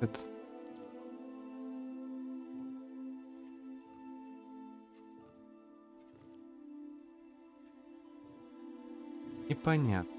Это... Непонятно.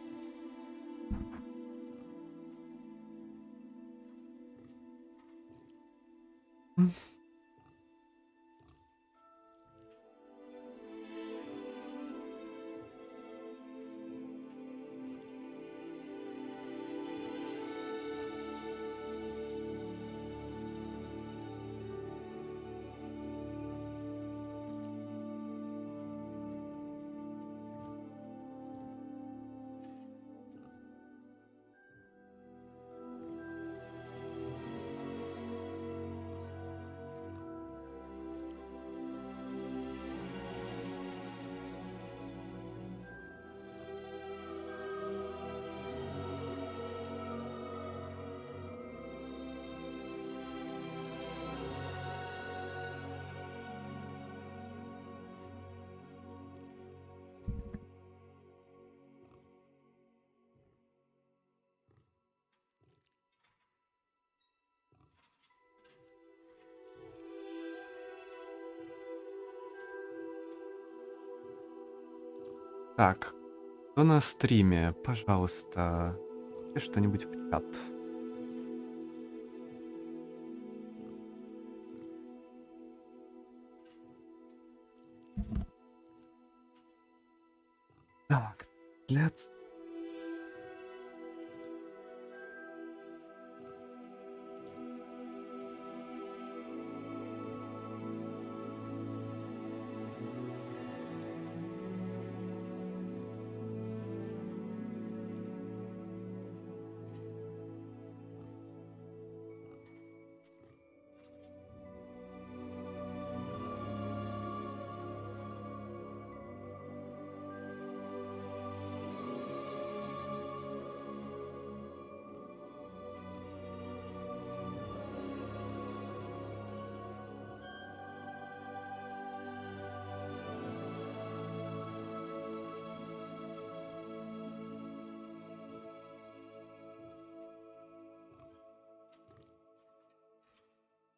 Так, кто на стриме, пожалуйста, пиши что-нибудь в чат. Так, для...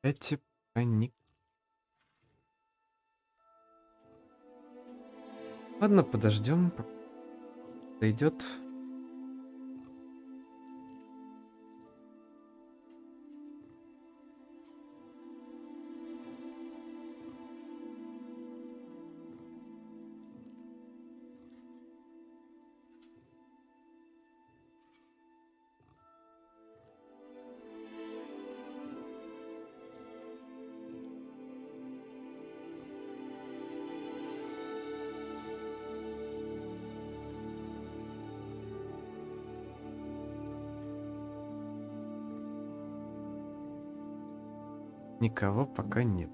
Эти паник. Ладно, подождем, пока дойдет. Никого пока нет.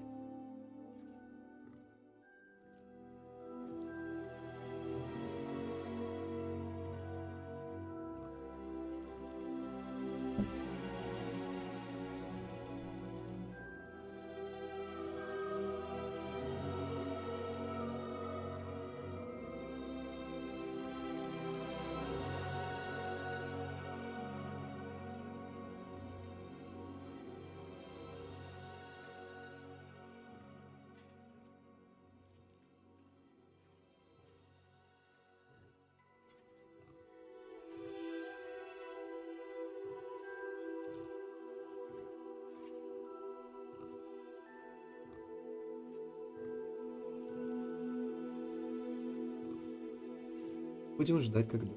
Будем ждать, когда.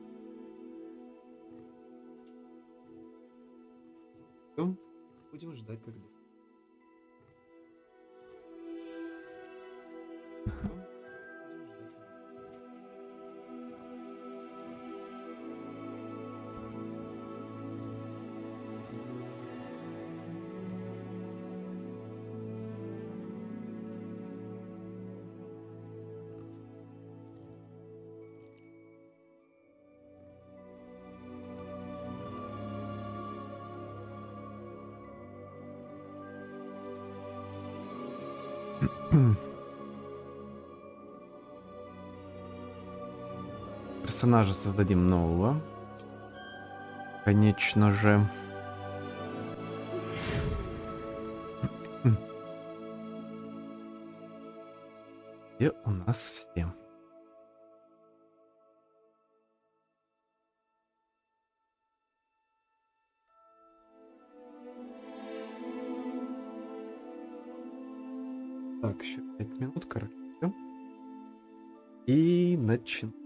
Всё, будем ждать, когда. Персонажа создадим нового. Конечно же. Где у нас все? Так, еще 5 минут, короче, всё. И начинаем.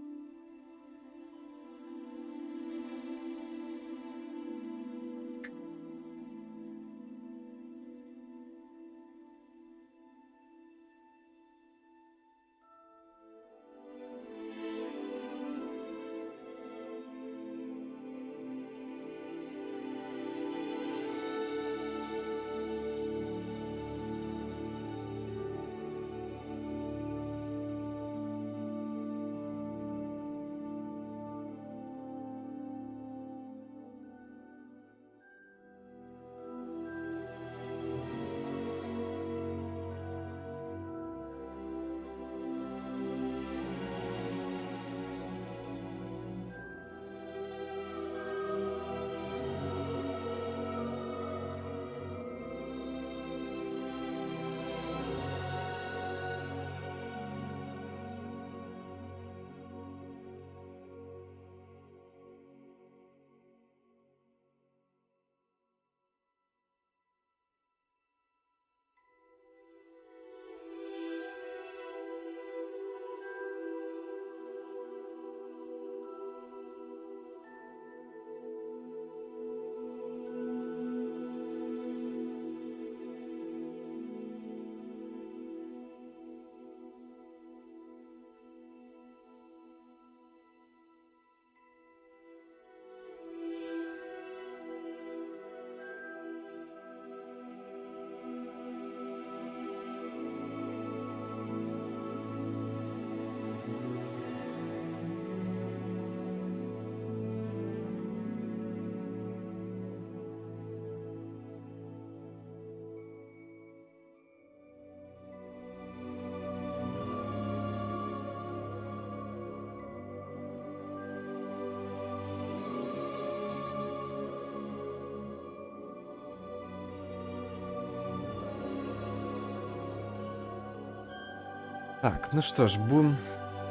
Так, ну что ж, будем,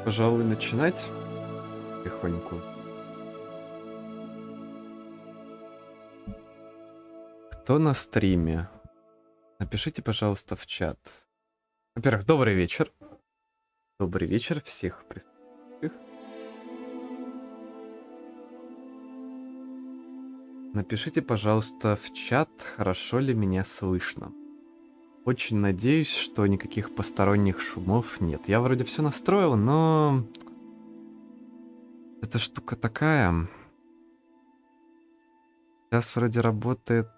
пожалуй, начинать потихоньку. Кто на стриме? Напишите, пожалуйста, в чат. Во-первых, добрый вечер. Добрый вечер всех присутствующих. Напишите, пожалуйста, в чат, хорошо ли меня слышно. Очень надеюсь, что никаких посторонних шумов нет. Я вроде все настроил, но эта штука такая. Сейчас вроде работает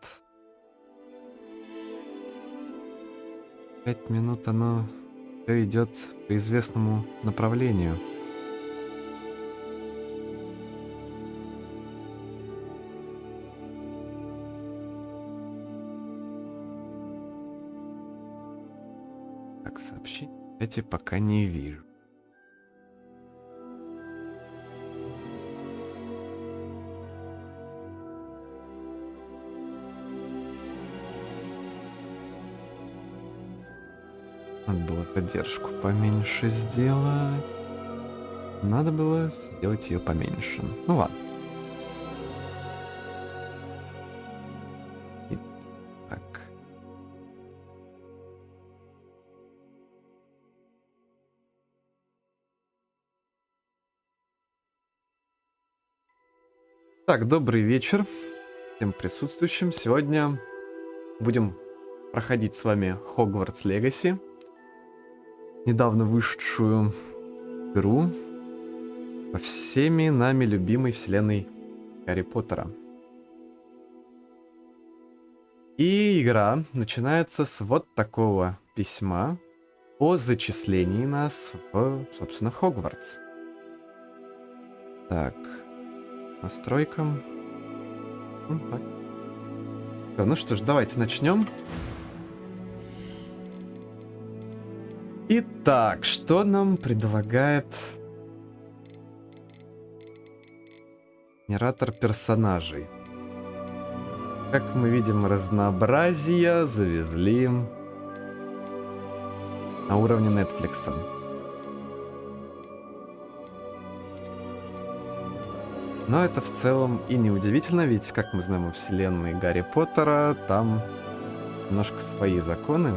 5 минут, оно все идет по известному направлению. Так, сообщения эти пока не вижу. Надо было задержку поменьше сделать. Надо было сделать ее поменьше. Ну ладно. Итак. Так, добрый вечер всем присутствующим. Сегодня будем проходить с вами Hogwarts Legacy. Недавно вышедшую игру по всеми нами любимой вселенной Гарри Поттера. И игра начинается с вот такого письма о зачислении нас в, собственно, Hogwarts. Так, настройкам. Так. Ну что ж, давайте начнем. Итак, что нам предлагает генератор персонажей? Как мы видим, разнообразие завезли на уровне Netflix. Но это в целом и не удивительно, ведь, как мы знаем, во вселенной Гарри Поттера там немножко свои законы.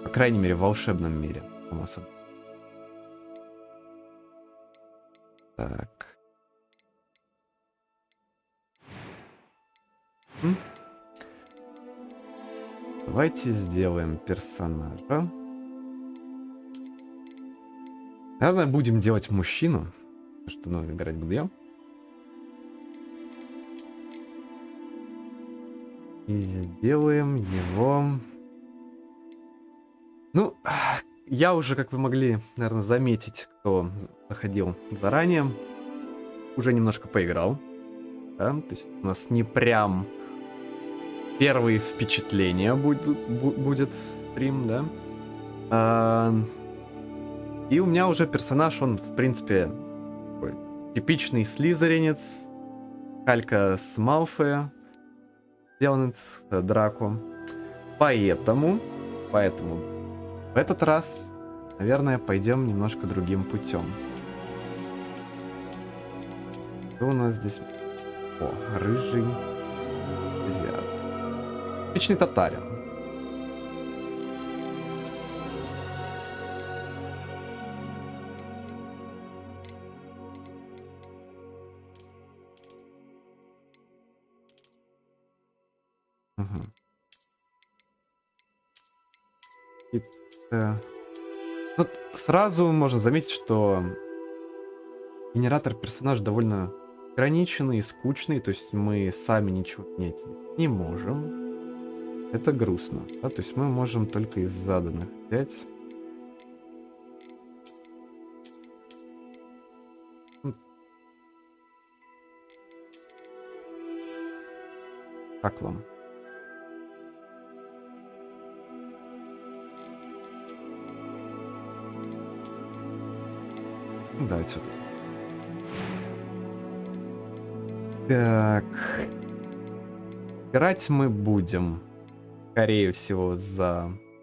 По крайней мере, в волшебном мире, само собой. Так. Давайте сделаем персонажа. Наверное, будем делать мужчину. Потому что, ну, играть буду я. И сделаем его... Ну, я уже, как вы могли, наверное, заметить, кто заходил заранее, уже немножко поиграл. Да? То есть у нас не прям первые впечатления будет стрим, да? И у меня уже персонаж, он, в принципе, такой типичный слизеринец, калька с Малфоя, сделан с Драко. Поэтому в этот раз, наверное, пойдем немножко другим путем. Что у нас здесь? О, рыжий азиат. Типичный татарин. Вот сразу можно заметить, что генератор персонажа довольно ограниченный и скучный, то есть мы сами ничего менять не можем. Это грустно, да? То есть мы можем только из заданных взять. Как вам? Давайте вот. Так. Играть мы будем, скорее всего,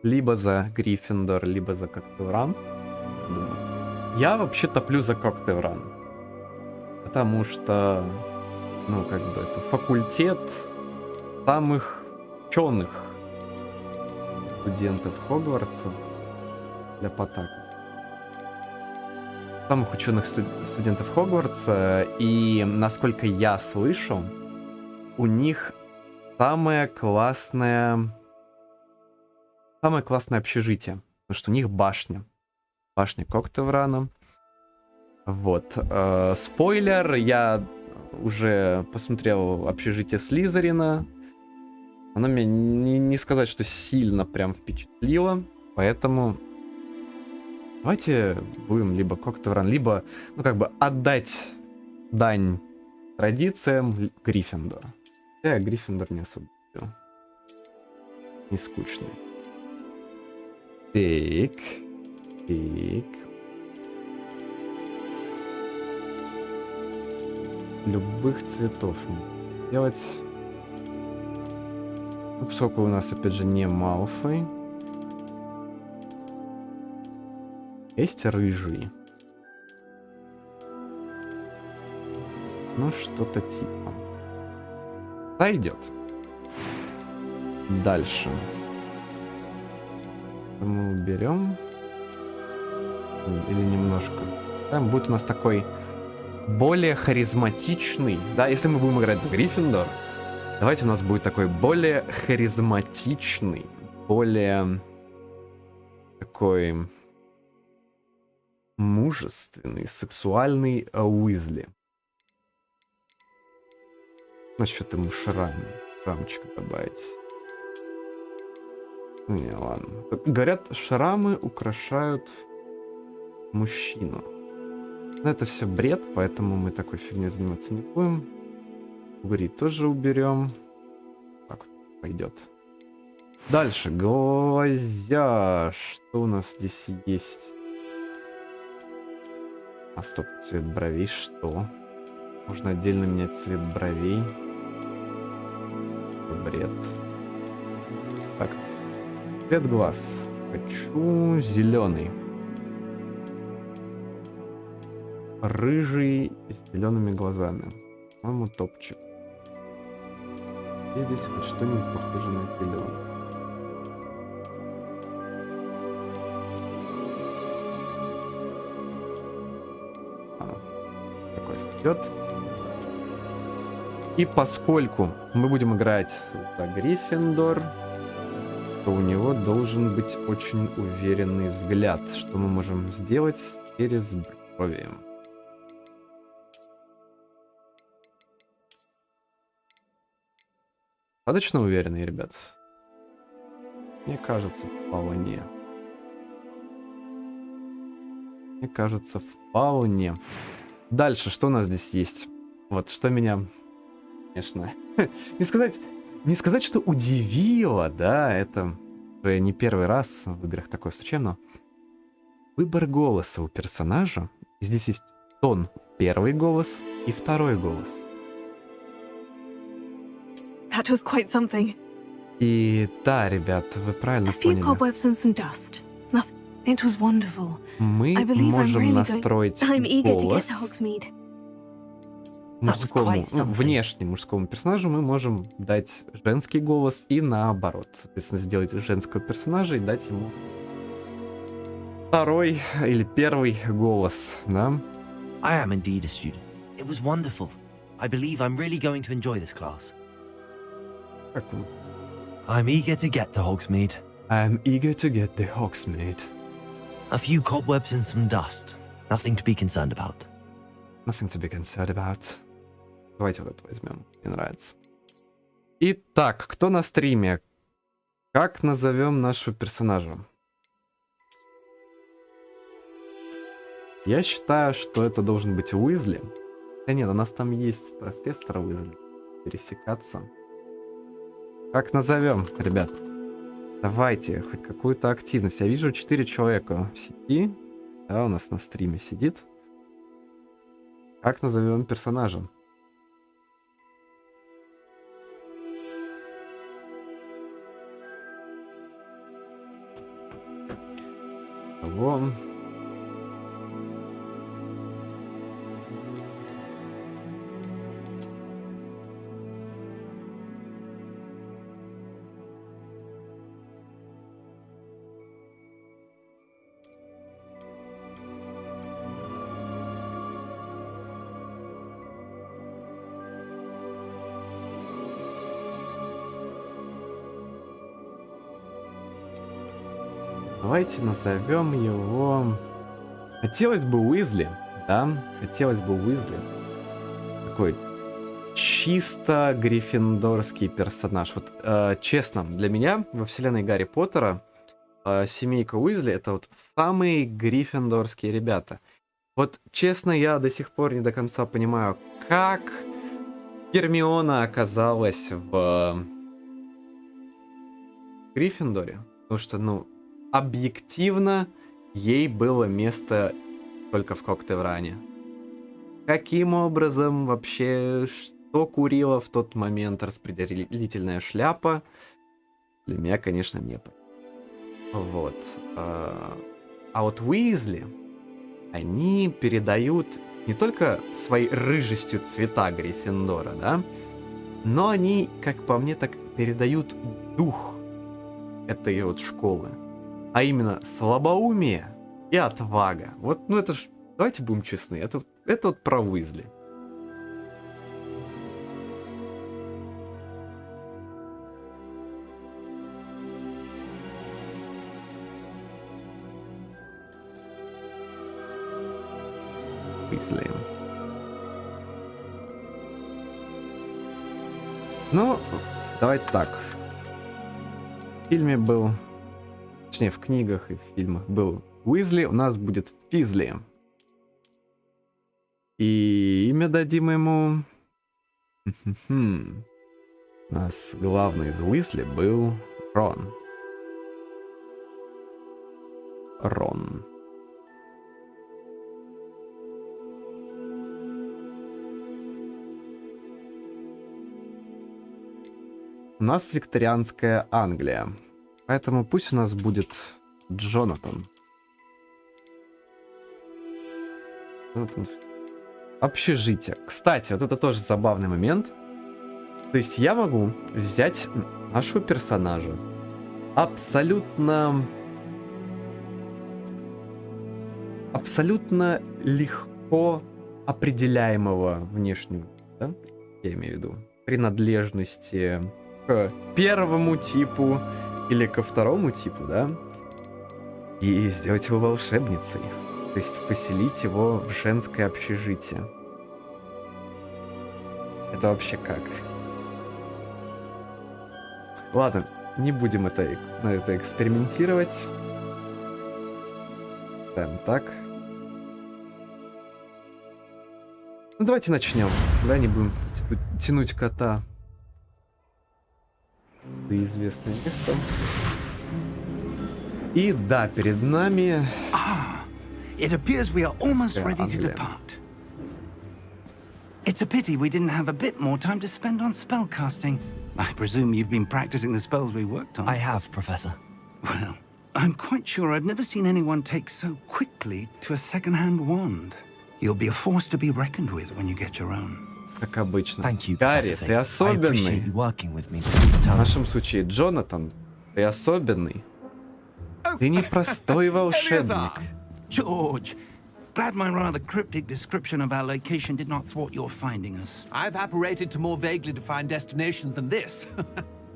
либо за Гриффиндор, либо за Коктевран. Я вообще топлю за Коктевран. Потому что, ну, как бы, это факультет самых ученых студентов Хогвартса для Потака. Самых ученых студентов Хогвартса, и, насколько я слышал, у них самое классное общежитие, потому что у них башня Коктеврана. Вот. Спойлер, я уже посмотрел общежитие Слизерина. Оно меня не сказать, что сильно прям впечатлило, поэтому давайте будем либо Коктевран, либо, ну, как бы отдать дань традициям Гриффиндора. Я Гриффиндор не особо любил. Не скучный. Так. Любых цветов делать. Ну, поскольку у нас, опять же, не Малфой. Есть рыжий. Ну, что-то типа. Пойдет. Дальше. Мы уберем. Или немножко. Там будет у нас такой более харизматичный. Да, если мы будем играть за Гриффиндор, давайте у нас будет такой более харизматичный, более такой мужественный, сексуальный Уизли. Насчет ему шрамчик добавить. Не, ладно. Говорят, шрамы украшают мужчину. Но это все бред, поэтому мы такой фигней заниматься не будем. Угри тоже уберем. Так, пойдет. Дальше. Глазя. Что у нас здесь есть? А, стоп, цвет бровей. Что? Можно отдельно менять цвет бровей. Бред. Так. Цвет глаз. Хочу зеленый. рыжий с зелеными глазами. По-моему, топчик. И здесь хоть что-нибудь похоже на зеленый. Такой сойдет. И поскольку мы будем играть за Гриффиндор, то у него должен быть очень уверенный взгляд, что мы можем сделать через брови. Достаточно уверенный, ребят? Мне кажется, вполне. Мне кажется, вполне. Дальше, что у нас здесь есть? Вот, что меня, конечно, не сказать, что удивило, да, это уже не первый раз в играх такое встречаем, но выбор голоса у персонажа. Здесь есть тон первый голос и второй голос. That was quite something. И да, ребят, вы правильно поняли. It was wonderful. Мы можем настроить голос мужскому, внешнему мужскому персонажу, мы можем дать женский голос и наоборот. Соответственно, сделать женского персонажа и дать ему второй или первый голос, да? I am indeed a student. It was wonderful. I believe I'm really going to enjoy this class. I'm eager to get to Hogsmeade. I'm eager to get to Hogsmeade. A few cobwebs and some dust. Nothing to be concerned about. Nothing to be concerned about. Давайте вот это возьмем. Мне нравится. Итак, кто на стриме? Как назовем нашего персонажа? Я считаю, что это должен быть Уизли. Да нет, у нас там есть профессор Уизли. Пересекаться. Как назовем, ребят? Давайте, хоть какую-то активность. Я вижу 4 человека в сети. Да, у нас на стриме сидит. Как назовем персонажа? Кого? Давайте назовем его... Хотелось бы Уизли, да? Хотелось бы Уизли. Такой чисто гриффиндорский персонаж. Вот, честно, для меня во вселенной Гарри Поттера семейка Уизли — это вот самые гриффиндорские ребята. Вот, честно, я до сих пор не до конца понимаю, как Гермиона оказалась в Гриффиндоре. Потому что, ну, объективно ей было место только в Когтевране. Каким образом вообще, что курила в тот момент распределительная шляпа, для меня, конечно, не понятно. Вот. А вот Уизли, они передают не только своей рыжестью цвета Гриффиндора, да, но они, как по мне, так передают дух этой вот школы. А именно слабоумие и отвага. Вот, ну это ж, давайте будем честны, это вот про Уизли. Уизли. Ну, давайте так. В фильме был... Точнее, в книгах и в фильмах был Уизли, у нас будет Физли. И имя дадим ему... У нас главный из Уизли был Рон. Рон. У нас викторианская Англия. Поэтому пусть у нас будет Джонатан. Джонатан Общежитие. Кстати, вот это тоже забавный момент. То есть я могу взять нашего персонажа, абсолютно легко определяемого внешнего, да? Я имею в виду принадлежности к первому типу или ко второму типу, да? И сделать его волшебницей. То есть поселить его в женское общежитие. Это вообще как? Ладно, не будем на это экспериментировать. Так. Ну, давайте начнем. Да, не будем тянуть кота до известного места. И да, перед нами... It appears we are almost Yeah, ready to Anglia. depart. It's a pity we didn't have a bit more time to spend on spellcasting. I presume you've been practicing the spells we worked on. I have, Professor. Well, I'm quite sure I've never seen anyone take so quickly to a second-hand wand. You'll be a force to be reckoned with when you get your own. Как обычно. Thank you, Гарри, Professor ты Fig. I особенный. appreciate you working with me to keep В time. нашем случае Джонатан, ты особенный. Ты непростой волшебник. George, glad my rather cryptic description of our location did not thwart your finding us. I've apparated to more vaguely defined destinations than this.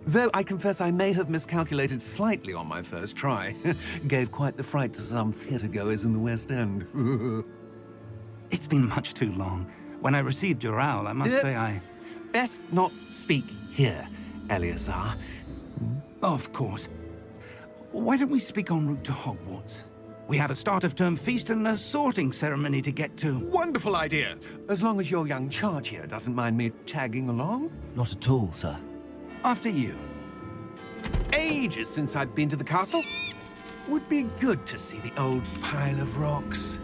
Though I confess I may have miscalculated slightly on my first try. Gave quite the fright to some theatre-goers in the West End. It's been much too long. When I received your owl, I must say I... Best not speak here, Eleazar. Of course. Why don't we speak en route to Hogwarts? We have a start-of-term feast and a sorting ceremony to get to. Wonderful idea! As long as your young charge here doesn't mind me tagging along. Not at all, sir. After you. Ages since I'd been to the castle. Would be good to see the old pile of rocks.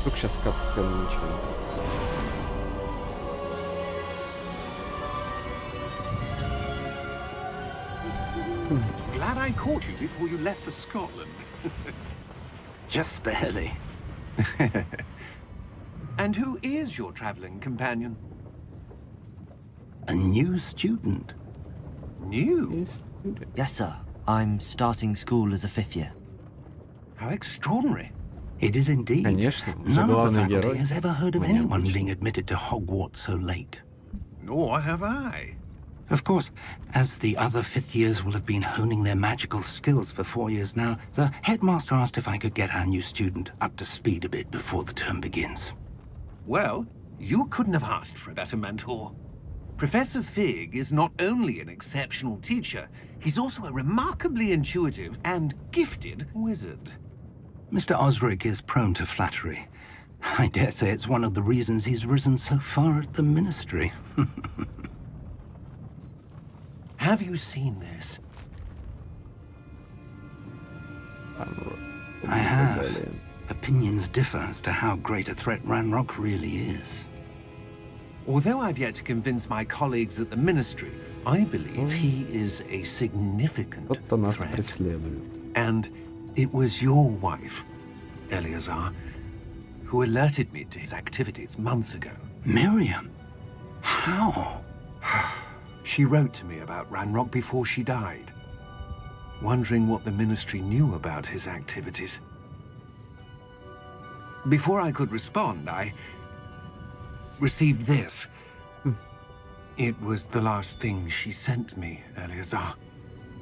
Вдруг сейчас кат-сцена начнется. Glad I caught you before you left for Scotland. Just barely. And who is your travelling companion? A new student. New? Yes, sir. I'm starting school as a 5th year. How extraordinary. It is indeed. Конечно, уже None of the главный faculty герой. has ever heard of Мы anyone необычные. being admitted to Hogwarts so late. Nor have I. Of course, as the other 5th years will have been honing their magical skills for 4 years now, the headmaster asked if I could get our new student up to speed a bit before the term begins. Well, you couldn't have asked for a better mentor. Professor Fig is not only an exceptional teacher, he's also a remarkably intuitive and gifted wizard. Mr. Osric is prone to flattery. I dare say it's one of the reasons he's risen so far at the ministry. Have you seen this? I have. Opinions differ as to how great a threat Ranrock really is. Although I've yet to convince my colleagues at the ministry, I believe he is a significant Кто-то нас threat. преследует. And it was your wife, Eleazar, who alerted me to his activities months ago. Miriam? How? She wrote to me about Ranrock before she died, wondering what the ministry knew about his activities. Before I could respond, I received this. It was the last thing she sent me, Eleazar.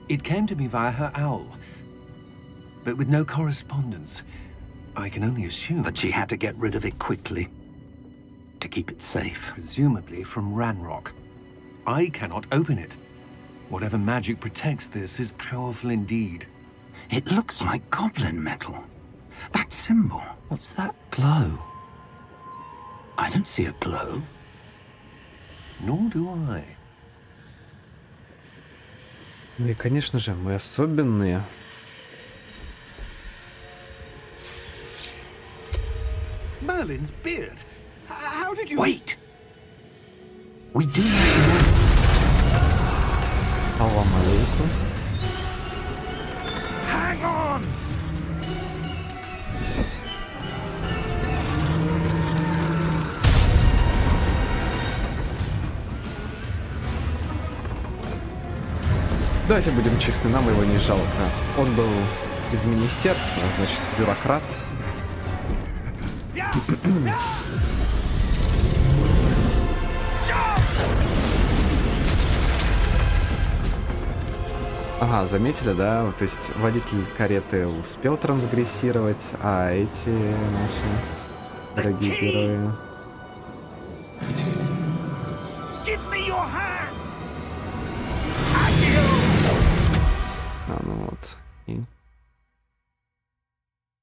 It came to me via her owl, but with no correspondence. I can only assume That she had to get rid of it quickly to keep it safe. presumably from Ranrock. I cannot open it. Whatever magic protects this is powerful indeed. It looks like goblin metal. That symbol. What's that glow? I don't see a glow. Nor do I. Ну и, конечно же, мы особенные. Merlin's beard. How did you... Wait! We do know. Салам алейкум. Hang on! Давайте будем честны, нам его не жалко. Он был из министерства, значит, бюрократ. Ага, заметили, да? То есть водитель кареты успел трансгрессировать, а эти наши дорогие герои... Give me your hand! А, ну вот. И...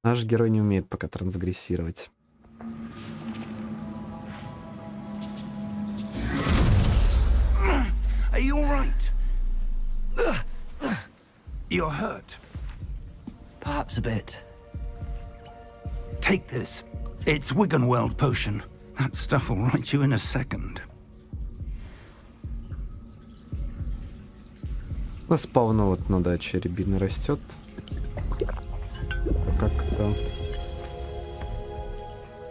Наш герой не умеет пока трансгрессировать. Are you alright? You're hurt. Perhaps a bit. Take this. It's Wiggenweld potion. That stuff will right you in a second. У нас полно вот на даче рябины растет. Как-то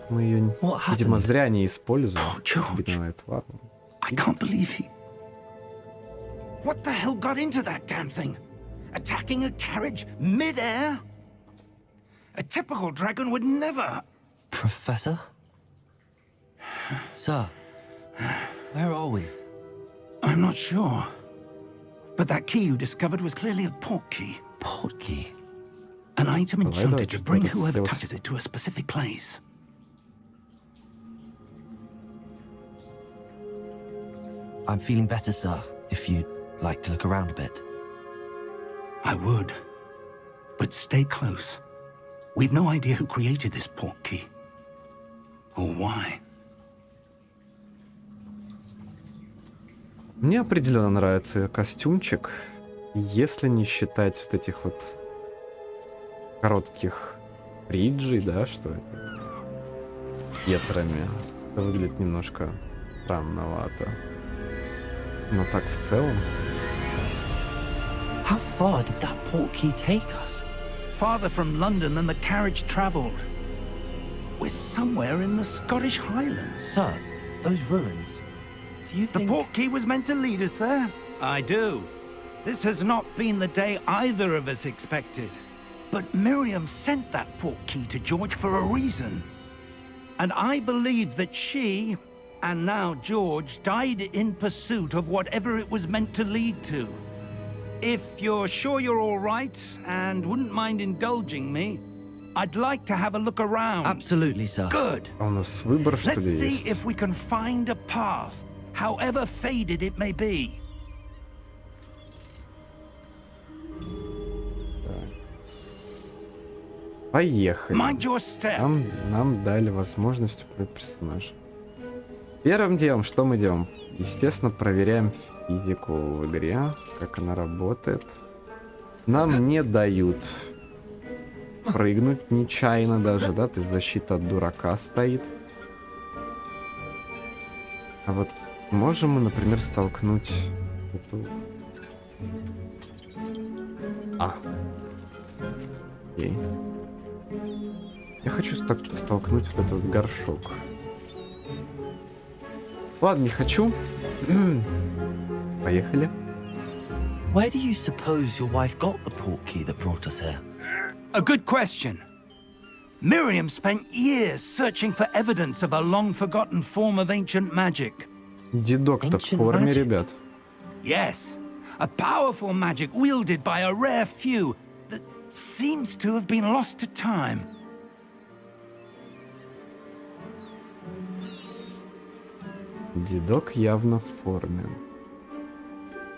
мы ее, What видимо, happened? зря не используем. Oh, George. Рябиновая тварь. I can't believe he... What the hell got into that damn thing? Attacking a carriage mid-air? A typical dragon would never... Professor? Sir, where are we? I'm not sure. But that key you discovered was clearly a port key. Portkey. An item Давай, enchanted to bring что-то whoever сделать. touches it to a specific place. I'm feeling better, sir, if you'd like to look around a bit. I would. But stay close. We've no idea who created this port key. Or why. Мне определенно нравится костюмчик, если не считать вот этих вот коротких бриджей, да, что это ветрами. Это выглядит немножко странновато. Но так в целом. How far did that portkey take us? Farther from London than the carriage travelled. We're somewhere in the Scottish Highlands. Sir, those ruins. Do you The think... port key was meant to lead us there? I do. This has not been the day either of us expected. But Miriam sent that port key to George for a reason. And I believe that she, and now George, died in pursuit of whatever it was meant to lead to. If you're sure you're all right and wouldn't mind indulging me, I'd like to have a look around. Absolutely, sir. Good. А у нас выбор, что Let's ли, see есть? if we can find a path, however faded it may be. Поехали. Mind your step. Нам дали возможность управлять персонажем. Первым делом, что мы делаем? Естественно, проверяем физику в игре, как она работает. Нам не дают прыгнуть нечаянно даже, да, то есть защита от дурака стоит. А вот можем мы, например, столкнуть эту... Окей. Я хочу столкнуть вот этот вот горшок. Ладно, не хочу. Поехали. Where do you suppose your wife got the portkey that brought us here? A good question. Miriam spent years searching for evidence of a long-forgotten form of ancient magic. Дедок-то в Ancient форме, magic. ребят. Yes, a powerful magic wielded by a rare few that seems to have been lost to time. Дедок явно в форме.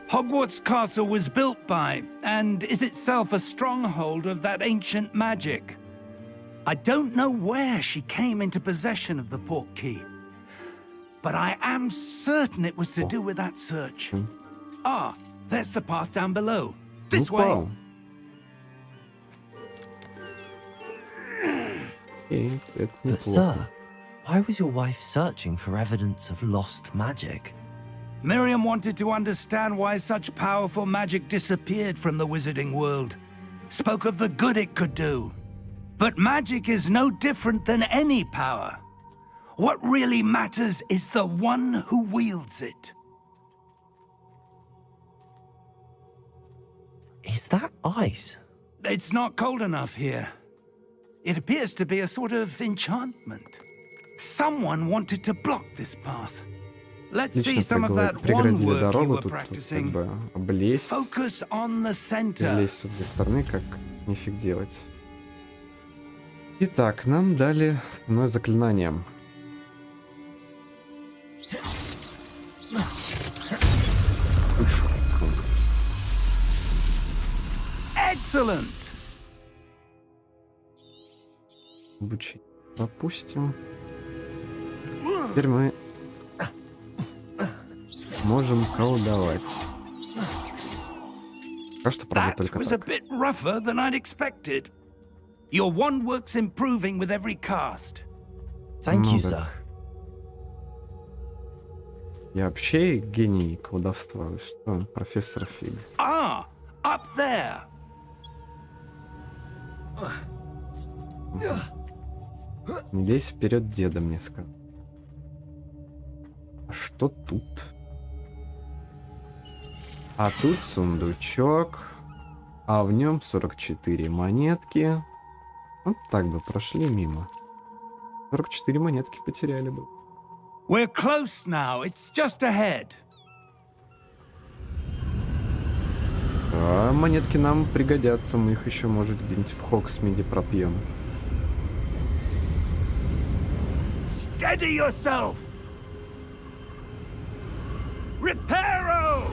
Hogwarts Castle was built by, and is itself a stronghold of that ancient magic. I don't know where she came into possession of the portkey, but I am certain it was to do with that search. Ah, there's the path down below. This way. Упал. Окей, это But, неплохо. sir, why was your wife searching for evidence of lost magic? Miriam wanted to understand why such powerful magic disappeared from the wizarding world. Spoke of the good it could do. But magic is no different than any power. What really matters is the one who wields it. Is that ice? It's not cold enough here. It appears to be a sort of enchantment. Someone wanted to block this path. Let's see Отлично some of that one преградили work you дорогу, were тут как practicing. бы облезть, Focus on the center. лезть с этой стороны, как нифиг делать. Итак, нам дали одно заклинание. Excellent. Обучение пропустим. Теперь мы можем колдовать. Пока что, правда, That только was a так. bit rougher than I'd expected. Your wand work's improving with every cast. Thank Ну you, да. sir. Я вообще гений колдовства. Что, профессор Фиг? Ah, up there. Не лезь вперед, деда, мне сказал. А что тут? А тут сундучок. А в нем 44 монетки. Вот так бы прошли мимо. 44 монетки потеряли бы. We're close now. It's just ahead. А монетки нам пригодятся. Мы их еще, может, где-нибудь в Хогсмиде пропьем. Steady yourself. Reparo!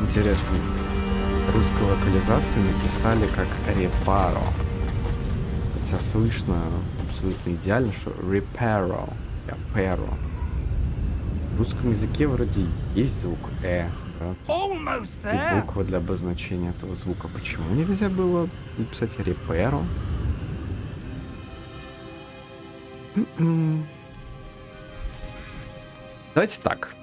Интересно. Русской локализации написали как репаро. Хотя слышно абсолютно идеально, что репаро. Перо. В русском языке вроде есть звук да, Almost и there. буква для обозначения этого звука. Почему нельзя было написать реперо? Давайте так.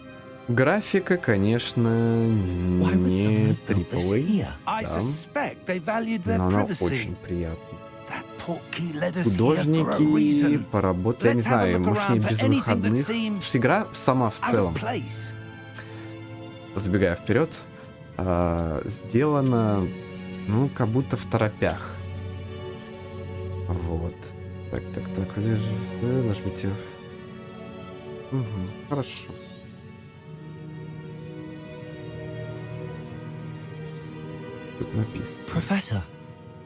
Графика, конечно, Why would someone не have built this AAA, here? I да, suspect they valued their но она privacy. очень приятная. That portkey led us here for a Художники reason. поработали, я не Let's have a знаю, look может не around for без anything that выходных. seems Потому что игра сама в Out целом, of place. забегая вперед, сделана, ну, как будто в торопях. Вот. Так, где же? Нажмите. Угу, хорошо. Тут написано. Professor,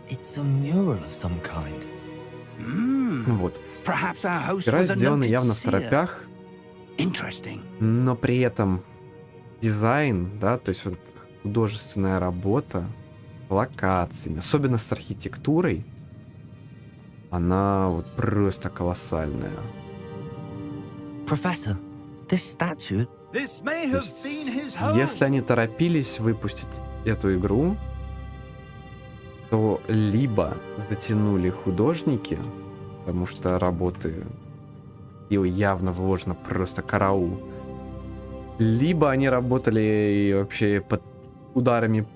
it's a mural of some kind. Ну вот. Perhaps our host Игра was a сделана noted явно в seer. торопях, Interesting. но при этом дизайн, да, то есть вот художественная работа, локациями, особенно с архитектурой, она вот просто колоссальная. Professor, this statue. This may То have есть, been his home. если они торопились выпустить эту игру, то либо затянули художники, потому что работы его явно вложено просто караул, либо они работали и вообще под ударами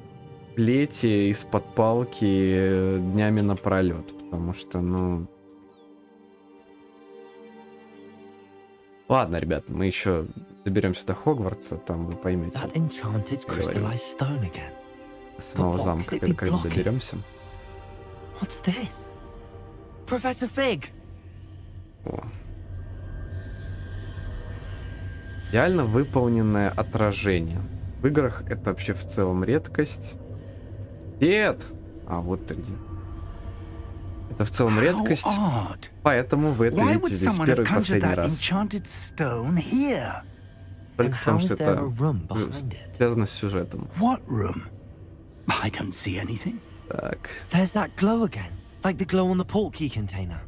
плети из-под палки днями напролет, потому что, ну... Ладно, ребят, мы еще доберемся до Хогвартса, там вы поймете. That enchanted crystallized stone again. До самого But what could замка, it be когда blocking? доберемся. What's this? Professor Fig! О. Идеально выполненное отражение. В играх это вообще в целом редкость. Дед! А, вот ты где. Это в целом редкость, поэтому вы это Why видите would здесь someone первый have и conjured последний that раз. enchanted stone here? Только And потому how что is there a это room behind it? связано с сюжетом. What room? I don't see anything. Так. There's that glow again, like the glow on the portkey container.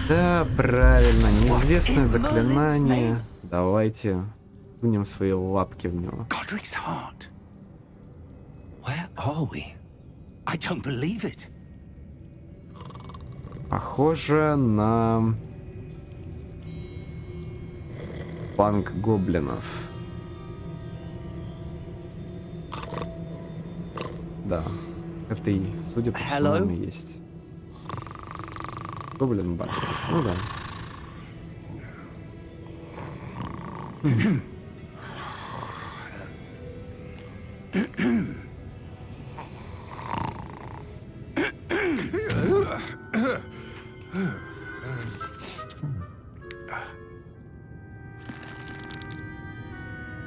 Да, правильно, неизвестное заклинание. Давайте сунем свои лапки в него. Godric's heart. Where are we? I don't believe it. Похоже на банк гоблинов. Да, это и, судя по всему, Hello? он и есть. Гоблин банк. Ну да.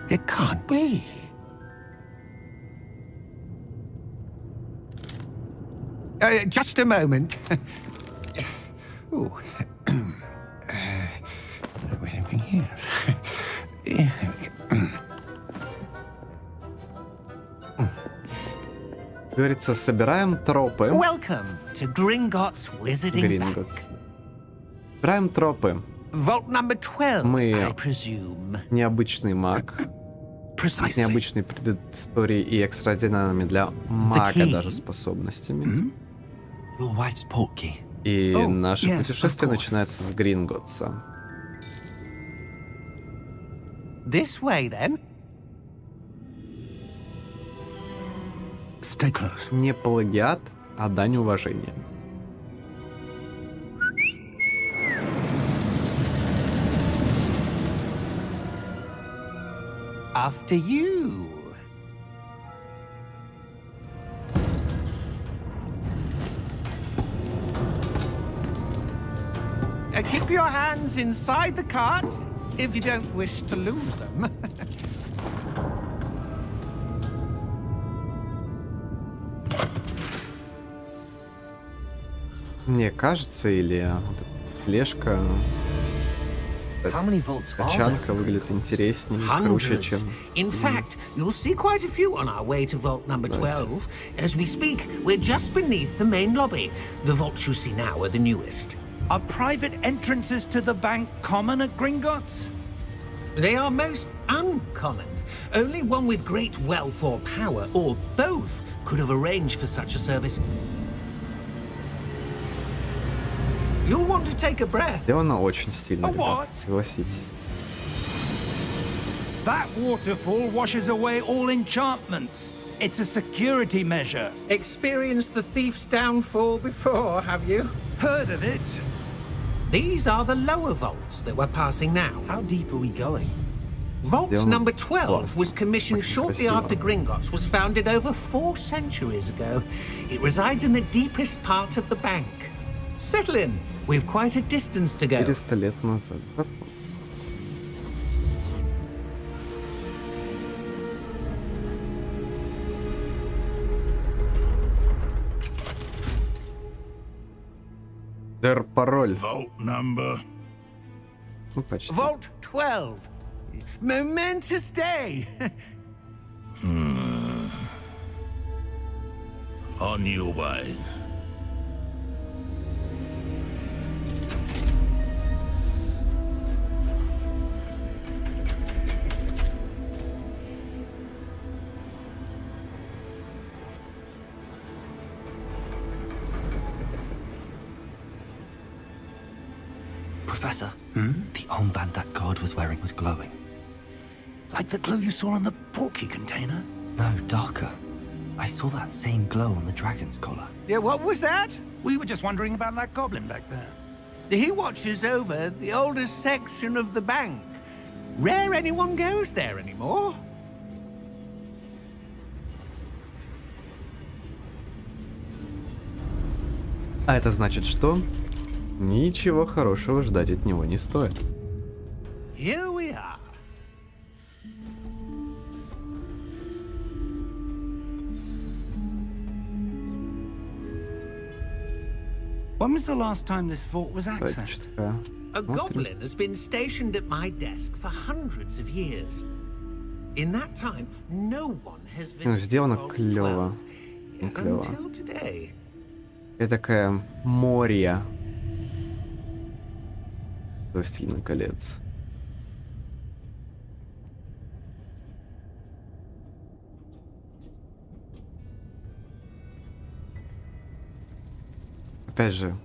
It can't be. Just a moment. Ooh. Anything here? Говорится, собираем тропы. Welcome to Gringotts Wizarding Bank. Гринготс. Собираем тропы. Vault number 12, Мы- I presume. Необычный маг. С Precisely. необычной предысторией и экстраординарными для мага key. даже способностями. Your wife's portkey. И Oh, наше yes, путешествие of course. начинается с Гринготса. This way, then. Stay close. Не плагиат, а дань уважения. After you. Keep your hands inside the cart if you don't wish to lose them. Мне кажется, или вот эта тележка, How many vaults are there? тачанка выглядит интереснее, круче, Hundreds. чем... In fact, you'll see quite a few on our way to vault number 12. As we speak, we're just beneath the main lobby. The vaults you see now are the newest. Are private entrances to the bank common at Gringotts? They are most uncommon. Only one with great wealth or power, or both, could have arranged for such a service. You'll want to take a breath. Сделано очень стильно, A ребят, what? согласитесь. That waterfall washes away all enchantments. It's a security measure. Experienced the thief's downfall before, have you? Heard of it? These are the lower vaults that we're passing now. How deep are we going? Vault Сделано number 12 классно. was commissioned Очень shortly красиво. after Gringotts was founded over 4 centuries ago. It resides in the deepest part of the bank. Settle in. We've quite a distance to go. 400 лет назад. Дер пароль. Vault number. Ну, почти. Vault 12. Momentous day. On your way. Professor, the armband that guard was wearing was glowing. Like the glow you saw on the portkey container? No, darker. I saw that same glow on the dragon's collar. Yeah, what was that? We were just wondering about that goblin back there. He watches over the oldest section of the bank. Rare anyone goes there anymore. А это значит, что ничего хорошего ждать от него не стоит. Here we are. When was the last time this vault was accessed? Точка. A Смотрим. goblin has been stationed at my desk for hundreds of years. In that time, no one has visited Сделано Vault клёво. 12 Клёво. until today. Это такая море. Властелин колец. Опять же,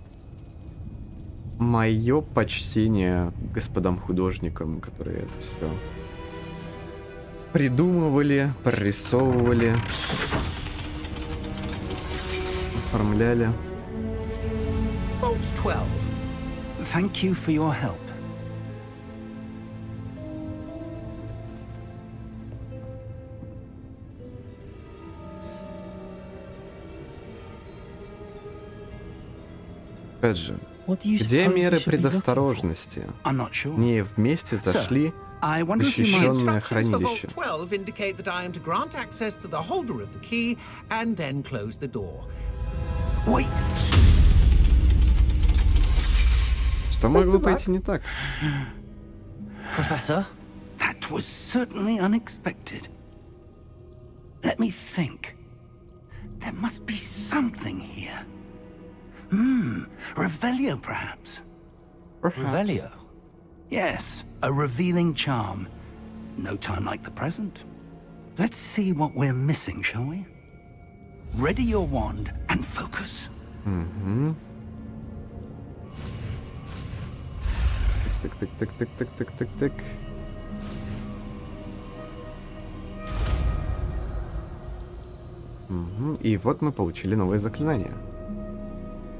мое почтение господам художникам, которые это все придумывали, прорисовывали, оформляли. Vault 12. Thank you for your help. Опять же, What do you где suppose we меры should be looking for? предосторожности? I'm not sure. Не вместе зашли I в wonder if you might... защищенное Instructions for Vault хранилище. 12 indicate that I am to grant access to the holder of the key and then close the door. Wait! Что могло пойти не так? Professor? That was certainly unexpected. Let me think. There must be something here. Revelio, perhaps? Revelio? Yes, a revealing charm. No time like the present. Let's see what we're missing, shall we? Ready your wand and focus. Тык-тык-тык-тык-тык-тык-тык. И вот мы получили новое заклинание.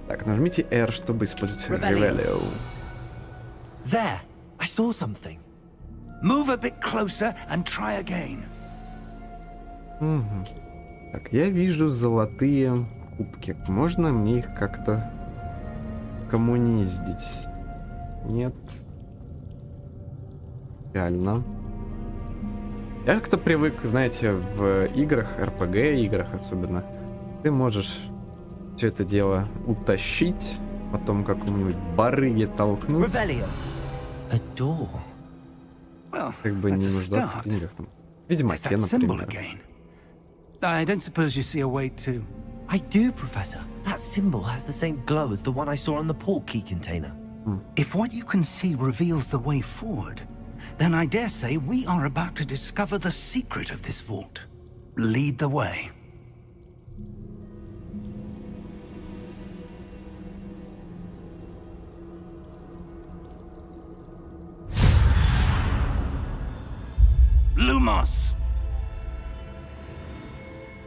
Так, нажмите R, чтобы использовать Revelio. Revelio. There! I saw something. Move a bit closer and try again. Так, я вижу золотые кубки. Можно мне их как-то коммуниздить? Нет. Реально. Я как-то привык, знаете, в играх, RPG играх особенно, ты можешь все это дело утащить, потом какому-нибудь барыге толкнуть, Revelio! A door. Well, как бы that's не a нуждаться в start. деньгах там. В There's Ведьмаке, that symbol например. again. I don't suppose you see a way to... I do, Professor. That symbol has the same glow as the one I saw on the port key container. If what you can see reveals the way forward, then I dare say we are about to discover the secret of this vault. Lead the way. Lumos!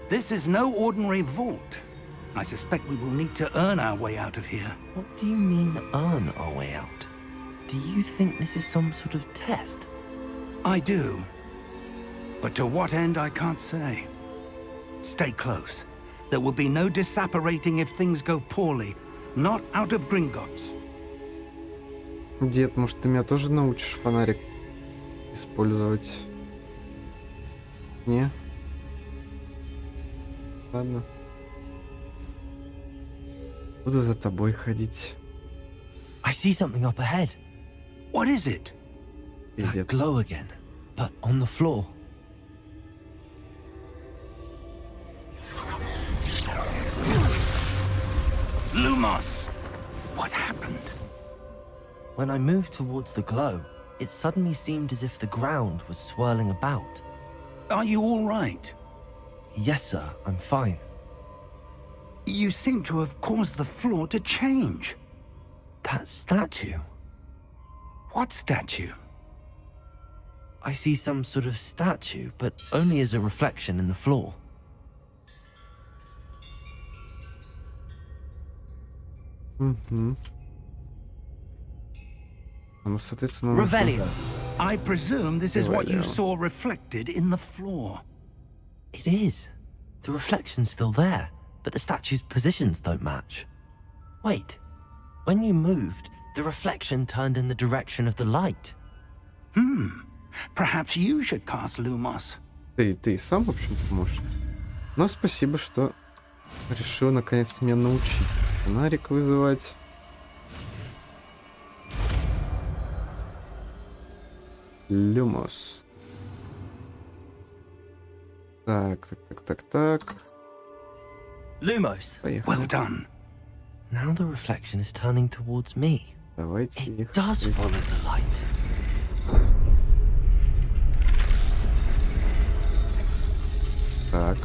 This is no ordinary vault. I suspect we will need to earn our way out of here. What do you mean, earn our way out? Do you think this is some sort of test? I do. But to what end, I can't say. Stay close. There will be no disapparating if things go poorly. Not out of Gringotts. Дед, может, ты меня тоже научишь фонарик использовать? Не? Ладно. Буду за тобой ходить. I see something up ahead. What is it? That Дед. glow again, but on the floor. Lumos! What happened? When I moved towards the glow, it suddenly seemed as if the ground was swirling about. Are you all right? Yes, sir, I'm fine. You seem to have caused the floor to change. That statue. What statue? I see some sort of statue, but only as a reflection in the floor. Угу. Ну, соответственно... Revelio. I presume this is what you Revelio. saw reflected in the floor. It is. The reflection's still there, but the statue's positions don't match. Wait. When you moved, the reflection turned in the direction of the light. Perhaps you should cast Lumos. Ты сам, в общем-то, можешь. Но спасибо, что решил наконец меня научить. Фонарик вызывать. Люмос. Так. Lumos. Поехали. Well done. Now the reflection is turning towards me. Давайте It их does здесь. follow the light. Так.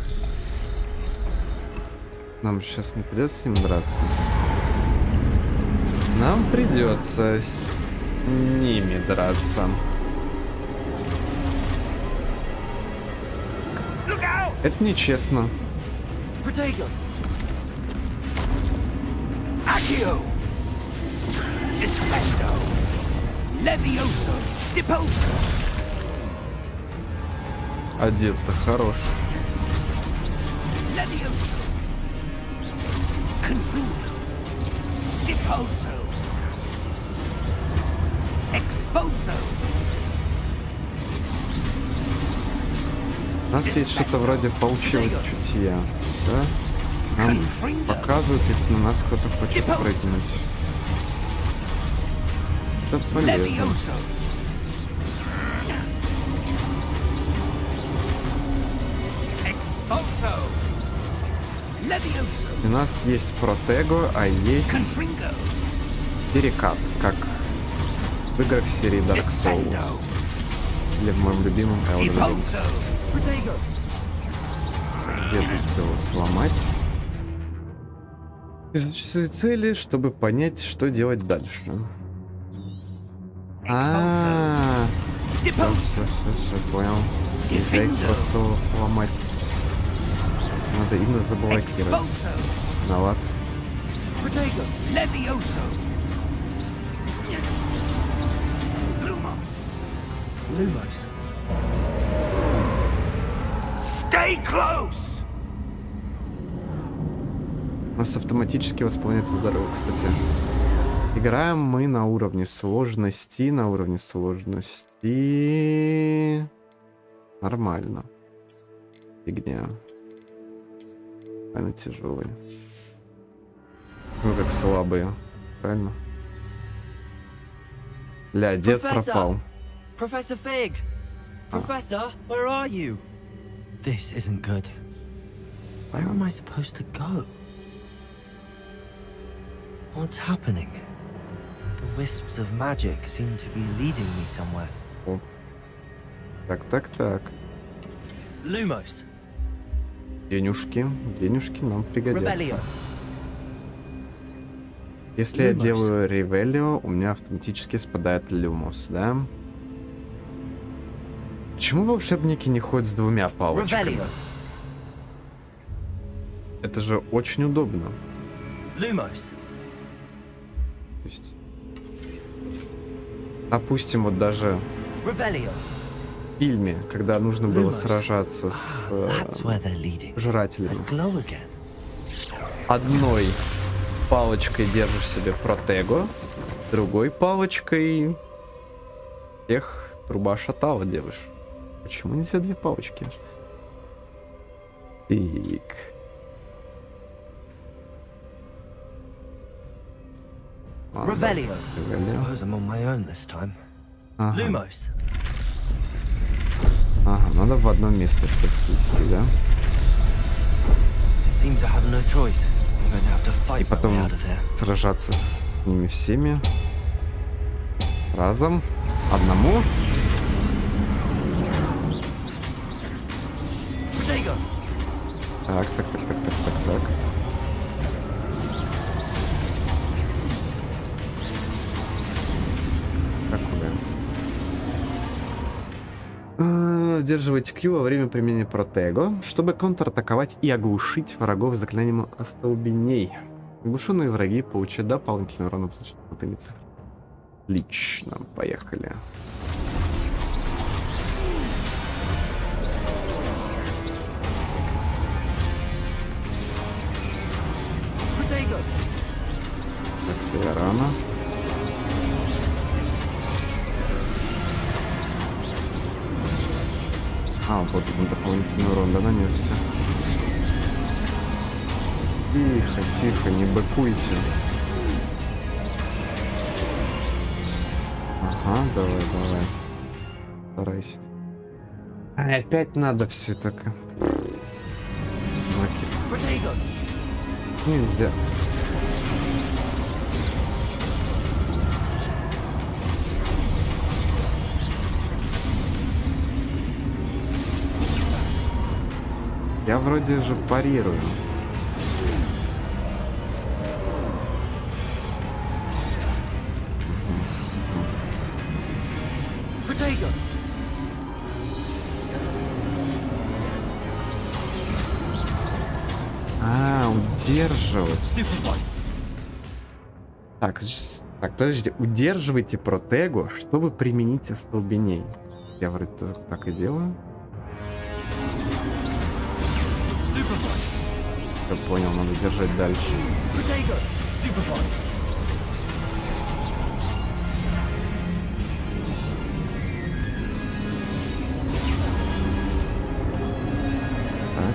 Нам сейчас не придется с ним драться. Нам придется с ними драться. Look out! Это нечестно. Protego. Accio! Descendo! Levioso! Deposo! Одет-то хорош. Levioso! Confudo! Deposo! Exposo! У нас есть что-то вроде паучьего чутья. Да? Нам показывают, если на нас кто-то хочет прыгнуть. Это полезно. Levioso! Exposo! Levioso! У нас есть протего, а есть Confringo! перекат, как в играх серии Dark Souls. Descendo! Или в моем любимом Elden Ring. Deposo! Protego. Дед успел сломать. Изучить свои цели, чтобы понять, что делать дальше. А, Deposo! все, понял. Нельзя их просто ломать. Надо именно заблокировать. Exposo! Виноват. Protego. Levioso! Lumos! Lumos. Stay close! У нас автоматически восполняется здоровье, кстати. Играем мы на уровне сложности. Нормально. Фигня. Она тяжелая. Ну как слабые. Правильно? Ля, дед пропал. Professor Fig. Professor, where are you? This isn't good. Where am I supposed to go? What's happening? The wisps of magic seem to be leading me somewhere. Так. Lumos. Денежки нам пригодятся. Revelio. Если я Lumos. делаю ревелио, у меня автоматически спадает люмус, да? Почему волшебники не ходят с двумя палочками? Revelio. Это же очень удобно. Lumos. То есть, допустим, вот даже Revelio. в фильме, когда нужно было Lumos. сражаться с That's where they're leading. жирателями. I glow again. Одной палочкой держишь себе протего, другой палочкой тех труба шатала делаешь. Почему нельзя две палочки? Так. Ладно, Revelio. Revelio. Suppose I'm on my own this time. Ага. Lumos. Ага, надо в одно место всех свести, да? Seems I have no choice. I'm going to have to И fight my way потом out of here. сражаться с ними всеми разом, одному. Protego. Так. Удерживайте Q во время применения протего, чтобы контратаковать и оглушить врагов заклинанием остолбеней. Оглушенные враги получат дополнительный урон от цифр. Отлично, поехали. Protego. 'Cause I have no choice. I'm going to have to fight my way out of here. Lumos. Lumos. А, вот он дополнительный урон, да, нанесся. Тихо, тихо, не быкуйте. Ага, давай. Старайся. А, опять надо все так. Нельзя. Я вроде же парирую. А, удерживать. Так, подождите, удерживайте протегу, чтобы применить остолбенение. Я вроде так и делаю. Я понял, надо держать дальше. Так.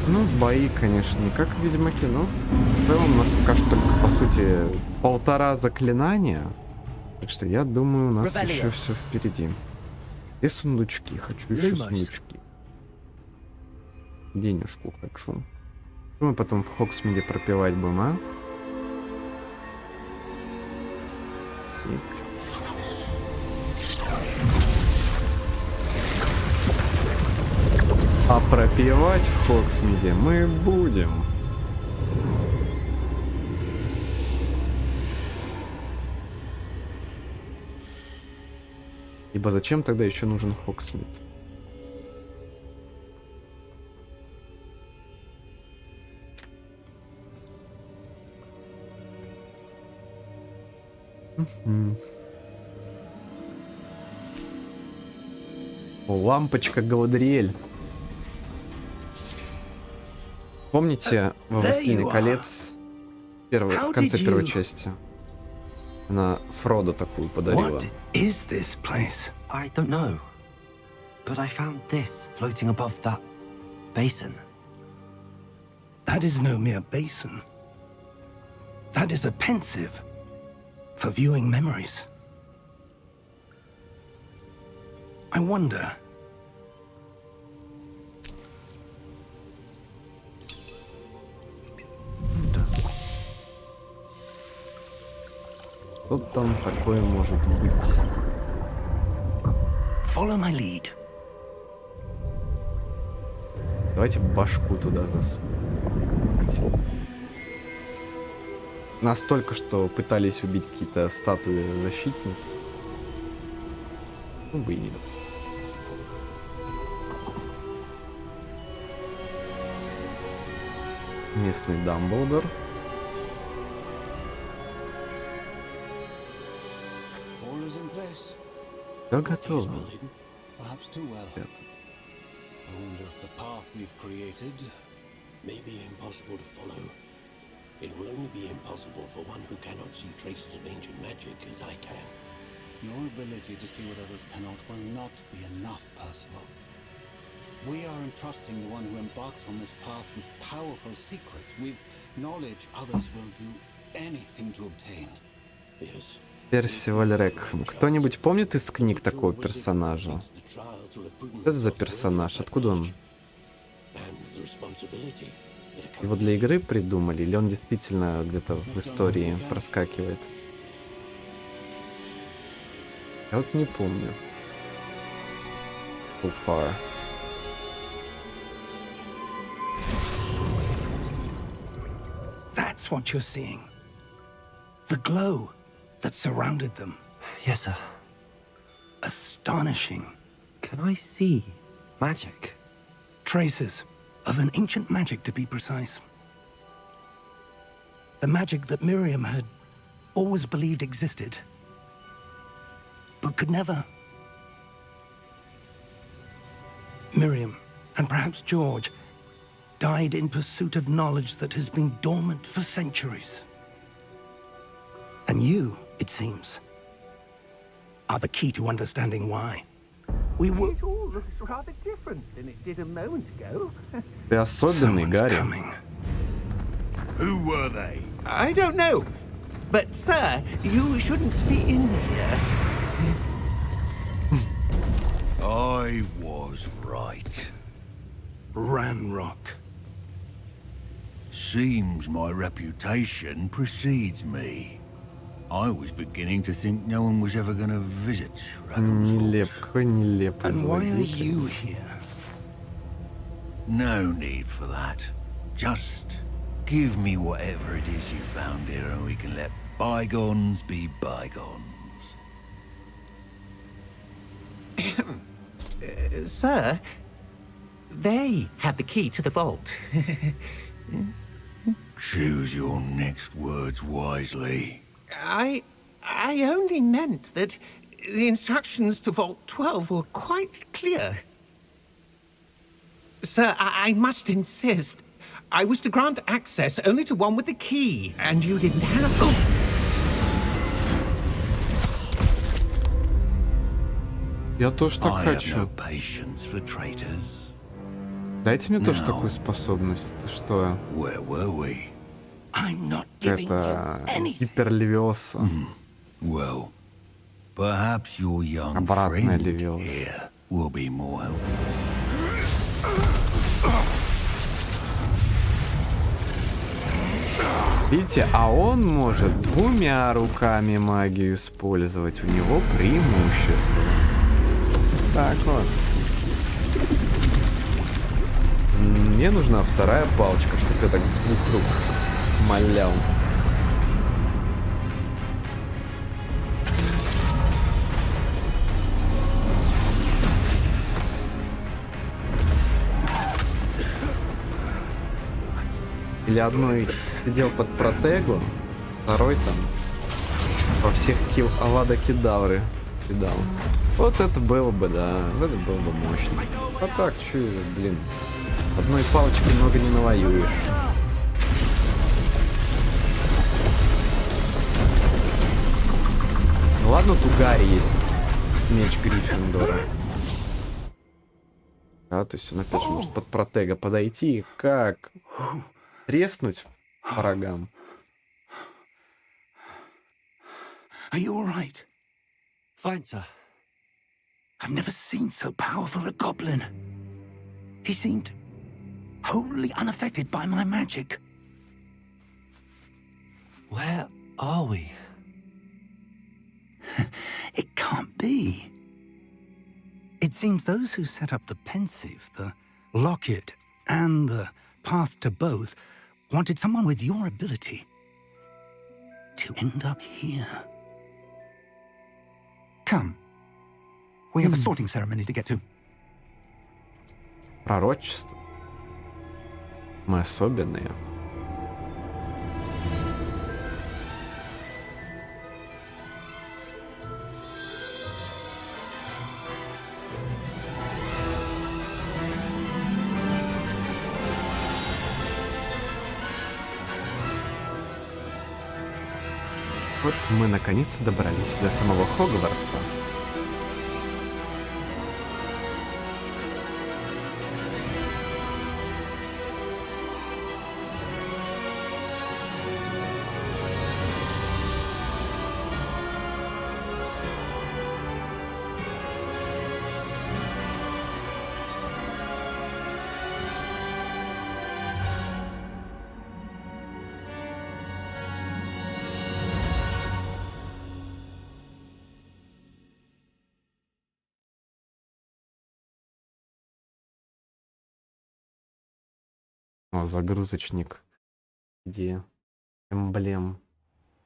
Ну, бои, конечно, не как в Ведьмаке, но в целом у нас пока что только, по сути, 1,5 заклинания. Так что я думаю, у нас еще все впереди. И сундучки. Хочу еще сундучки. Денежку хочу. Мы потом в Хогсмиде пропивать будем, а? А пропивать в Хогсмиде мы будем. Ибо зачем тогда еще нужен Хогсмид? О, лампочка Галадриэль. Помните во «Властелине колец» в конце первой части? Она Фродо такую подарила. I don't know, but I found this floating above that basin. That is no mere basin. That is a pensive for viewing memories. I wonder. Что там такое может быть? Follow my lead. Давайте башку туда засунем. Настолько, что пытались убить какие-то статуи защитников. Ну бы и нет. Местный Дамблдор. Все готово. Нет. It will only be impossible for one who cannot see traces of ancient magic as I can. Your ability to see what others cannot will not be enough, Percival. We are entrusting the one who embarks on this path with powerful secrets, with knowledge others will do anything to obtain. Yes. Персиваль Рекхэм. Кто-нибудь помнит из книг такого персонажа? Что это за персонаж? Откуда он? Его для игры придумали, или он действительно где-то в истории проскакивает? Я вот не помню. So far. That's what you're seeing. The glow that surrounded them. Yes, sir. Astonishing. Can I see magic? Traces of an ancient magic, to be precise. The magic that Miriam had always believed existed, but could never. Miriam, and perhaps George, died in pursuit of knowledge that has been dormant for centuries. And you, it seems, are the key to understanding why. We were... It all looks rather different than it did a moment ago. Ты особенный, Someone's Гарри. coming. Who were they? I don't know. But, sir, you shouldn't be in here. I was right. Ranrock. Seems my reputation precedes me. I was beginning to think no one was ever going to visit Нелеп, Raggles. какой нелепый And why are злодей. you here? No need for that. Just give me whatever it is you found here and we can let bygones be bygones. Sir, they have the key to the vault. Choose your next words wisely. I only meant that the instructions to Vault 12 were quite clear. Sir, I must insist. I was to grant access only to one with the key, and you didn't have... Oh. Я тоже так I have no хочу. patience for traitors. Дайте мне тоже No. такую способность. Это что? Where were we? I'm not giving Это you anything. гиперлевиоса. Well, perhaps your young Обратная friend левиоса. here will be more helpful. Видите, а он может двумя руками магию использовать. У него преимущество. Так вот. Мне нужна вторая палочка, чтобы я так с двух рук малял. Или одной сидел под протегу, второй там во всех Авада Кедавры кидал. Вот это было бы, да, это было бы мощно. А так, чё, блин, одной палочкой много не навоюешь. Ну ладно, тут у Гарри есть меч Гриффиндора. А, то есть он опять же может под протега подойти и как треснуть по рогам. Are you all right? Fine, sir. I've never seen so powerful a goblin. He seemed wholly unaffected by my magic. Where are we? It can't be. It seems those who set up the pensive, the locket, and the path to both wanted someone with your ability to end up here. Come. We have a sorting ceremony to get to. Пророчество. Мы особенные. Вот мы наконец-то добрались до самого Хогвартса. О, загрузочник, где эмблем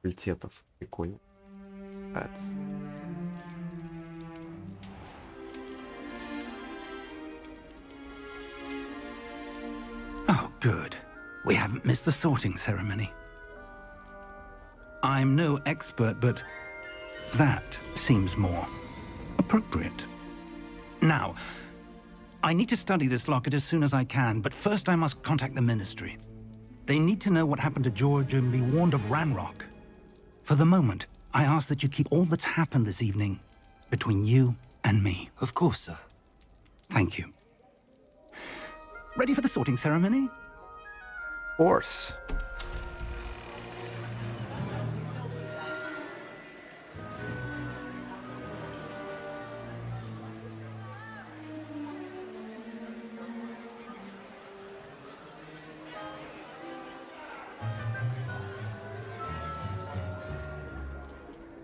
факультетов. Прикольно. Нравится. Oh, good. We haven't missed the sorting ceremony. I'm no expert, but that seems more appropriate. Now, I need to study this locket as soon as I can, but first I must contact the Ministry. They need to know what happened to George and be warned of Ranrock. For the moment, I ask that you keep all that's happened this evening between you and me. Of course, sir. Thank you. Ready for the sorting ceremony? Of course.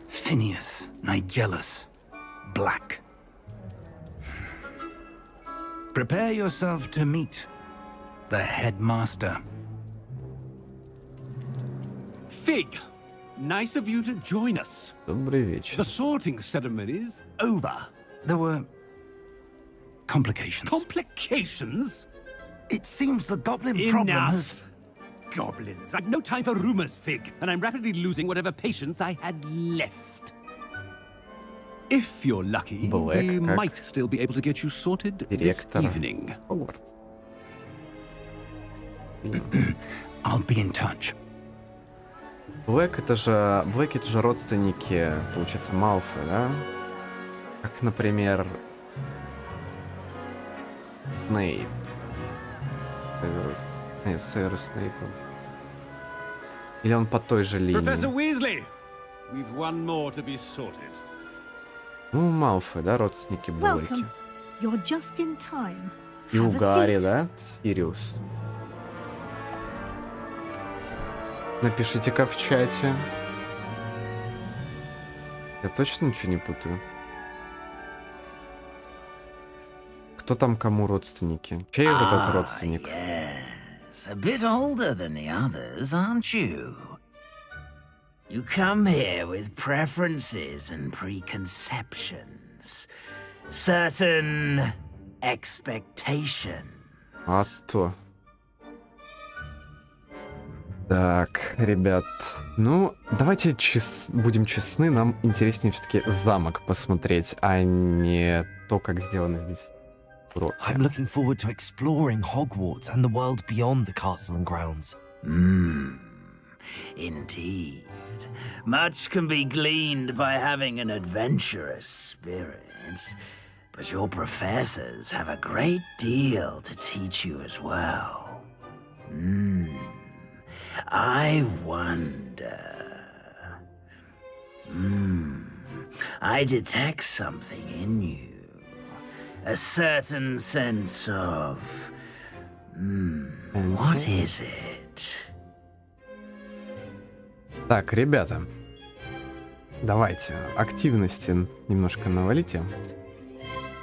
Phineas, Nigellus, Black. Prepare yourself to meet the headmaster. Fig, nice of you to join us. Добрый вечер. The sorting ceremony's over. There were complications. Complications? It seems the goblin problem has... Enough. Goblins. I've no time for rumors, Fig, and I'm rapidly losing whatever patience I had left. If you're lucky, Black we как might still be able to get you sorted this директора evening. Hogwarts. I'll be in touch. Блэк это же родственники, получается, Малфоя, да? Как, например, Снейп. Нет, Северус Снейпом. Или он по той же линии? Professor Weasley, we've one more to be sorted. Ну, Малфой, да, родственники Блэки. Welcome. You're just in time. И у Have a Гарри, seat. да? Сириус. Напишите-ка в чате. Я точно ничего не путаю? Кто там кому родственники? Чей вот этот родственник? Yes, a bit older than the others, aren't you? You come here with preferences and preconceptions. Certain expectations. А то. Так, ребят. Ну, давайте будем честны, нам интереснее все-таки замок посмотреть, а не то, как сделано здесь. Уроки. I'm looking forward to exploring Hogwarts and the world beyond the castle and grounds. Indeed. Much can be gleaned by having an adventurous spirit, but your professors have a great deal to teach you as well. I wonder... I detect something in you. A certain sense of... what is it? Так, ребята, давайте активности немножко навалите.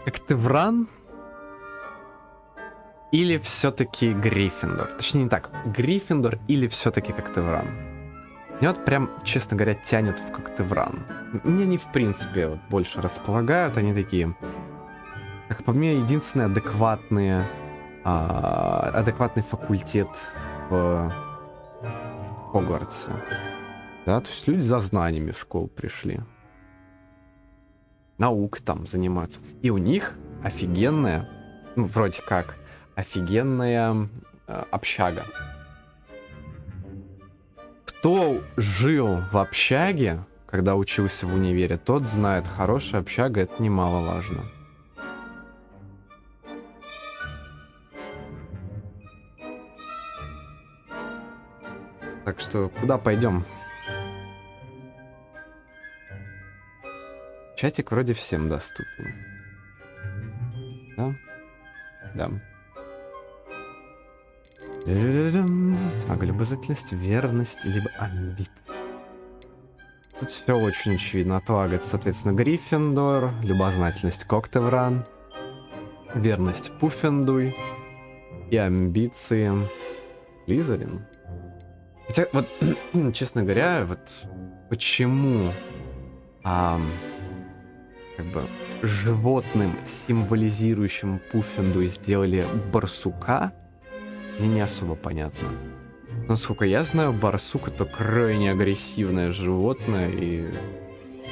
Эктевран или все-таки Гриффиндор? Точнее, не так. Гриффиндор или все-таки Коктевран? Меня вот прям, честно говоря, тянет в Коктевран. Мне они, в принципе, вот больше располагают. Они такие, как по мне, единственный адекватный факультет в Хогвартсе. Да, то есть люди за знаниями в школу пришли. Наук там занимаются. И у них офигенная, ну, вроде как, офигенная общага. Кто жил в общаге, когда учился в универе, тот знает, хорошая общага — это немаловажно. Так что куда пойдем? Чатик вроде всем доступен. Да? Да. Любознательность, верность, либо амбит. Тут все очень очевидно. Отвага, соответственно, Гриффиндор, любознательность Коктевран, верность Пуффендуй и амбиции Слизерин. Хотя, вот, честно говоря, вот почему как бы животным, символизирующим Пуффендуй, сделали барсука, мне не особо понятно. Насколько я знаю, барсук это крайне агрессивное животное, и,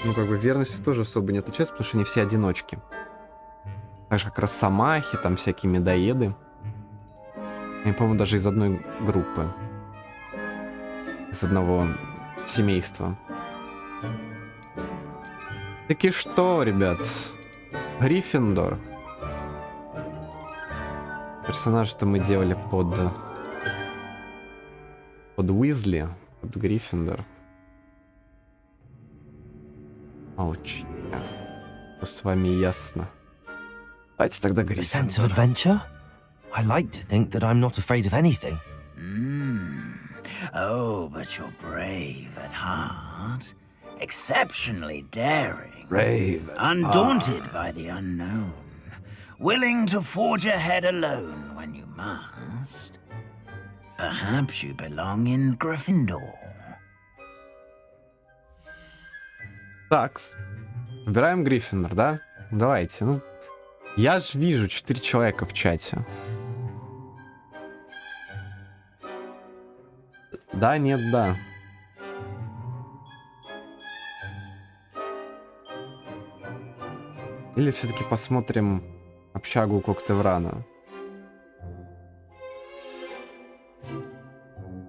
ну, как бы верностью тоже особо не отличается, потому что они все одиночки. Так же, как росомахи, там всякие медоеды. Я, по-моему, даже из одной группы. Из одного семейства. Таки что, ребят? Гриффиндор. Персонажа-то мы делали под Уизли, под Гриффиндор. Очень. Что с вами ясно. Давайте тогда A sense of Гриффиндор. adventure? I like to think that I'm not afraid of anything. Oh, but you're brave at heart. Exceptionally daring. Brave. Undaunted by the unknown. Willing to forge ahead alone when you must. Perhaps you belong in Gryffindor. Такс. Выбираем Гриффиндор, да? Давайте, ну. Я ж вижу 4 человека в чате. Да, нет, да. Или все-таки посмотрим общагу Коктеврана.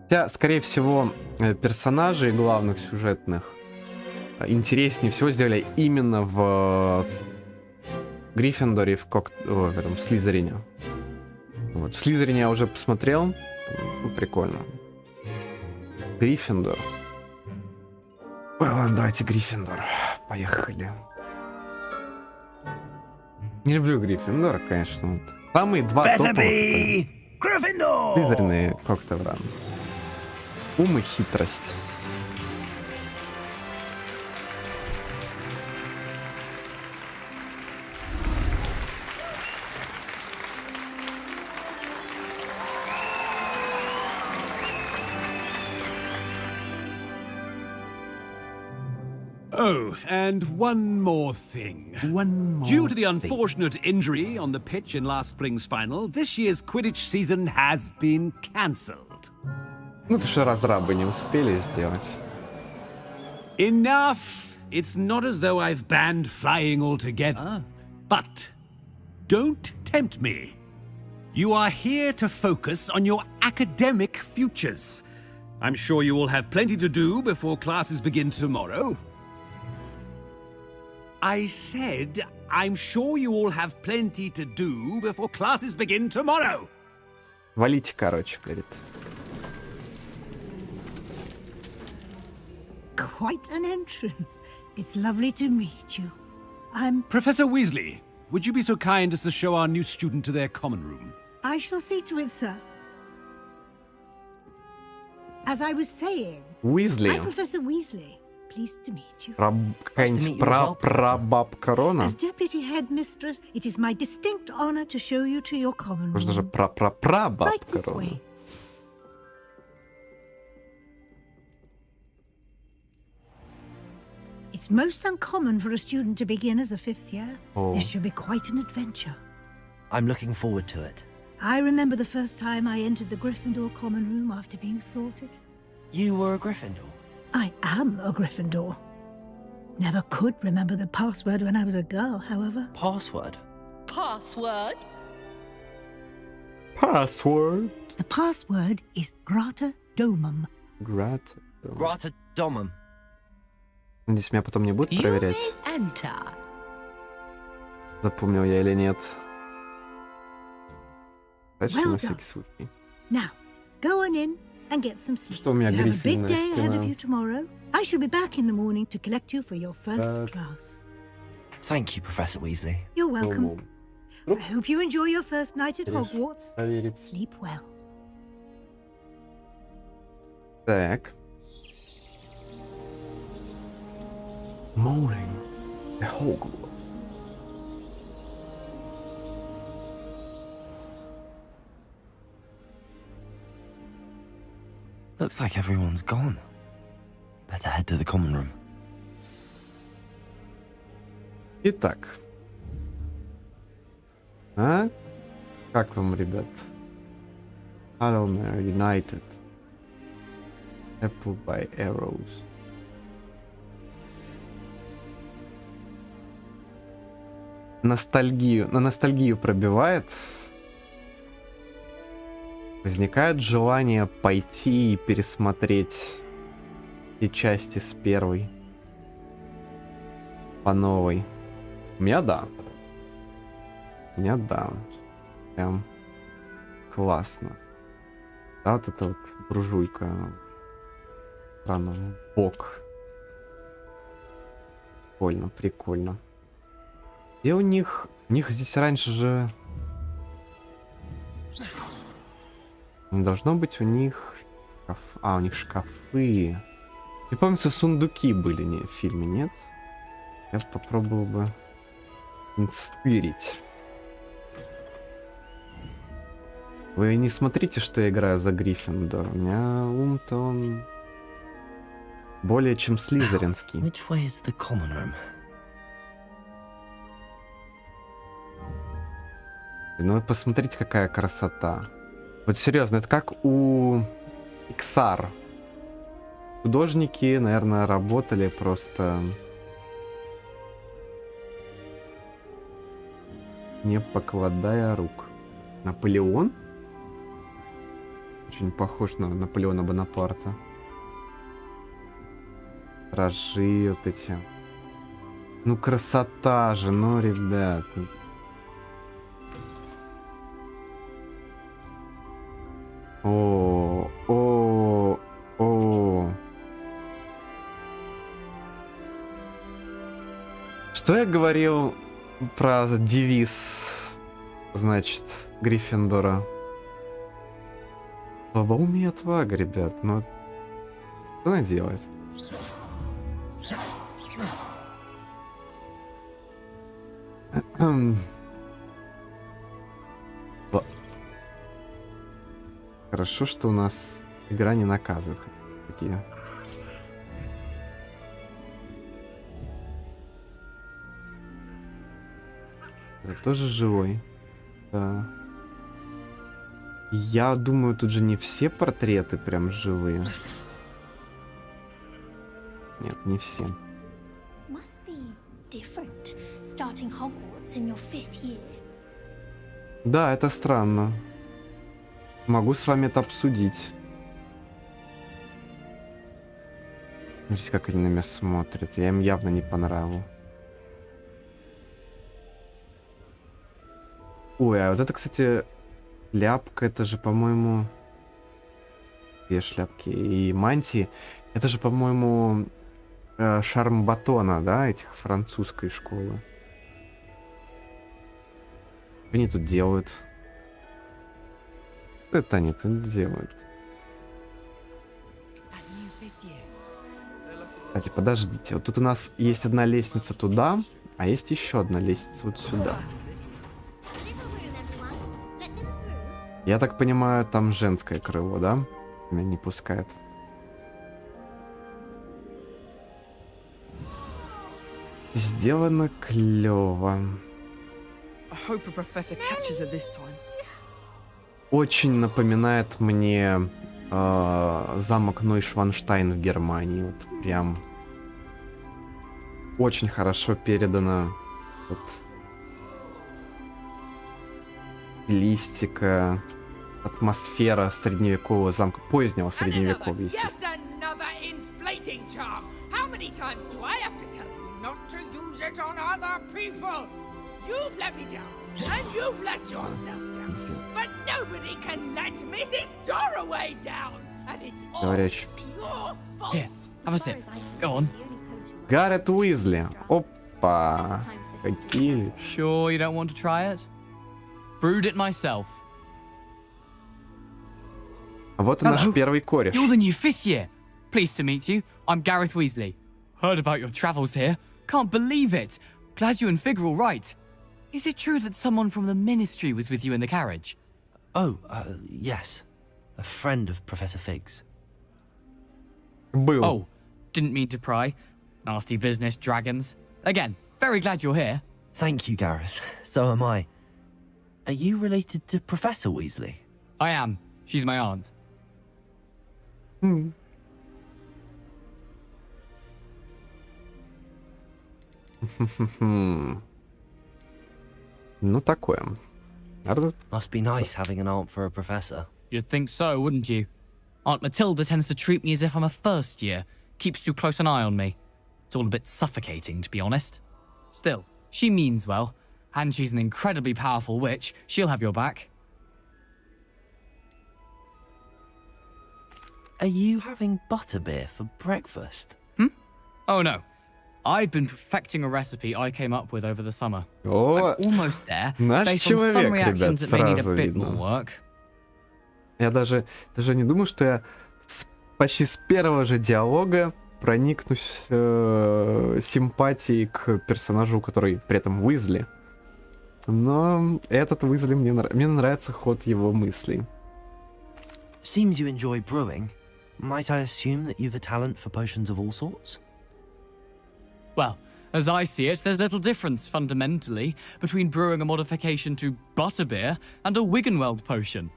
Хотя, скорее всего, персонажей главных сюжетных интереснее всего сделали именно в Гриффиндоре и в этом Слизерине. Вот. В Слизерине я уже посмотрел. Ну, прикольно. Гриффиндор. Ой, ладно, давайте Гриффиндор. Поехали. Не люблю Гриффиндора, конечно. Вот. Самые два топовых. Gryffindor! Слизерин и Коктевран. Ум и хитрость. Oh, and one more thing. Due to the unfortunate injury on the pitch in last spring's final, this year's Quidditch season has been cancelled. Ну, потому что разрабы не успели сделать. Enough! It's not as though I've banned flying altogether. But don't tempt me. You are here to focus on your academic futures. I'm sure you will have plenty to do before classes begin tomorrow. I said, I'm sure you all have plenty to do before classes begin tomorrow. Валите, короче, говорит. Quite an entrance. It's lovely to meet you. I'm... Professor Weasley, would you be so kind as to show our new student to their common room? I shall see to it, sir. As I was saying, Уизли. I'm Professor Weasley. Pleased to meet you. Какая-нибудь прабабка Рона? As deputy headmistress, it is my distinct honor to show you to your common room. Может, даже Right прабабка this Рона. way. It's most uncommon for a student to begin as a fifth year. Oh. This should be quite an adventure. I'm looking forward to it. I remember the first time I entered the Gryffindor common room after being sorted. You were a Gryffindor? I am a Gryffindor. Never could remember the password when I was a girl, however. Password? Password? Password. The password is Grata Domum. Grata Domum. Надеюсь, меня потом не будут проверять, Enter. запомнил я или нет. Значит, Well на done. всякий случай. Now, go on in and get some sleep. Что у меня You have a big гриффиновая day ahead of стена? you tomorrow. I shall be back in the morning to collect you for your first Так. class. Thank you, Professor Weasley. You're welcome. Ну, I hope you enjoy your first night at Конечно. Hogwarts. проверить. Sleep well. Так. Morning. The Hogwarts. Looks like everyone's gone. Better head to the common room. Итак. А? Как вам, ребят? Hello, United. Apple by Arrows. На ностальгию пробивает. Возникает желание пойти и пересмотреть все части с первой по новой. У меня да. Прям классно. Да, вот эта вот буржуйка. Странно, бок. Прикольно. Где у них? У них здесь раньше же... Не должно быть у них... у них шкафы. Не помню, сундуки были в фильме, нет? Я попробовал бы инстырить. Вы не смотрите, что я играю за Гриффиндор. У меня ум-то он... более чем слизеринский. Which way is the common room? Ну посмотрите, какая красота. Вот серьезно, это как у Pixar. Художники, наверное, работали просто... не покладая рук. Наполеон? Очень похож на Наполеона Бонапарта. Стражи вот эти. Ну красота же, ну ребят. О. Что я говорил про девиз, значит, Гриффиндора? Слабоумие и отвага, ребят. Ну, что она делает? Хорошо, что у нас игра не наказывает. Такие. Это тоже живой. Да. Я думаю, тут же не все портреты прям живые. Нет, не все. Must be different starting Hogwarts in your 5th year. Да, это странно. Могу с вами это обсудить. Смотрите, как они на меня смотрят. Я им явно не понравил. Ой, а вот это, кстати, шляпка, это же, по-моему... Две шляпки и мантии. Это же, по-моему, шарм батона, да, этих французской школы. Что они тут делают? Это они тут делают. Кстати, подождите. Вот тут у нас есть одна лестница туда, а есть еще одна лестница вот сюда. Я так понимаю, там женское крыло, да? Меня не пускает. Сделано клево. Очень напоминает мне замок Нойшванштайн в Германии. Вот прям очень хорошо передано. Вот. Стилистика, атмосфера средневекового замка, позднего средневековья, естественно. Говорящий. Гаррет Уизли. Опа. Какие. Sure you don't want to try it? Brewed it myself. А вот и наш первый кореш. You're the new 5th year. Pleased to meet you. I'm Gareth Weasley. Heard about your travels here. Can't believe it. Glad you and Fig are all right. Is it true that someone from the Ministry was with you in the carriage? Oh, yes. A friend of Professor Fig's. Был. Oh, didn't mean to pry. Nasty business, dragons. Again, very glad you're here. Thank you, Gareth. So am I. Are you related to Professor Weasley? I am. She's my aunt. Ну, такое. Must be nice having an aunt for a professor. You'd think so, wouldn't you? Aunt Matilda tends to treat me as if I'm a first year, keeps too close an eye on me. It's all a bit suffocating, to be honest. Still, she means well, and she's an incredibly powerful witch. She'll have your back. Are you having butterbeer for breakfast? Oh no. I've been perfecting a recipe I came up with over the summer. О, I'm almost there, наш based on some человек, ребят, reactions that may need a сразу bit more видно. work. Я даже не думаю, что я почти с первого же диалога проникнусь симпатией к персонажу, который при этом Уизли. Но этот Уизли мне нравится ход его мыслей. Seems you enjoy brewing. Might I assume that you've a talent for potions of all sorts? Well, as I see it, there's little difference, fundamentally, between brewing a modification to butterbeer and a Wiggenweld potion.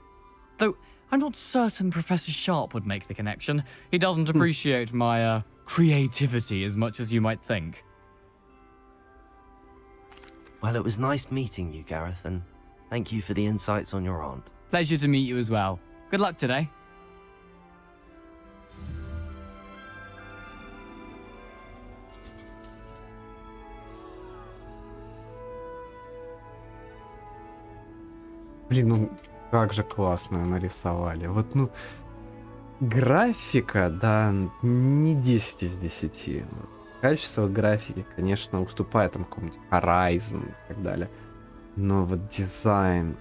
Though, I'm not certain Professor Sharp would make the connection. He doesn't appreciate my, creativity as much as you might think. Well, it was nice meeting you, Gareth, and thank you for the insights on your aunt. Pleasure to meet you as well. Good luck today. Блин, ну как же классно нарисовали. Вот, ну, графика, да, не 10 из 10. Качество графики, конечно, уступает там какому-нибудь Horizon и так далее. Но вот дизайн...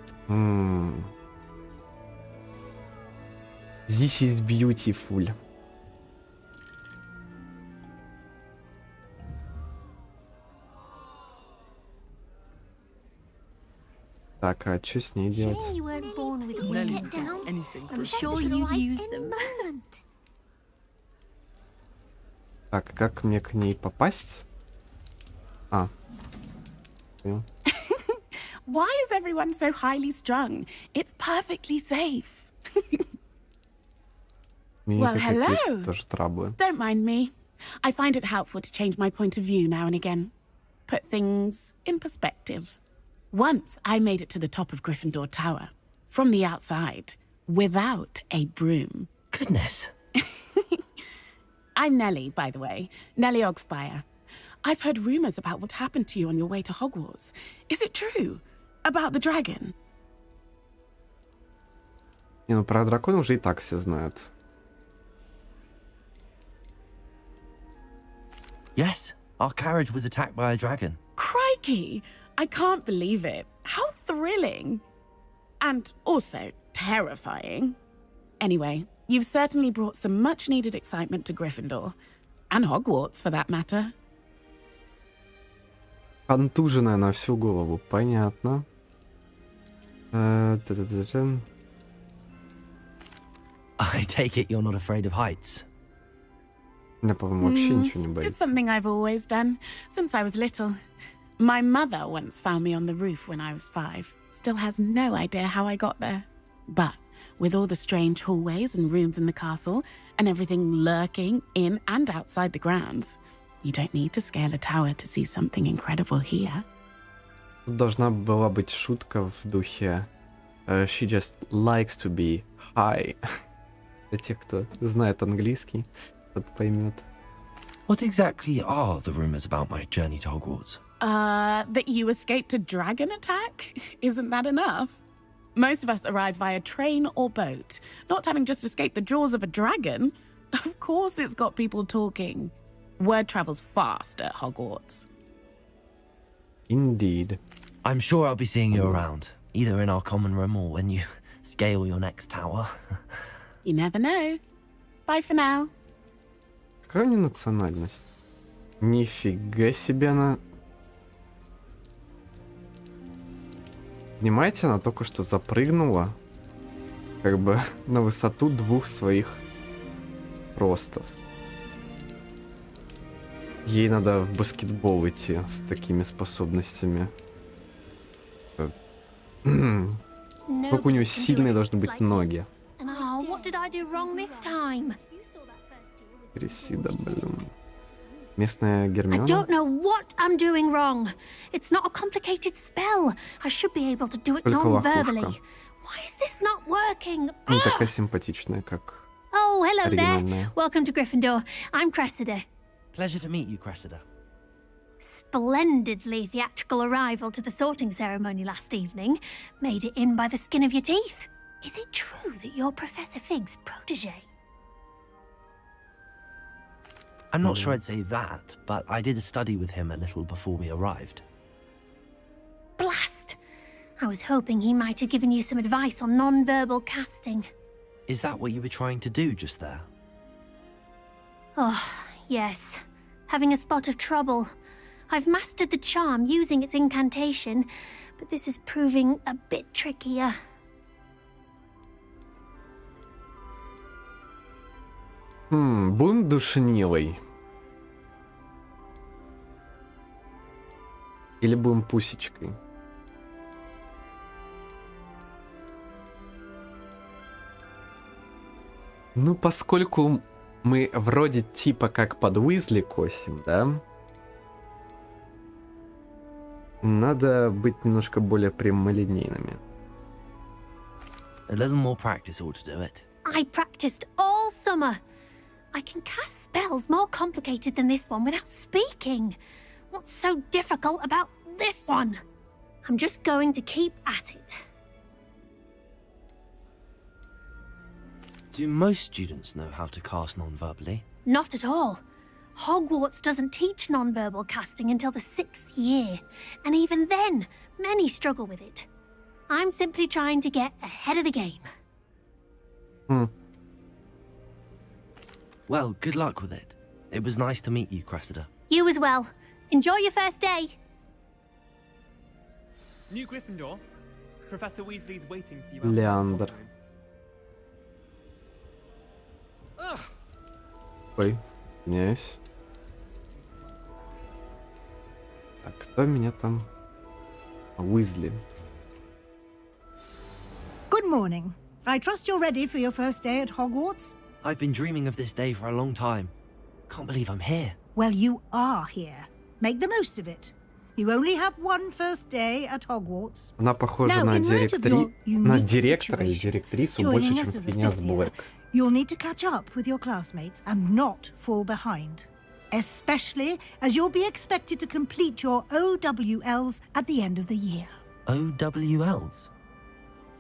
This is beautiful. Так, а что с ней делать? You weren't born with wings. Get down. Anything I'm sure you use them. Так, как мне к ней попасть? А. Понял. Why is everyone so highly strung? It's perfectly safe. Well, hello. Тоже траблы. Don't mind me. I find it helpful to change my point of view now and again. Put things in perspective. Once I made it to the top of Gryffindor Tower, from the outside, without a broom. Goodness. I'm Nellie, by the way. Nellie Ogspire. I've heard rumours about what happened to you on your way to Hogwarts. Is it true? About the dragon? Не, ну про дракона уже и так все знают. Yes, our carriage was attacked by a dragon. Crikey! I can't believe it. How thrilling. And also terrifying. Anyway, you've certainly brought some much-needed excitement to Gryffindor. And Hogwarts, for that matter. Контуженная на всю голову, понятно. I take it you're not afraid of heights. Я, по-моему, вообще ничего не It's боюсь. something I've always done, since I was little. My mother once found me on the roof when I was 5. Still has no idea how I got there. But with all the strange hallways and rooms in the castle, and everything lurking in and outside the grounds, you don't need to scale a tower to see something incredible here. Тут должна была быть шутка в духе She just likes to be high. Для тех, кто знает английский, тот поймет. What exactly are the rumours about my journey to Hogwarts? That you escaped a dragon attack? Isn't that enough? Most of us arrive via train or boat. Not having just escaped the jaws of a dragon, of course it's got people talking. Word travels fast at Hogwarts. Indeed. I'm sure I'll be seeing you around, either in our common room or when you scale your next tower. You never know. Bye for now. Какая у нее национальность? Нифига себе она... Понимаете, она только что запрыгнула как бы на высоту 2 своих ростов. Ей надо в баскетбол идти с такими способностями. Как у нее сильные должны быть ноги. What did I do wrong this time? Крисида, блин. Местная I Гермиона? don't know what I'm doing wrong. It's not a complicated spell. I should be able to do it Только non-verbally. лохушка. Why is this not working? Не такая симпатичная, как Oh, hello there. оригинальная. Welcome to Gryffindor. I'm Cressida. Pleasure to meet you, Cressida. Splendidly theatrical arrival to the sorting ceremony last evening. Made it in by the skin of your teeth. Is it true that you're Professor Fig's protege? I'm not sure I'd say that, but I did study with him a little before we arrived. Blast! I was hoping he might have given you some advice on non-verbal casting. Is that what you were trying to do just there? Oh, yes. Having a spot of trouble. I've mastered the charm using its incantation, but this is proving a bit trickier. Будем душнилой. Или будем пусечкой? Ну, поскольку мы вроде типа как под Уизли косим, да? Надо быть немножко более прямолинейными. A little more practice ought to do it. I practiced all summer. I can cast spells more complicated than this one without speaking. What's so difficult about this one? I'm just going to keep at it. Do most students know how to cast non-verbally? Not at all. Hogwarts doesn't teach non-verbal casting until the 6th year, and even then, many struggle with it. I'm simply trying to get ahead of the game. Well, good luck with it. It was nice to meet you, Cressida. You as well. Enjoy your first day. New Gryffindor. Professor Weasley's waiting for you. Леандр. Ой, извиняюсь. Так, кто меня там? Уизли. Good morning. I trust you're ready for your first day at Hogwarts? I've been dreaming of this day for a long time. Can't believe I'm here. Well, you are here. Make the most of it. You only have one first day at Hogwarts. Она похожа на директора и директрису больше, чем Финиас Блэк. You'll need to catch up with your classmates and not fall behind. Especially as you'll be expected to complete your OWLs at the end of the year. OWLs?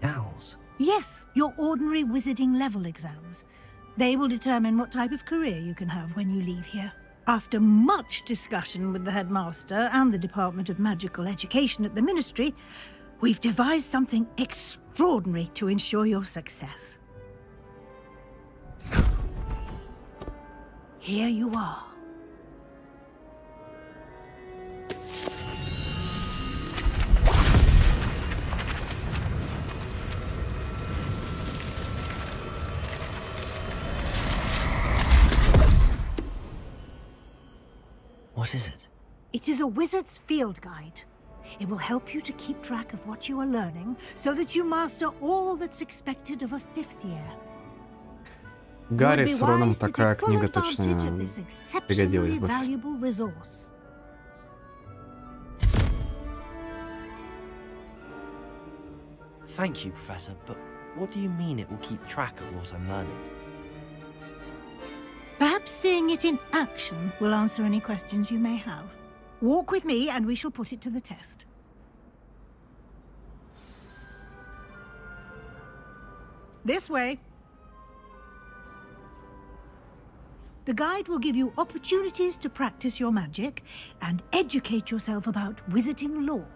Owls? Yes, your ordinary wizarding level exams. They will determine what type of career you can have when you leave here. After much discussion with the headmaster and the Department of Magical Education at the Ministry, we've devised something extraordinary to ensure your success. Here you are. What is it? It is a wizard's field guide. It will help you to keep track of what you are learning so that you master all that's expected of a 5th year. Гарри с Роном такая книга точно пригодилась бы. Thank you, Professor, but what do you mean it will keep track of what I'm learning? Perhaps seeing it in action will answer any questions you may have. Walk with me and we shall put it to the test. This way. The guide will give you opportunities to practice your magic and educate yourself about wizarding lore.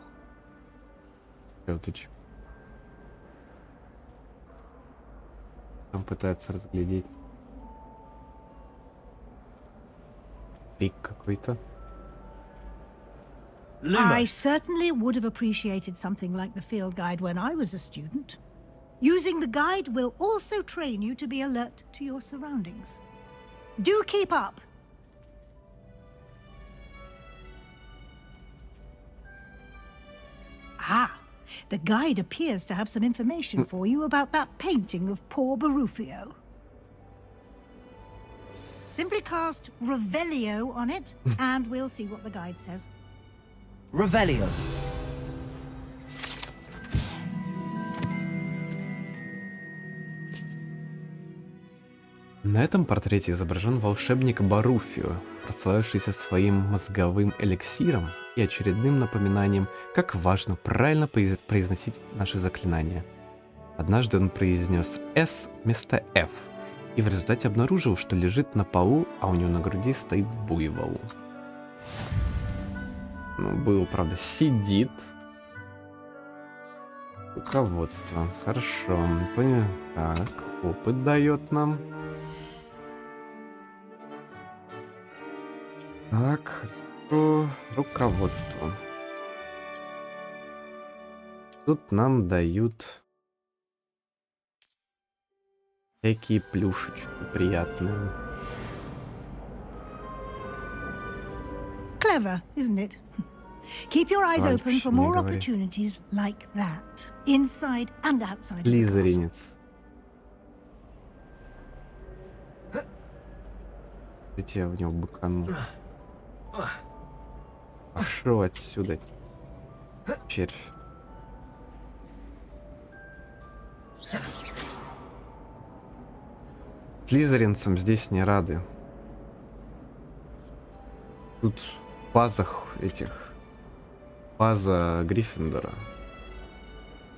Там пытается разглядеть. Пик какой-то. I certainly would have appreciated something like the field guide when I was a student. Using the guide will also train you to be alert to your surroundings. Do keep up! Ah, the guide appears to have some information for you about that painting of poor Barufio. Simply cast Revelio on it, and we'll see what the guide says. Revelio. На этом портрете изображен волшебник Баруфио, прославившийся своим мозговым эликсиром и очередным напоминанием, как важно правильно произносить наши заклинания. Однажды он произнес «С» вместо «Ф», и в результате обнаружил, что лежит на полу, а у него на груди стоит буйвол. Ну, был, правда, сидит. Руководство. Хорошо. Так, опыт дает нам. Так, хорошо. Руководство. Тут нам дают всякие плюшечки приятные. Clever, isn't it? Keep your eyes open for more opportunities like that, inside and outside of the castle. Слизеринец. Дайте я в него быкану. Пошел отсюда, червь. Слизеринцам здесь не рады. Тут в базах этих... База Гриффиндора.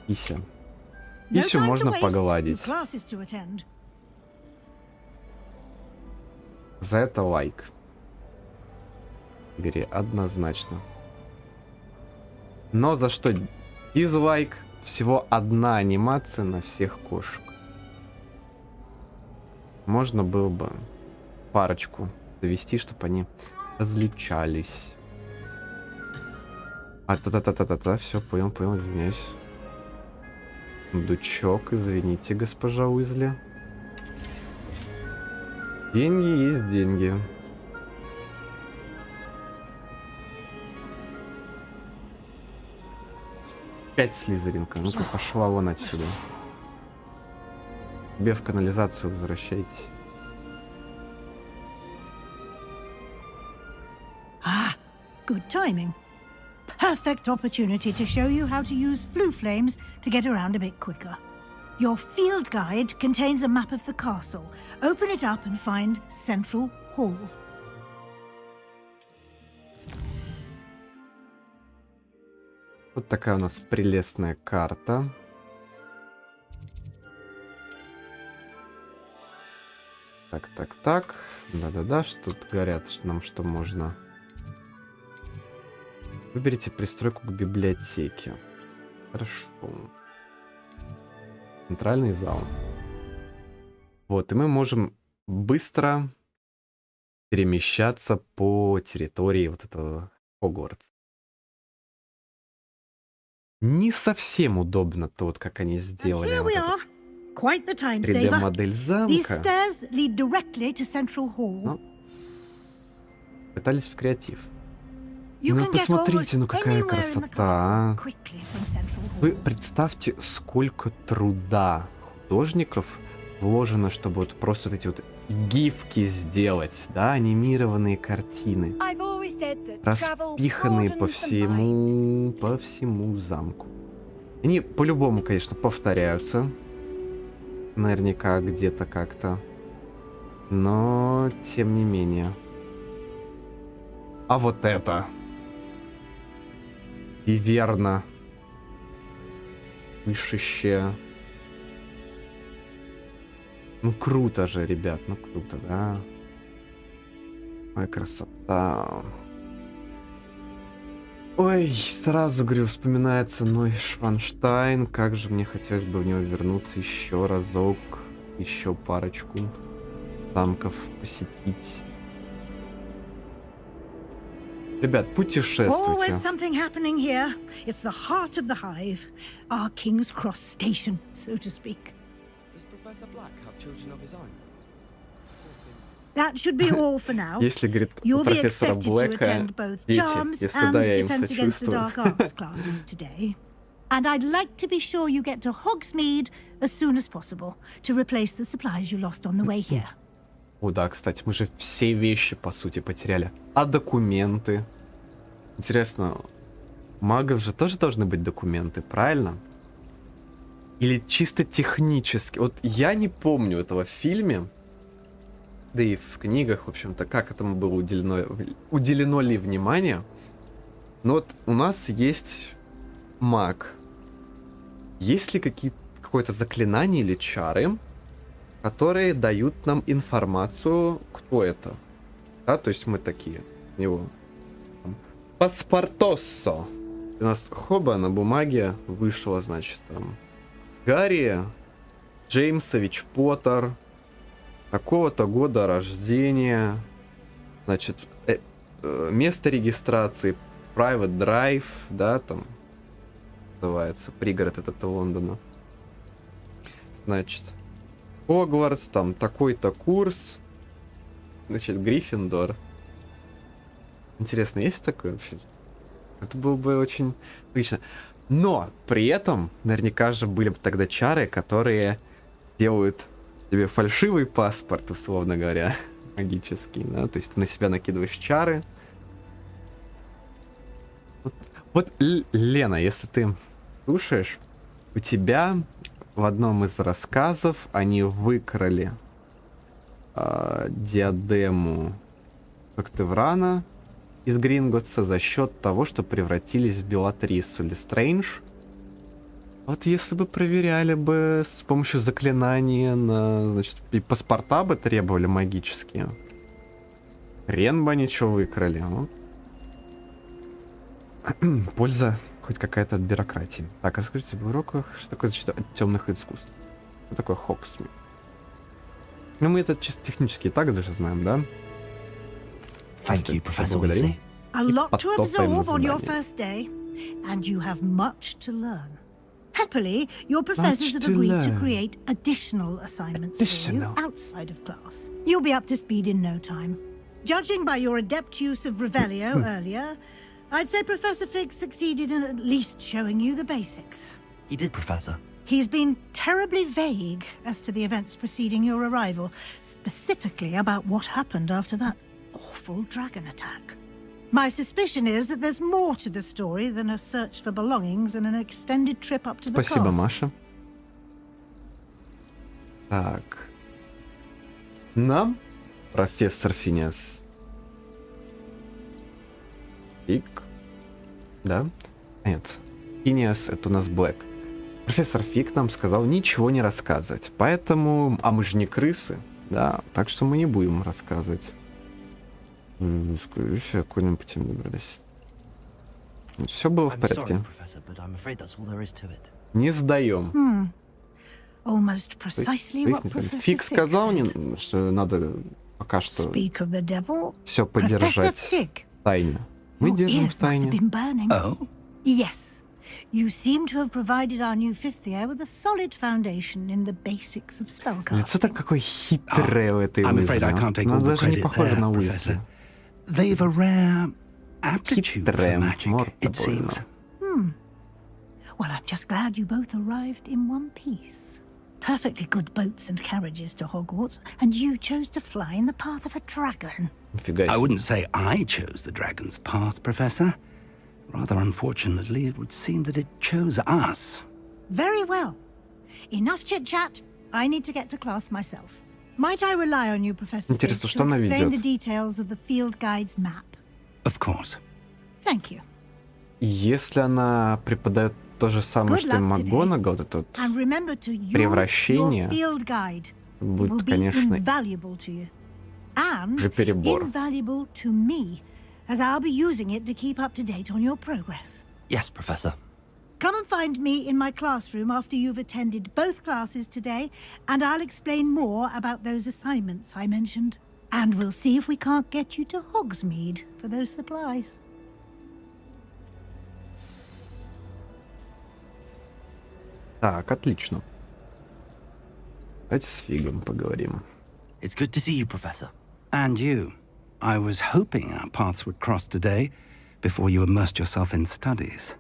Кися. Кисю можно погладить. За это лайк. Игре однозначно. Но за что дизлайк? Всего одна анимация на всех кошек. Можно было бы парочку довести, чтобы они различались. Та-та-та-та-та-та, все, понял, извиняюсь. Дучок, извините, госпожа Уизли. Деньги есть деньги. Опять слизеринка, ну-ка пошла вон отсюда. Тебе в канализацию возвращайтесь. Ah, good timing. Perfect opportunity to show you how to use flue flames to get around a bit quicker. Your field guide contains a map of the castle. Open it up and find Central Hall. Вот такая у нас прелестная карта. Так. Да-да-да, что тут говорят нам, что можно. Выберите пристройку к библиотеке. Хорошо. Центральный зал. Вот, и мы можем быстро перемещаться по территории вот этого Hogwarts. Не совсем удобно то, вот как они сделали вот эту Quite the time saver. 3D-модель замка. These stairs lead directly to Central Hall. Ну, пытались в креатив. Ну, посмотрите, ну какая красота, а. Вы представьте, сколько труда художников вложено, чтобы вот просто вот эти вот гифки сделать, да, анимированные картины, распиханные по всему замку. Они по-любому, конечно, повторяются. Наверняка где-то как-то. Но, тем не менее. А вот это... И верно. Вышище. Ну круто же, ребят, ну круто, да? Ой, красота. Ой, сразу, говорю, вспоминается Нойшванштайн. Как же мне хотелось бы в него вернуться еще разок. Еще парочку замков посетить. Ребят, путешествуйте. Always something happening here. It's the heart of the hive. Our King's Cross station, so to speak. Does Professor Black have children of his own? That should be all for now. Если, говорит, у You'll be профессора expected to Блэка attend both дети, charms если and да, я им defense against the сочувствую. dark arts classes today. And I'd like to be sure you get to Hogsmeade as soon as possible to replace the supplies you lost on the way here. О, да, кстати, мы же все вещи, по сути, потеряли. А документы? Интересно, у магов же тоже должны быть документы, правильно? Или чисто технически? Вот я не помню этого в фильме, да и в книгах, в общем-то, как этому было уделено ли внимание. Но вот у нас есть маг. Есть ли какое-то заклинание или чары, которые дают нам информацию, кто это? Да, то есть мы такие, у него паспортоссо. У нас хоба на бумаге вышло, значит, там Гарри Джеймсович Поттер, такого-то года рождения, значит, место регистрации Private Drive, да, там называется, пригород этот Лондона. Значит, Hogwarts, там такой-то курс, значит, Гриффиндор. Интересно, есть такое вообще? Это было бы очень логично. Но при этом наверняка же были бы тогда чары, которые делают тебе фальшивый паспорт, условно говоря, магический, да? То есть ты на себя накидываешь чары. Вот, Лена, если ты слушаешь, у тебя в одном из рассказов они выкрали диадему Коктеврана из Гринготса за счет того, что превратились в Белатрису Лестрейндж. Вот если бы проверяли бы с помощью заклинания на, значит, и паспорта бы требовали магические. Хрен бы ничего выкрали. Вот. Польза хоть какая-то от бюрократии. Так, расскажите в уроках, что такое защита от темных искусств. Что такое Хоксмит? Ну, мы это чисто технически и так даже знаем, да? Thank you, Professor Weasley. A lot to absorb on your first day, and you have much to learn. Happily, your professors have agreed to create additional assignments for you outside of class. You'll be up to speed in no time. Judging by your adept use of Revelio earlier, I'd say Professor Fig succeeded in at least showing you the basics. He did, Professor. He's been terribly vague as to the events preceding your arrival, specifically about what happened after that awful dragon attack. My suspicion is that there's more to the story than a search for belongings and an extended trip up to the coast. Спасибо, Маша. Так. Нам профессор Финес. Фиг. Да? Нет. Финес это у нас Блэк. Профессор Фиг нам сказал ничего не рассказывать. Поэтому... А мы же не крысы. Да, так что мы не будем рассказывать. Скажи, какой-нибудь им добрались. Все было в порядке. Не сдаем. Фиг сказал, что надо пока что все поддержать тайно. Мы держим в тайне. Yes. You seem to have provided our new fifth year with a solid foundation in the basics of spellcasting. Лицо так какое хитрое у этой Уизли. Она даже не похожа на Уизли. They've a rare aptitude for magic, it seems. Well, I'm just glad you both arrived in one piece. Perfectly good boats and carriages to Hogwarts, and you chose to fly in the path of a dragon. I wouldn't say I chose the dragon's path, Professor. Rather unfortunately, it would seem that it chose us. Very well. Enough chit-chat. I need to get to class myself. Might I rely on you, Professor Fig, to explain the details of the field guide's map? Of course. Thank you. Если она преподает то же самое, что и МакГонагал, это вот превращение, будет, конечно, же перебор. As I'll be using it to keep up to date on your progress. Yes, Professor. Come and find me in my classroom after you've attended both classes today, and I'll explain more about those assignments I mentioned. And we'll see if we can't get you to Hogsmeade for those supplies. Так, отлично. Давайте с Фигом поговорим. It's good to see you, Professor. And you. I was hoping our paths would cross today before you immersed yourself in studies.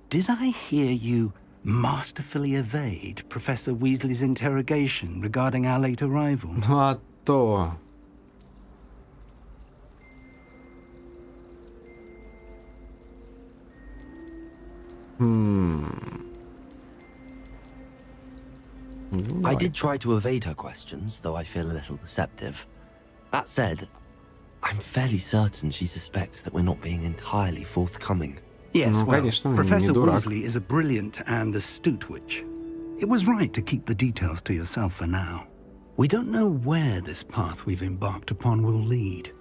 Did I hear you masterfully evade Professor Weasley's interrogation regarding our late arrival? Ну а то... I did try to evade her questions, though I feel a little deceptive. That said, I'm fairly certain she suspects that we're not being entirely forthcoming. Yes, well, конечно, Professor не дурак. Weasley is a brilliant and astute witch. It was right to keep the details to yourself for now. We don't know where this path we've embarked upon will lead.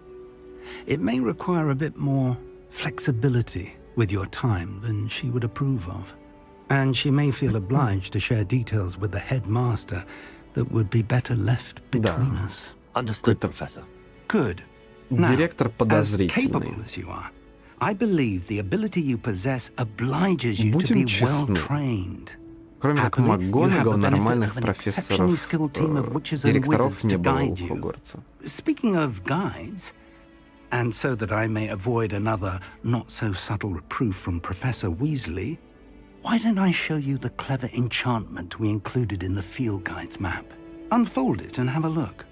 It may require a bit more flexibility with your time than she would approve of. And she may feel obliged to share details with the headmaster that would be better left between us. Understood, Professor. Good. Now, Директор as подозрительный. capable as you are, I believe the ability you possess obliges you to Будем be честны. well trained. Кроме как Happily, you have МакГонагал, the benefit нормальных of an профессоров, exceptionally skilled team of witches and директоров wizards не to было у guide you. Хогвартса. Speaking of guides, and so that I may avoid another not-so-subtle reproof from Professor Weasley, why don't I show you the clever enchantment we included in the field guide's map? Unfold it and have a look.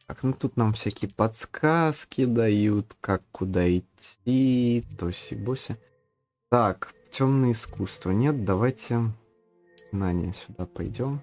Так, ну тут нам всякие подсказки дают, как куда идти, тоси-боси. Так, темное искусство. Нет, давайте знания сюда пойдем.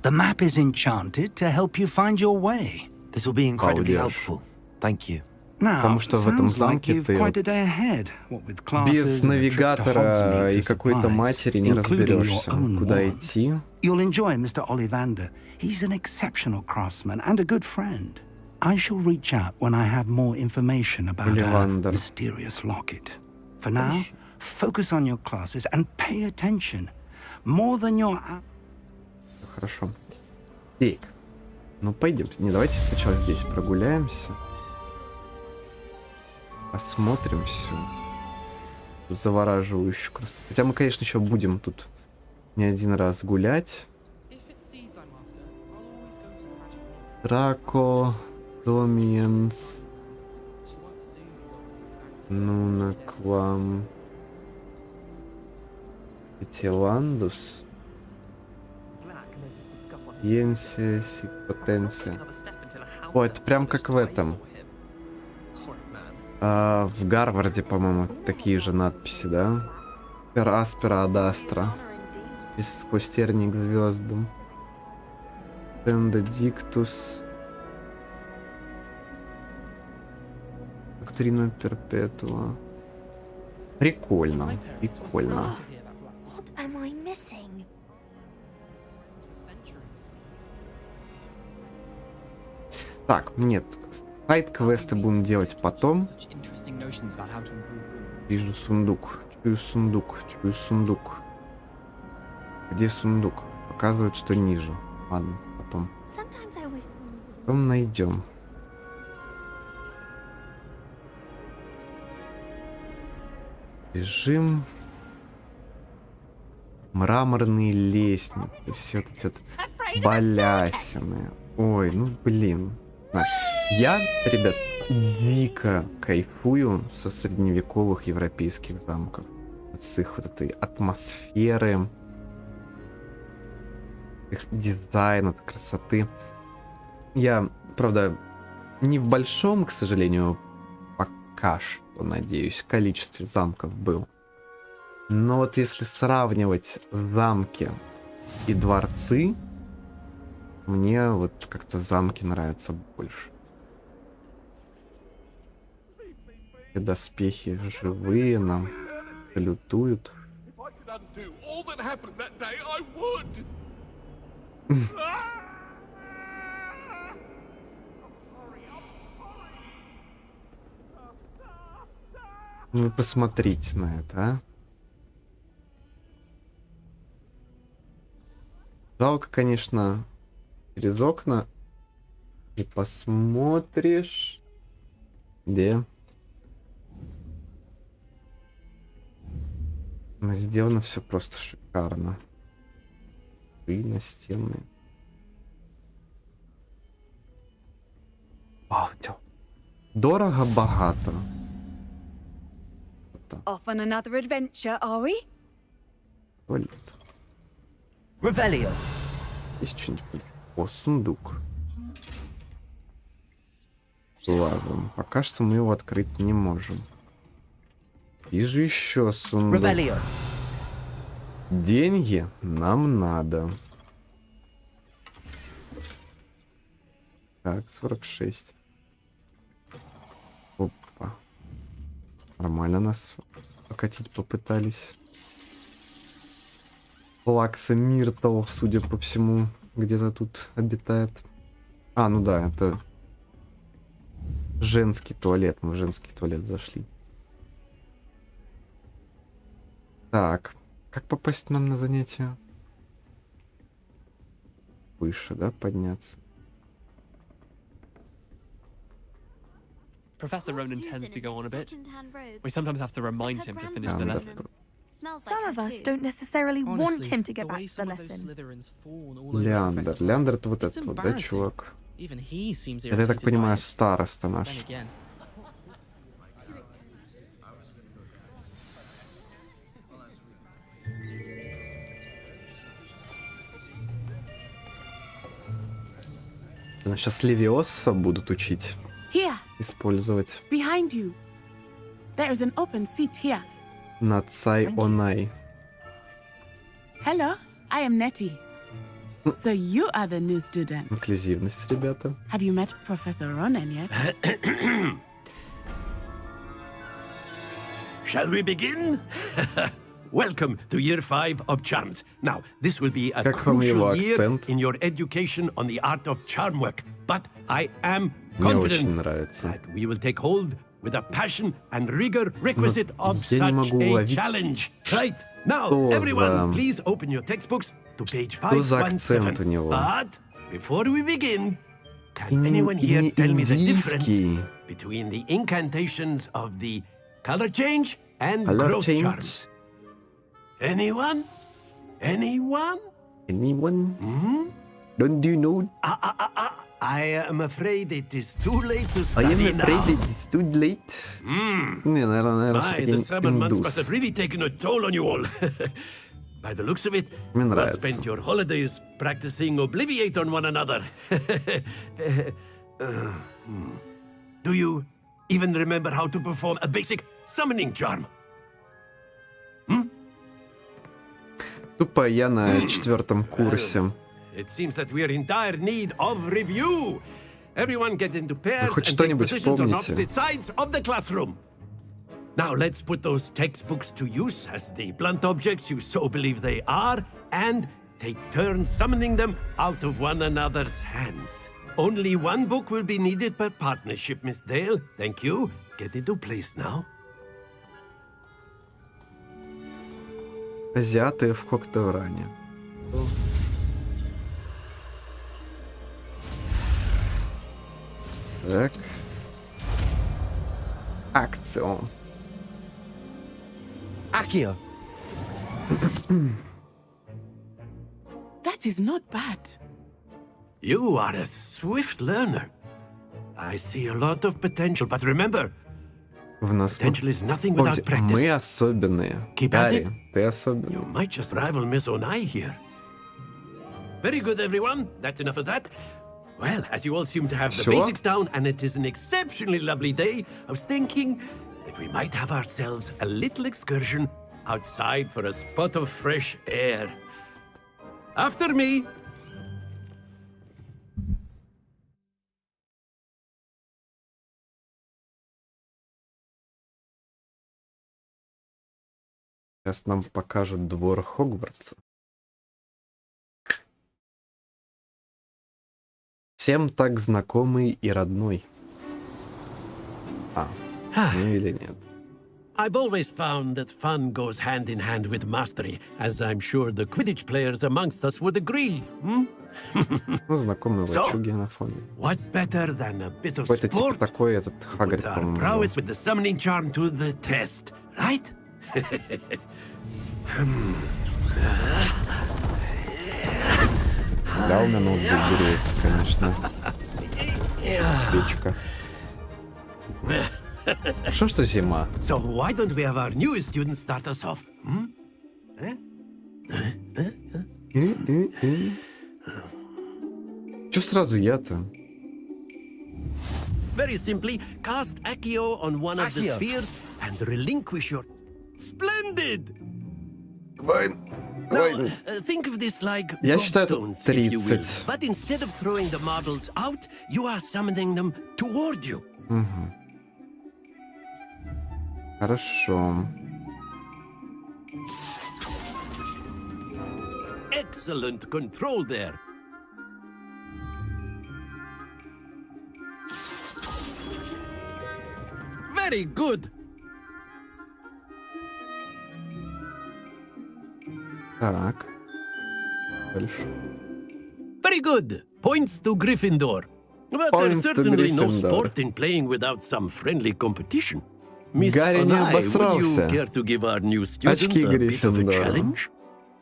The map is enchanted to help you find your way. This will be incredibly Молодец. helpful. Thank you. Now, Потому что в этом sounds like замке you've ты quite a day ahead, what with classes без and a trip to навигатора Hogsmeade и for какой-то supplies, матери не including your разберешься, own куда wand. идти. You'll enjoy Mr. Ollivander. He's an exceptional craftsman and a good friend. I shall reach out when I have more information about our Ollivander. mysterious locket. For now, focus on your classes and pay attention. More than your... Хорошо. Так, ну пойдемте. Не, давайте сначала здесь прогуляемся. Посмотрим все. Завораживающую красоту. Хотя мы, конечно, еще будем тут не один раз гулять. Драко, Домиенс. Ну, к вам. Этиландус. Енсия, Сикпотенция. О, это прям как в этом. В Гарварде, по-моему, такие же надписи, да? Per aspera ad astra. И сквозь тернии к звездам. Тендедиктус. Доктрина перпетуа. Прикольно. Прикольно. What am I missing? Так, нет. Сайт-квесты будем делать потом. Вижу сундук. Чую сундук. Чую сундук. Где сундук? Показывают, что ниже. Ладно, потом. Потом найдем. Бежим. Мраморные лестницы. Все это балясины. Ой, ну блин. Я, ребят, дико кайфую со средневековых европейских замков. С их вот этой атмосферы, их дизайна, красоты. Я, правда, не в большом, к сожалению, пока что, надеюсь, количестве замков был. Но вот если сравнивать замки и дворцы, мне вот как-то замки нравятся больше. И доспехи живые нам салютуют. Ну посмотрите на это, а. Жалко, конечно, через окна и посмотришь, где. Но сделано все просто шикарно. И настенные. Вау, дорого, богато. Off on another adventure, are we? Туалет. Revelio. Есть что-нибудь? О, сундук. Глазом. Пока что мы его открыть не можем. Вижу еще сундук. Деньги нам надо. Так, 46. Опа. Нормально нас покатить попытались. Плакса Миртл, судя по всему, где-то тут обитает. А, ну да, это женский туалет. Мы в женский туалет зашли. Так, как попасть нам на занятие? Выше, да, подняться? Professor Ronan tends to go on a bit. We sometimes have to remind him to finish the lesson. Some of us don't necessarily want him to get back to the lesson. Леандр. Леандр это вот этот вот, да, чувак? Это, я так понимаю, староста наш. Сейчас Левиоса будут учить. Here. Использовать. Behind you. There is an open seat here. Нацай Онай. Hello, I am Nettie. So you are the new student. Инклюзивность, ребята. Have you met Professor Ronan yet? Shall we begin? Welcome to Year 5 of Charms. Now, this will be a crucial year in your education on the art of charm work. But I am confident that we will take hold with a passion and rigor requisite of such a challenge. Right, now, everyone, please open your textbooks to page 517. But before we begin, can anyone here tell me the difference between the incantations of the color change and growth charms? Anyone? Anyone? Anyone? Don't you know? I am afraid it is too late to study now. I am afraid it is too late. Не, наверное, the 7 months must have really taken a toll on you all. By the looks of it, you have spent your holidays practicing Obliviate on one another. Do you even remember how to perform a basic summoning charm? Тупо я на 4-м курсе. It seems that we are in dire need of review. Everyone get into pairs хоть and take что-нибудь positions on помните? opposite sides of the classroom. Now let's put those textbooks to use as the blunt objects you so believe they are, and take turns summoning them out of one another's hands. Only one book will be needed per partnership, Miss Dale. Thank you. Get into place now. Азиаты в Коктевране. Так. Акцион. Akio. That is not bad. You are a swift learner. I see a lot of potential, but remember, В нас potential is nothing without practice. Мы особенные. Keep at Гарри, it. ты особенный. You might just rival Miss Onai here. Very good, everyone. That's enough of that. Well, as you all seem to have the basics down, and it is an exceptionally lovely day, I was thinking that we might have ourselves a little excursion outside for a spot of fresh air. After me. Сейчас нам покажут двор Хогвартса. Всем так знакомый и родной. Ну или нет? I've always found that fun goes hand in hand with mastery, as I'm sure the Quidditch players amongst us would agree. Ну, знакомые лачуги на фоне. What better than a bit of Какой-то типа sport? такой этот Хагрид, Our по-моему. prowess with the summoning charm to the test, right? Да, у меня ноутбук берется, конечно. Печка. Что зима? So why don't we have our newest student start us off? Чё сразу я-то? Very simply, cast Accio on one of the spheres and relinquish your... Splendid! Now, think of this like Я считаю, gobstones, это if you will. 30. But instead of throwing the models out, you are summoning them toward you. Угу. Хорошо. Excellent control there. Very good. Так. Дальше. Very good. Points to Gryffindor. But Points there's to certainly no Gryffindor. sport in playing without some friendly competition. Miss Гарри не Onai, would обосрался. you care to give our new student Очки a bit of a Гриффиндора. challenge?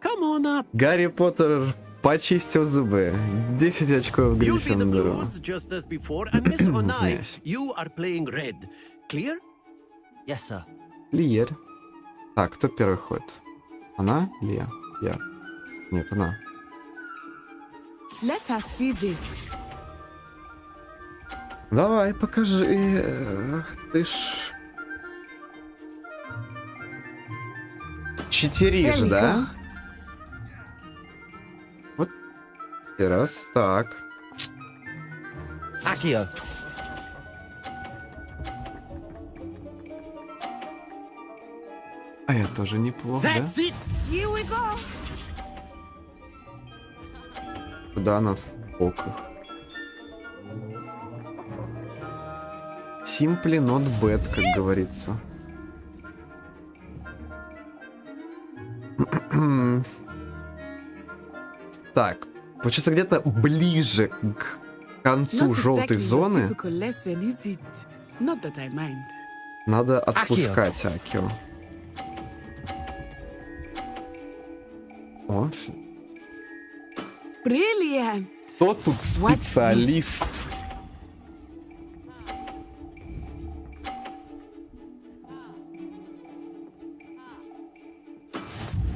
Come on up. Гарри Поттер почистил зубы. 10 очков You be the Гриффиндору. blues just as before, and Miss Onai, Извиняюсь. you are playing red. Clear? Yes, sir. Лиер. Так, кто первый ходит? Она? Лия? Я. Нет, она. Let us see this. Давай, покажи. Ах ты ж. Читеришь, There we да? go. Вот. И раз, так. Accio. А я тоже неплохо, да? That's it. Here we go. Куда она в боках? Simply not bad, как говорится. Так, получается где-то ближе к концу Not желтой exactly your зоны typical lesson, is it? Not that I mind. надо отпускать Акио. О, Brilliant. кто тут специалист?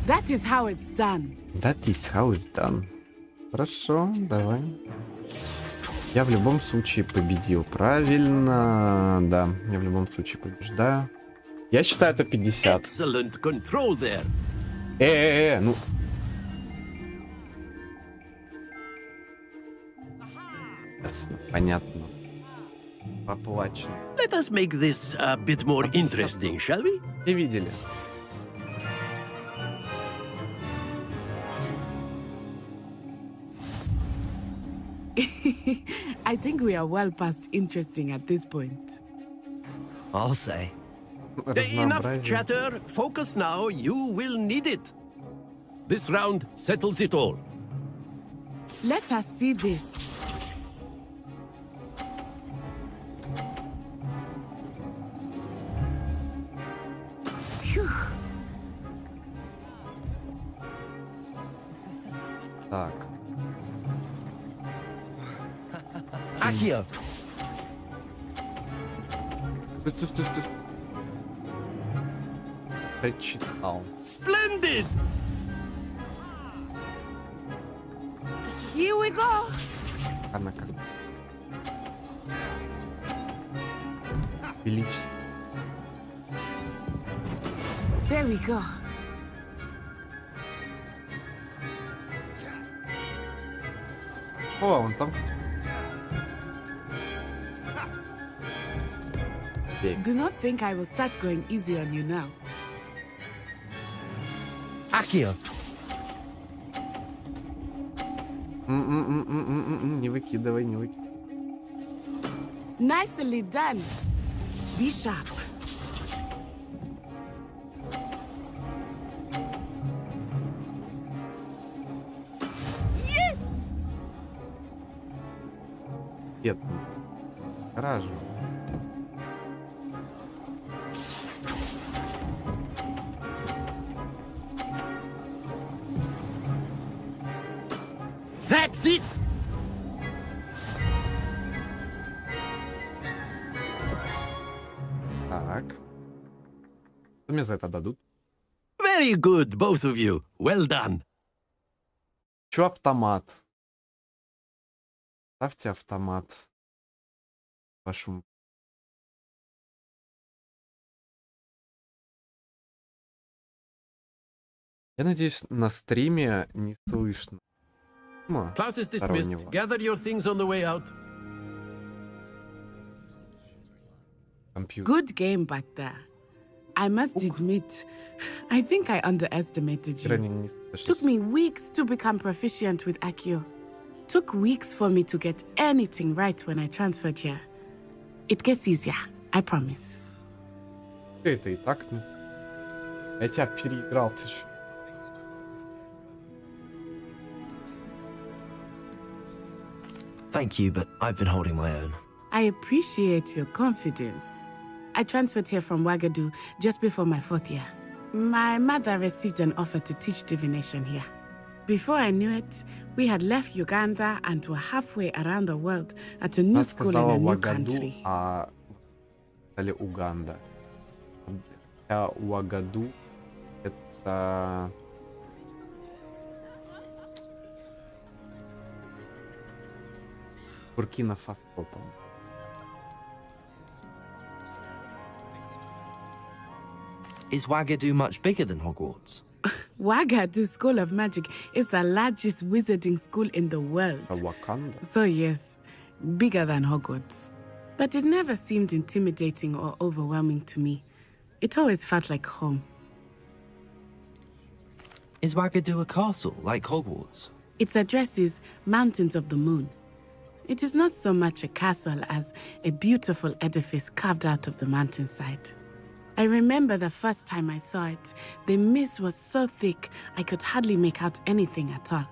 That is how it's done. That is how it's done. Хорошо, давай. Я в любом случае победил. Правильно. Да, я в любом случае побеждаю. Я считаю, это 50. Excellent control there. Ну. Ясно, понятно. Поплачено. Let us make this a bit more interesting, shall we? И видели. I think we are well past interesting at this point. I'll say. Enough Разнообразие. chatter. Focus now. You will need it. This round settles it all. Let us see this. Phew. Так. Accio. Стой. Прочитал. Splendid. Here we go. Она как. Величество. There we go. О, он там. Do not think I will start going easy on you now. Accio. Не выкидывай, не выкидывай. Nicely done. Be sharp. Yes! Нет. Гаражу. That's it. Так. Что мне за это дадут? Very good, both of you. Well done. Чё автомат? ставьте автомат вашему. Я надеюсь, на стриме не слышно. Class is dismissed. Gather your things on the way out. Good game back there. I must admit, I think I underestimated you. Took me weeks to become proficient with Accio. Took weeks for me to get anything right when I transferred here. It gets easier, I promise. Это и так. Я тебя переиграл, ты ж. Thank you, but I've been holding my own. I appreciate your confidence. I transferred here from Ouagadougou just before my 4th year. My mother received an offer to teach divination here. Before I knew it, we had left Uganda and were halfway around the world at a new school in a new country. А или Уганда. Хотя Ouagadougou это... Буркина Фасо, по-моему. Is Ouagadougou much bigger than Hogwarts? Ouagadougou School of Magic is the largest wizarding school in the world. Wakanda. So yes, bigger than Hogwarts. But it never seemed intimidating or overwhelming to me. It always felt like home. Is Ouagadougou a castle, like Hogwarts? Its address is Mountains of the Moon. It is not so much a castle as a beautiful edifice carved out of the mountainside. I remember the first time I saw it, the mist was so thick I could hardly make out anything at all.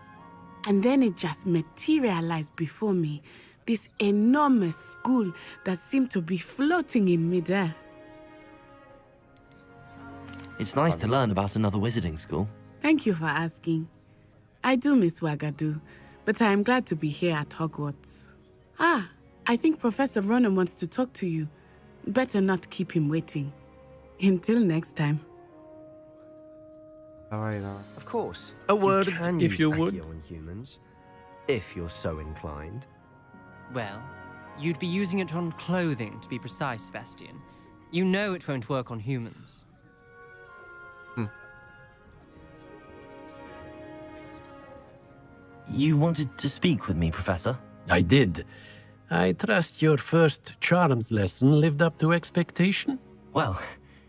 And then it just materialized before me, this enormous school that seemed to be floating in midair. It's nice to learn about another wizarding school. Thank you for asking. I do miss Ouagadougou, but I am glad to be here at Hogwarts. Ah, I think Professor Ronan wants to talk to you. Better not keep him waiting. Until next time. Of course. A word, if you would. On humans, if you're so inclined. Well, you'd be using it on clothing, to be precise, Sebastian. You know it won't work on humans. You wanted to speak with me, Professor? I did. I trust your first charms lesson lived up to expectation? Well,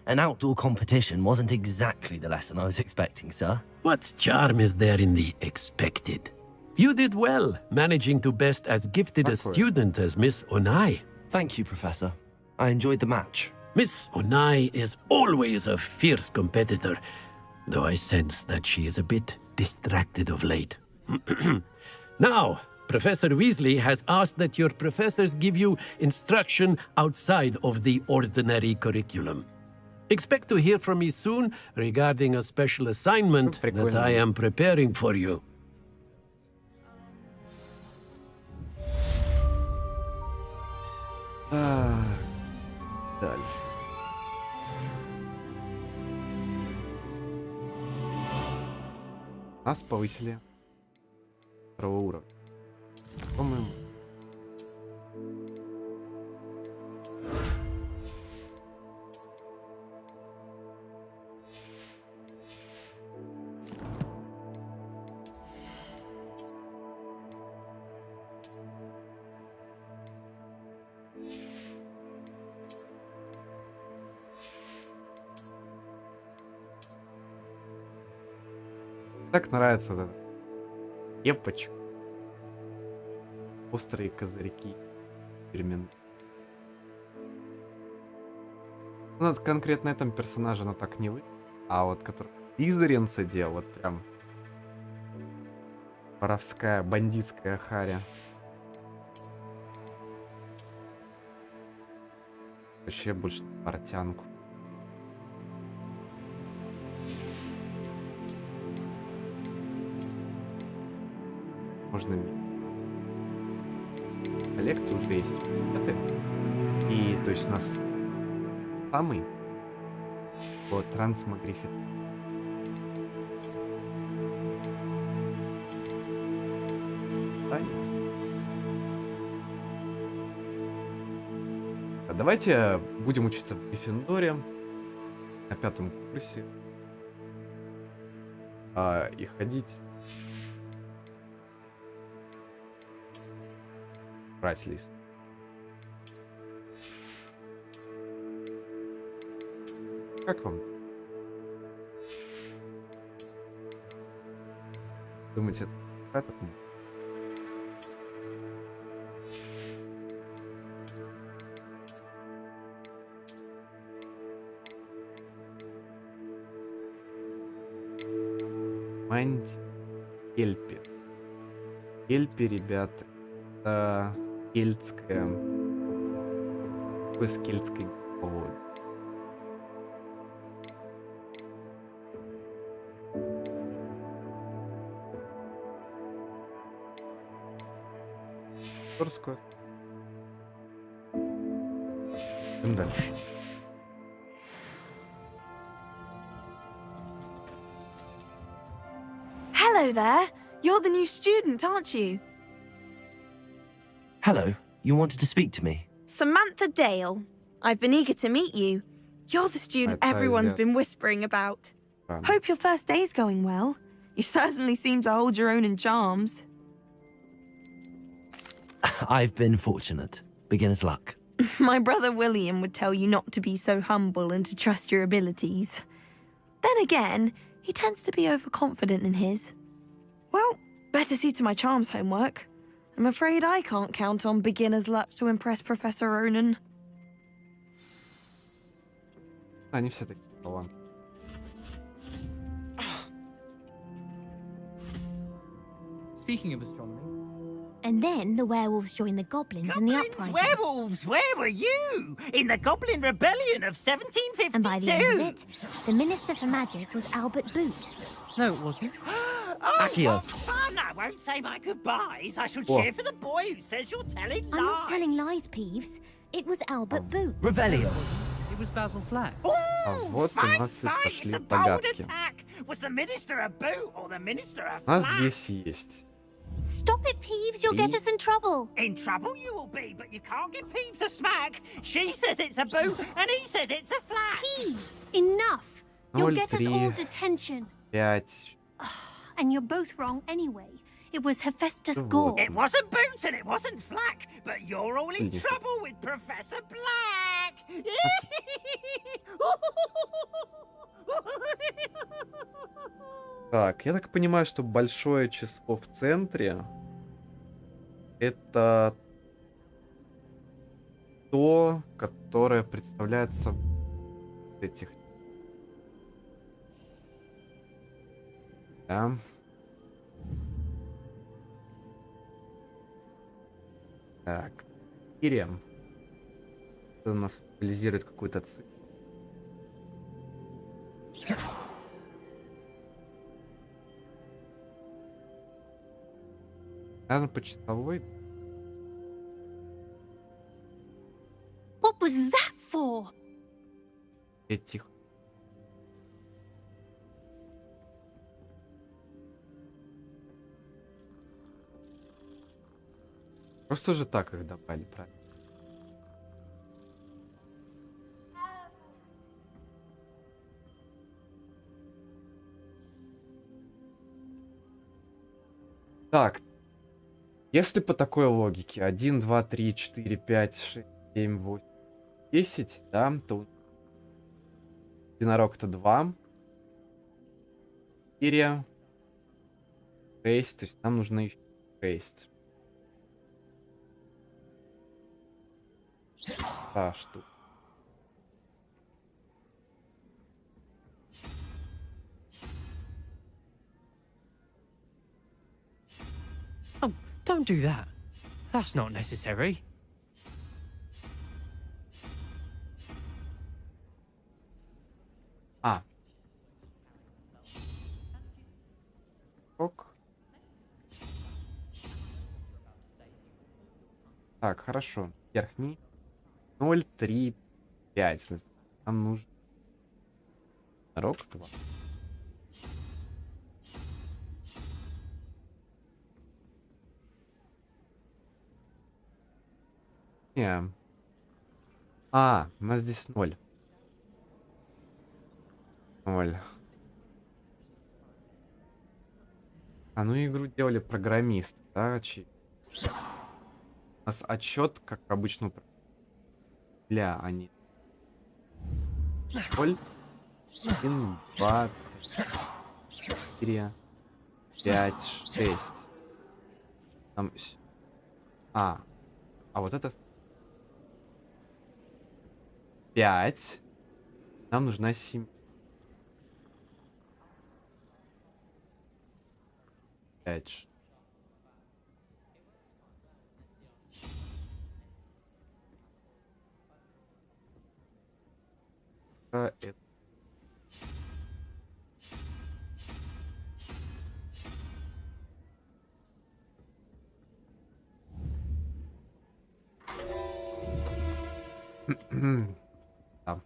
an outdoor competition wasn't exactly the lesson I was expecting, sir. What charm is there in the expected? You did well, managing to best as gifted a student as Miss Onai. Thank you, Professor. I enjoyed the match. Miss Onai is always a fierce competitor, though I sense that she is a bit distracted of late. Now, Professor Weasley has asked that your professors give you instruction outside of the ordinary curriculum. Expect to hear from me soon regarding a special assignment that I am preparing for you. Дальше. Нас повысили. 2 уровня. По-моему. Так нравится вот этот кепочка. Острые козырьки. Фирменные. Ну, конкретно этом персонаже, но так не вы. А вот который Изеринца делал, вот прям воровская, бандитская харя. Вообще больше портянку. Можно коллекция уже есть. Это и то есть у нас самый вот трансмагрифит. Давайте будем учиться в Гриффиндоре на 5-м курсе. И ходить... Брать лист. Как вам? Думаете, это... Эльпи. Эльпи, ребят, это кельтская... Какой с кельтской мифологией? Торскую. Идем дальше. Hello there. You're the new student, aren't you? Hello. You wanted to speak to me? Samantha Dale. I've been eager to meet you. You're the student everyone's been whispering about. Hope your first day's going well. You certainly seem to hold your own in charms. I've been fortunate. Beginner's luck. My brother William would tell you not to be so humble and to trust your abilities. Then again, he tends to be overconfident in his. Well, better see to my charms homework. I'm afraid I can't count on beginner's luck to impress Professor Ronan. Они все такие таланты. Speaking of astronomy. And then the werewolves joined the goblins in the uprising. Werewolves, where were you? In the Goblin Rebellion of 1752. And by the end of it, the Minister for Magic was Albert Boot. No, it wasn't. Accio. What fun! I won't say my goodbyes. I shall cheer for the boy who says you're telling lies. I'm not telling lies, Peeves. It was Albert Boot. Revelio. It was Basil Flack. Вот у нас и пошли загадки. Was the Minister a boot or the Minister a У нас flat? здесь есть. Stop it, Peeves. You'll get us in trouble. In trouble you will be, but you can't give Peeves a smack. She says it's a boot, and he says it's a flat. Peeves, enough. You'll get us 0-3. all detention. 5. And you're both wrong anyway. It was Hephaestus Gore. It wasn't boot and it wasn't flack, but you're all in trouble with Professor Black. Так, я так понимаю, что большое число в центре это то, которое представляется в этих. Да. Так, Ирием. Это у нас стабилизирует какую-то цель. Наверное, по часовой. What was that for? Тихо. Просто же так их добавили, правильно? Так, если по такой логике 1, 2, 3, 4, 5, 6, 7, 8, 10, да, то единорог-то 2, 4, 6, то есть нам нужно еще 6. Да, штука. Oh, don't do that. That's not necessary. А. Ок. Так, хорошо. Верхний. 0, 3, 5. Нам нужен рок 2. Не. А, у нас здесь 0. 0. А, ну игру делали программисты, да, очевидно. У нас отчет, как обычно, для они. 0, 1, 2, 4, 5, 6. Там... А вот это... 5. Нам нужна 7. 5. Это... Да.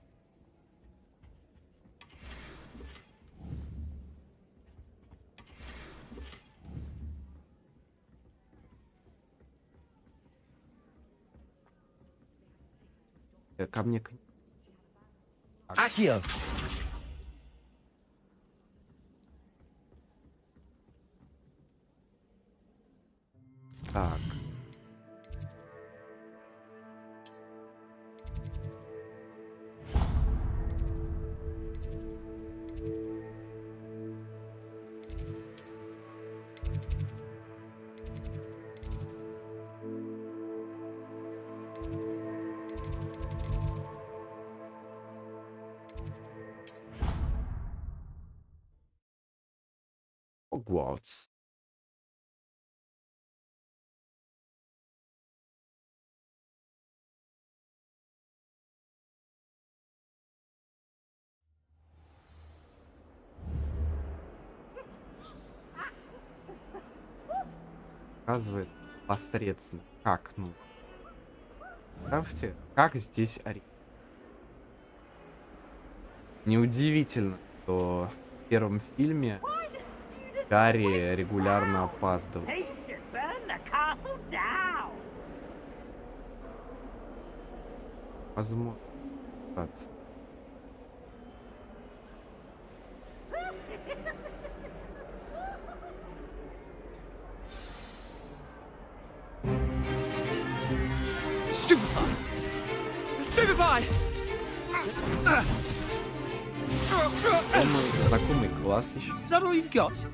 Ко мне... Акио! Так. Hogwarts. Показывает посредственно. Как, ну? Ставьте, как здесь Неудивительно, что в первом фильме Гарри регулярно опаздывал. Возможно. Stupefy! Stupefy! Знакомый класс еще. Is that all you've got?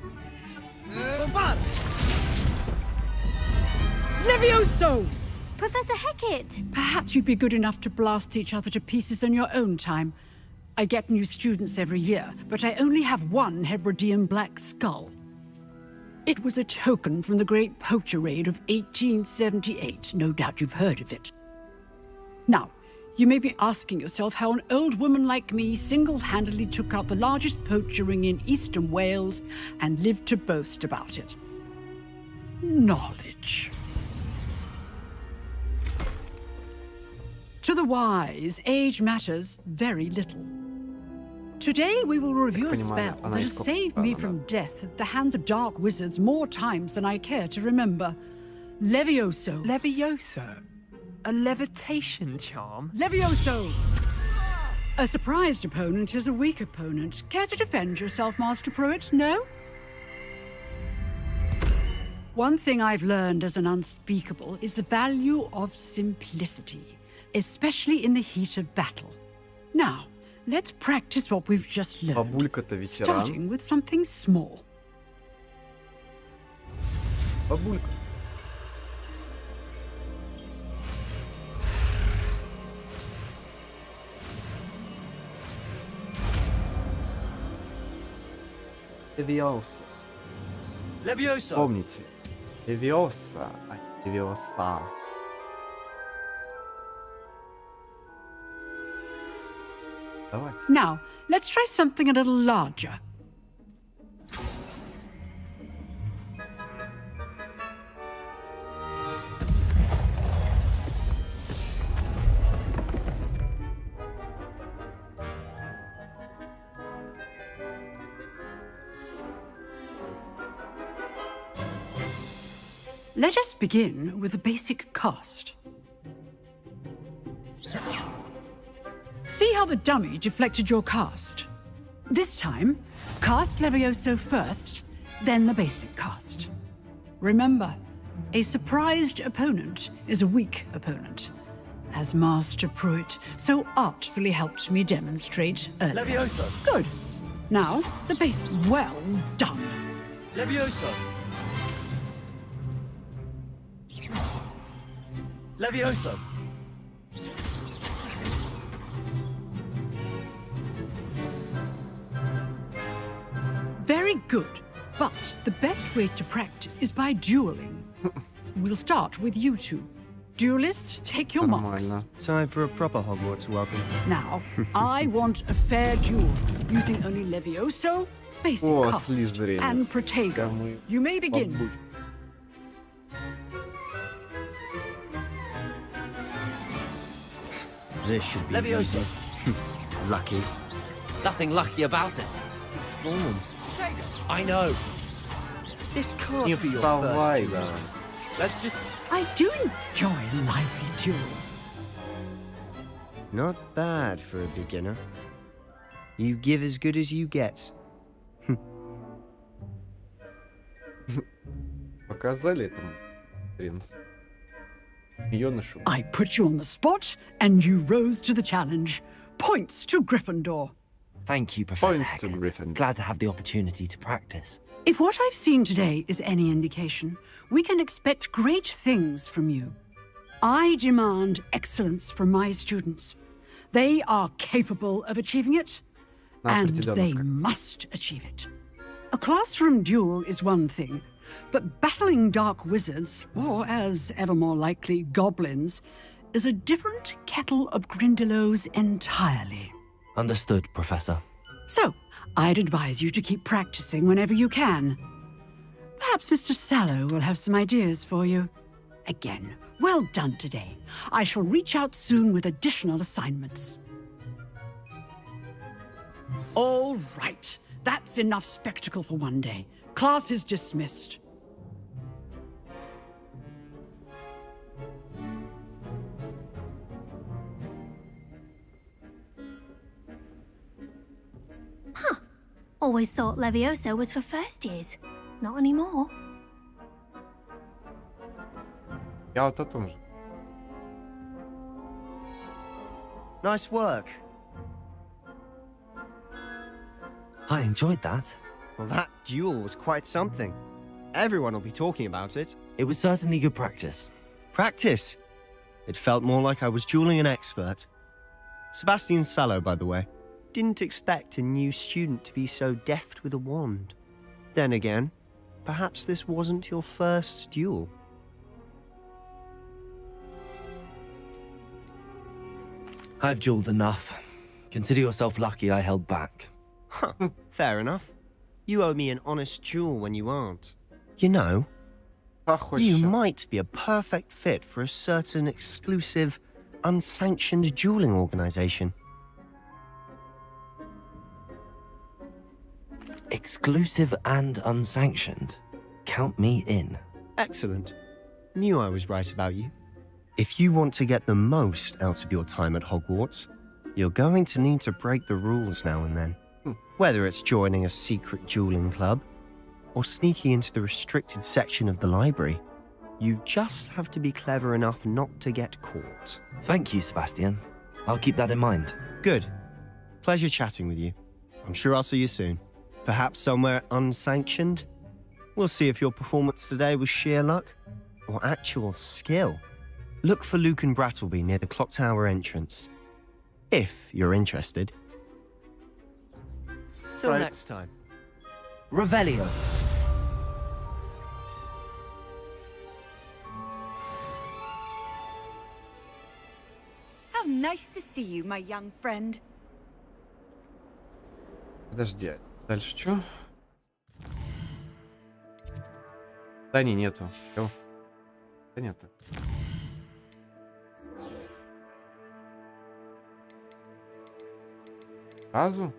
Levioso! Professor Hecat! Perhaps you'd be good enough to blast each other to pieces in your own time. I get new students every year, but I only have one Hebridean black skull. It was a token from the Great Poacher Raid of 1878. No doubt you've heard of it. Now, you may be asking yourself how an old woman like me single-handedly took out the largest poacher ring in eastern Wales and lived to boast about it. Knowledge. To the wise, age matters very little. Today we will review a spell that has saved me from death at the hands of dark wizards more times than I care to remember. Levioso. Levioso? A levitation charm? Levioso! A surprised opponent is a weak opponent. Care to defend yourself, Master Pruitt? No? One thing I've learned as an unspeakable is the value of simplicity, especially in the heat of battle. Now, let's practice what we've just learned, starting with something small. Бабулька. Левиоса. Levioso. Помните. Левиоса, а Левиоса. Давайте. Now, let's try something a little larger. Let us begin with the basic cast. See how the dummy deflected your cast? This time, cast Levioso first, then the basic cast. Remember, a surprised opponent is a weak opponent, as Master Pruitt so artfully helped me demonstrate earlier. Levioso! Good. Now, the base. Well done. Levioso! Levioso! Very good. But the best way to practice is by dueling. We'll start with you two. Duelists, take your marks. Time for a proper Hogwarts welcome. Now, I want a fair duel, using only Levioso, basic cast, and Protego. You may begin. This should be Levioso. lucky. Nothing lucky about it. Form. I know. This can't You'll be your Давай, first да. duel. Let's just... I do enjoy a lively duel. Not bad for a beginner. You give as good as you get. Показали этому принцу. Юношу. I put you on the spot, and you rose to the challenge. Points to Gryffindor. Thank you, Professor Points to Heck. Gryffindor. Glad to have the opportunity to practice. If what I've seen today is any indication, we can expect great things from you. I demand excellence from my students. They are capable of achieving it, and they must achieve it. A classroom duel is one thing, but battling dark wizards, or as ever more likely, goblins, is a different kettle of Grindylows entirely. Understood, Professor. So, I'd advise you to keep practicing whenever you can. Perhaps Mr. Sallow will have some ideas for you. Again, well done today. I shall reach out soon with additional assignments. All right. That's enough spectacle for one day. Class is dismissed. Huh. Always thought Levioso was for first years. Not anymore. Я вот о том же. Nice work. I enjoyed that. Well, that duel was quite something. Everyone will be talking about it. It was certainly good practice. Practice? It felt more like I was dueling an expert. Sebastian Sallow, by the way. Didn't expect a new student to be so deft with a wand. Then again, perhaps this wasn't your first duel. I've dueled enough. Consider yourself lucky I held back. Huh, fair enough. You owe me an honest duel when you aren't. You know, you might be a perfect fit for a certain exclusive, unsanctioned dueling organization. Exclusive and unsanctioned. Count me in. Excellent. Knew I was right about you. If you want to get the most out of your time at Hogwarts, you're going to need to break the rules now and then. Whether it's joining a secret dueling club or sneaking into the restricted section of the library, you just have to be clever enough not to get caught. Thank you, Sebastian. I'll keep that in mind. Good. Pleasure chatting with you. I'm sure I'll see you soon. Perhaps somewhere unsanctioned? We'll see if your performance today was sheer luck or actual skill. Look for Luke and Brattleby near the clock tower entrance. If you're interested. Till next time. Revelio. How nice to see you, my young friend. Подожди, дальше что? Да не, нету. Чё? Да нету. Сразу?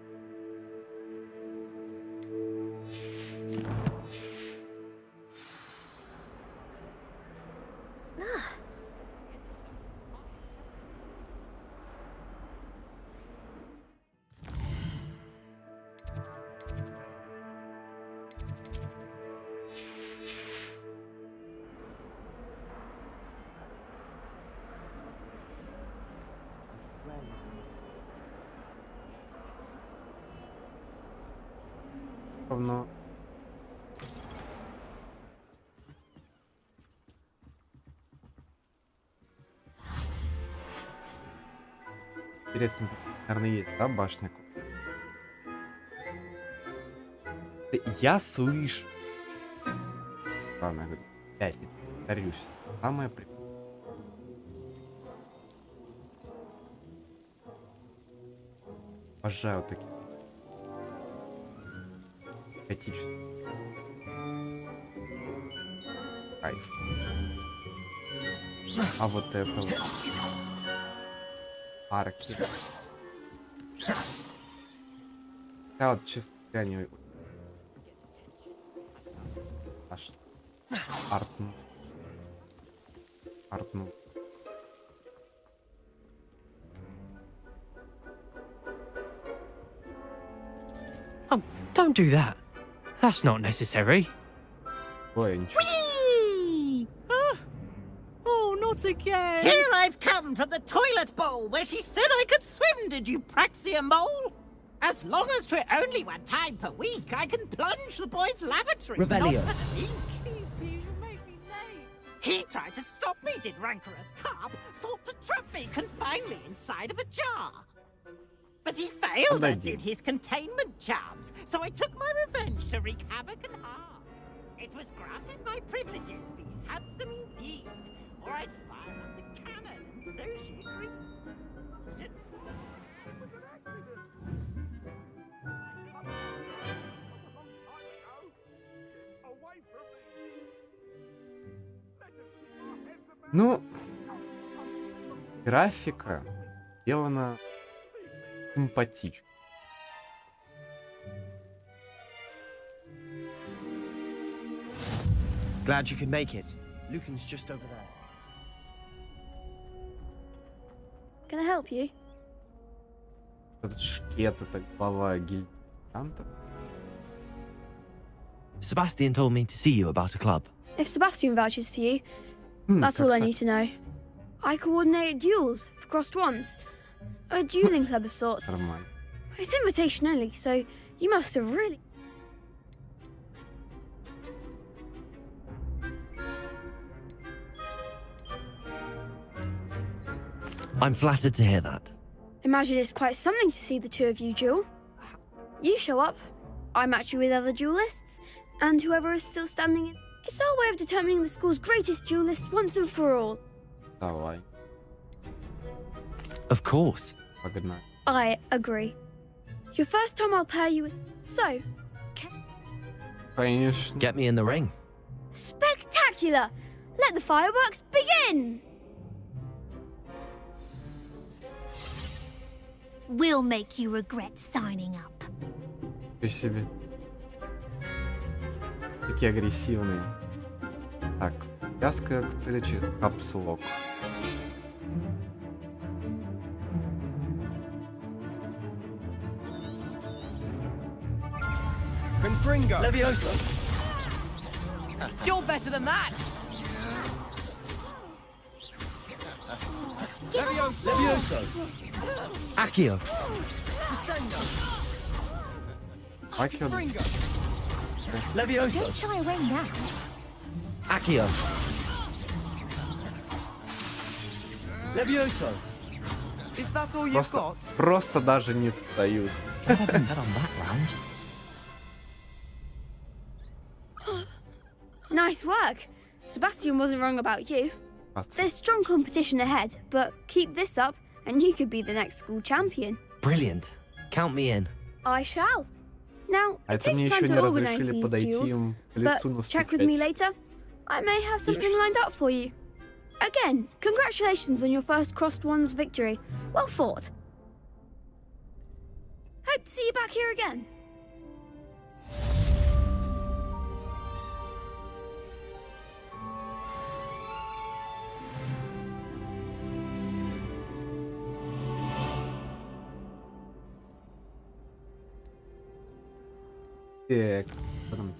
но... Интересно, наверное, есть, да, башня? Я слышу. Ладно, я говорю, опять повторюсь. Самое прикольное. Обожаю вот такие. Готические. Кайф. А вот это вот. Арки. Да, вот честно говоря, не... Аж... Артну. Артну. Oh, don't do that. That's not necessary. Ой, ничего. Whee! Oh, not again. Here I've come from the toilet bowl where she said I could swim, did you praxia mole? As long as for only one time per week, I can plunge the boys' lavatory. Revelio. Not for the week. Please, please, you make me late. He tried to stop me, did rancorous carp. Sought to trap me, confine me inside of a jar. But he failed, as did his containment charms. So I took my revenge to wreak havoc and harm. It was granted my privileges be handsome indeed, or I'd fire up the cannon, and so she agreed. Ну, графика сделана симпатично. Glad you could make it. Lucan's just over there. Can I help you? Этот шкет, это глава гильдии. Sebastian told me to see you about a club. If Sebastian vouches for you, that's all I need to know. I coordinate duels for crossed ones. A dueling club of sorts. Нормально. It's invitation only, so you must have really... I'm flattered to hear that. Imagine it's quite something to see the two of you duel. You show up, I match you with other duelists, and whoever is still standing in... It's our way of determining the school's greatest duelist once and for all. Давай. Of course. Погнали. I agree. Your first time I'll pair you with... So, Конечно. Get me in the ring. spectacular! Let the fireworks begin! We'll make you regret signing up. Ты себе. Такие агрессивные. Так, вязка к цели через капсулок. Confringo. Levioso. You're better than that. Levioso. Accio. Акио. Levioso. Don't shy away now. Accio. Levioso. Is that all you've got? Просто даже не встают. I didn't bet on that round. Nice work. Sebastian wasn't wrong about you. There's strong competition ahead, but keep this up and you could be the next school champion. Brilliant. Count me in. I shall. Now, А it это мне takes time еще не to organize разрешили these подойти duels, им к but лицу check with me настучать. later. I may have something lined up for you. Again, congratulations on your first crossed ones victory. Well fought. Hope to see you back here again. Так, потом.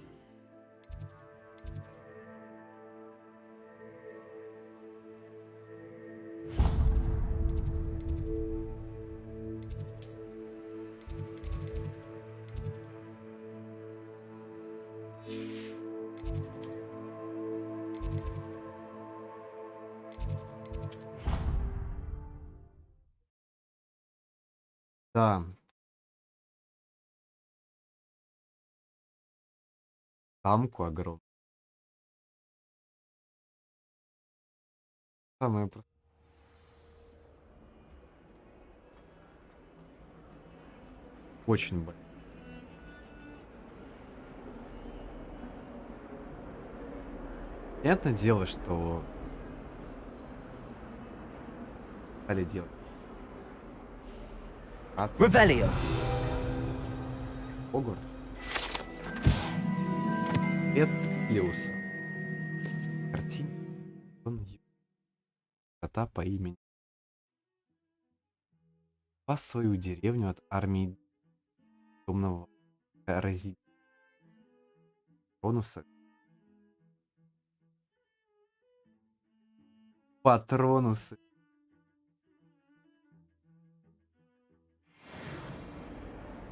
Да. Замку огромную. Самое просто. Очень больно. Понятное дело, что стали делать. Revelio. Hogwarts. Свет Леуса. Картине. Он кота по имени. Спас свою деревню от армии темного разителя. Патронуса. Патронусы.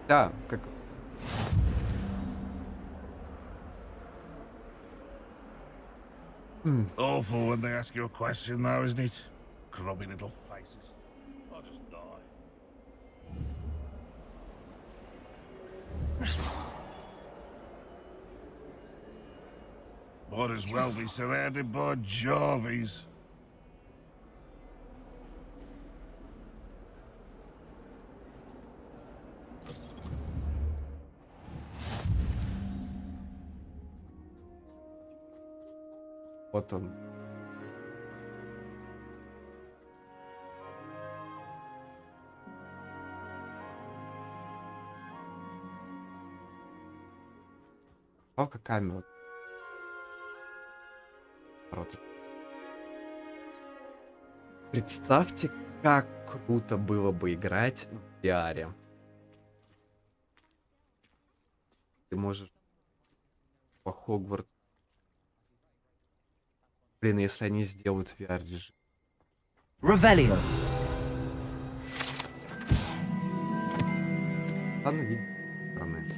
Да, как... Awful when they ask you a question, though, isn't it? Grubby little faces. I'll just die. Might as well be surrounded by Jarvies. Вот он. Палка камера. Представьте, как круто было бы играть в VR. Ты можешь по Hogwarts. Блин, если они сделают VR-режим. Revelio. Ладно, видно. Странное.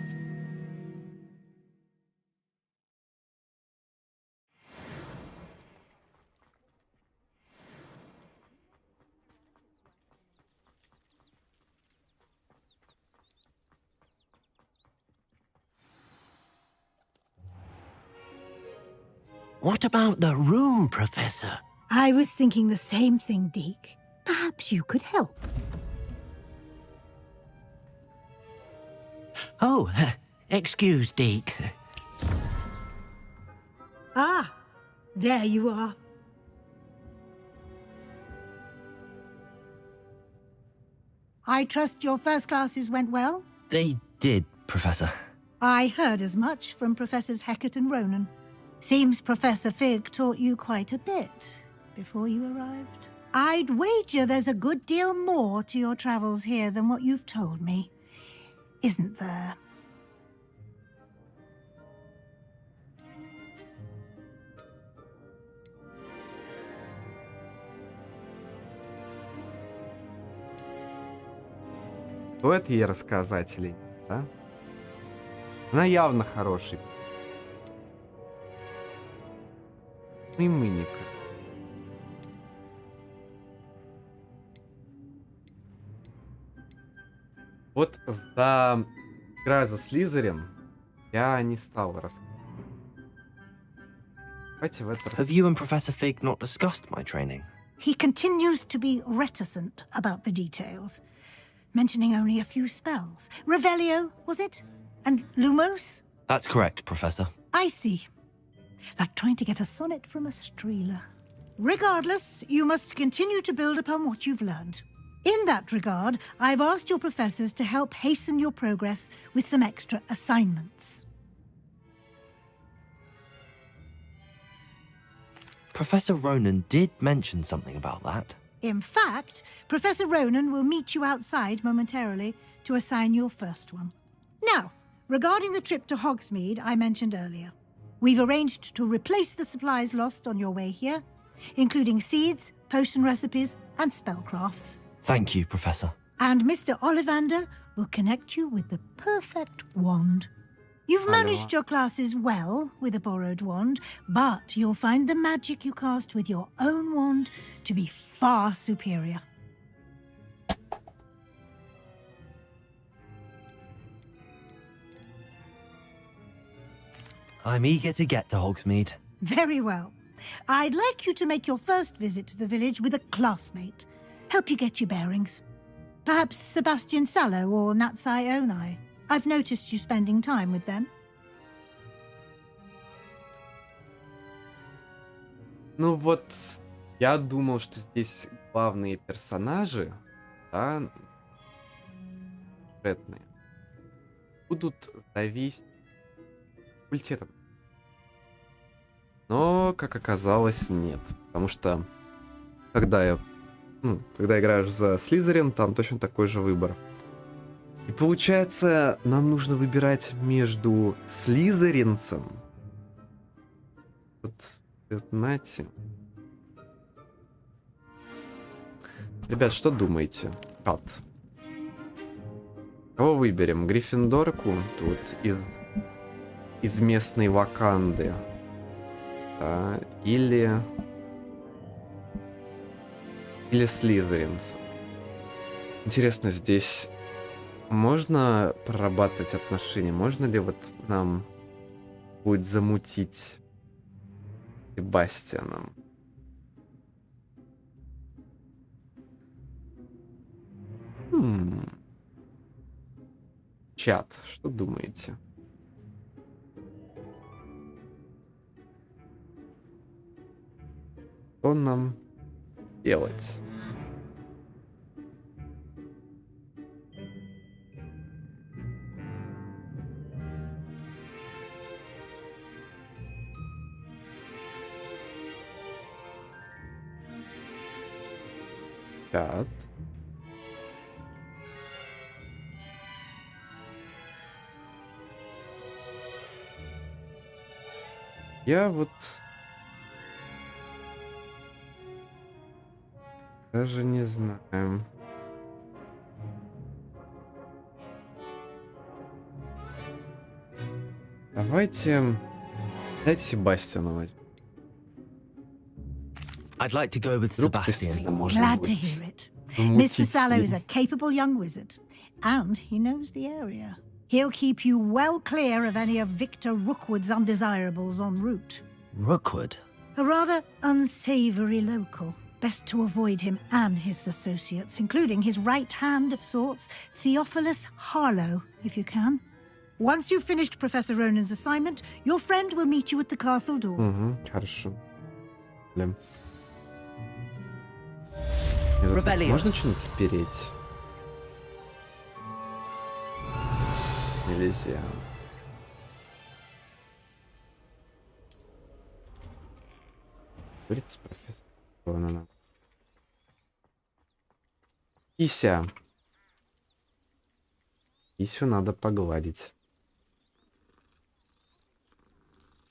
What about the room, Professor? I was thinking the same thing, Deke. Perhaps you could help. Oh, excuse, Deke. Ah, there you are. I trust your first classes went well? They did, Professor. I heard as much from Professors Hecat and Ronan. Seems Professor Fig taught you quite a bit before you arrived. I'd wager there's a good deal more to your travels here than what you've told me. Isn't there? Стоит ей рассказать или нет, да? Она явно хороший. И мы никак. Вот за играя за Слизерин, я не стал рассказывать. Давайте в этот раз. Have you and Professor Fig not discussed my training? He continues to be reticent about the details, mentioning only a few spells. Revelio, was it? And Lumos? That's correct, Professor. I see. Like trying to get a sonnet from a streeler. Regardless, you must continue to build upon what you've learned. In that regard, I've asked your professors to help hasten your progress with some extra assignments. Professor Ronan did mention something about that. In fact, Professor Ronan will meet you outside momentarily to assign your first one. Now, regarding the trip to Hogsmeade I mentioned earlier, we've arranged to replace the supplies lost on your way here, including seeds, potion recipes, and spellcrafts. Thank you, Professor. And Mr. Ollivander will connect you with the perfect wand. You've managed your classes well with a borrowed wand, but you'll find the magic you cast with your own wand to be far superior. I'm eager to get to Hogsmeade. Very well. I'd like you to make your first visit to the village with a classmate. Help you get your bearings. Perhaps Sebastian Sallow or Natsai Onai. I've noticed you spending time with them. Ну вот, я думал, что здесь главные персонажи, да, конкретные, будут зависеть от факультета. Но, как оказалось, нет. Потому что, когда играешь за Слизерин, там точно такой же выбор. И получается, нам нужно выбирать между слизеринцем. Вот, знаете. Ребят, что думаете? Кат. Кого выберем? Гриффиндорку тут из местной Ваканды. Да, или слизеринца. Интересно, здесь можно прорабатывать отношения? Можно ли вот нам будет замутить Себастьяном? Чат, что думаете? Что нам делать? Чат. Я вот даже не знаю. Дайте Себастьяна возьмем. I'd like to go with Sebastian. Glad to hear it. Mr. Sallow is a capable young wizard, and he knows the area. He'll keep you well clear of any of Victor Rookwood's undesirables en route. Rookwood? A rather unsavory local. Best to avoid him and his associates, including his right hand of sorts, Theophilus Harlow, if you can. Once you've finished Professor Ronan's assignment, your friend will meet you at the castle door. Хорошо. Можно что-нибудь спереть? Нельзя. Говорит с профессором. Кися. Кисю надо погладить.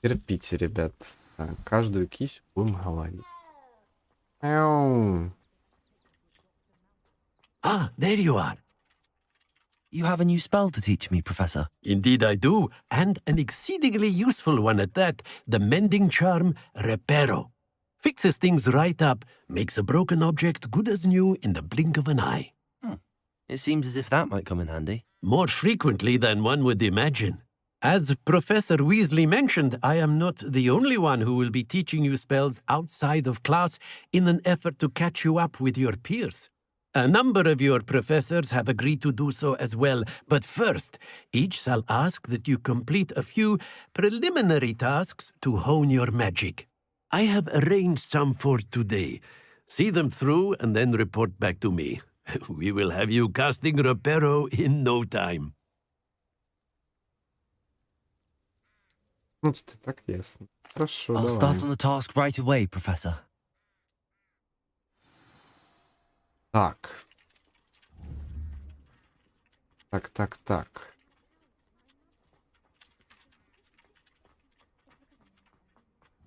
Терпите, ребят. Так, каждую кисю будем гладить. Мяу. Ah, there you are. You have a new spell to teach me, Professor. Indeed I do, and an exceedingly useful one at that, the mending charm Reparo. Fixes things right up, makes a broken object good as new in the blink of an eye. It seems as if that might come in handy. More frequently than one would imagine. As Professor Weasley mentioned, I am not the only one who will be teaching you spells outside of class in an effort to catch you up with your peers. A number of your professors have agreed to do so as well, but first, each shall ask that you complete a few preliminary tasks to hone your magic. I have arranged some for today. See them through and then report back to me. We will have you casting Reparo in no time. Ну, тут и так ясно. Хорошо, I'll давай. start on the task right away, Professor. Так.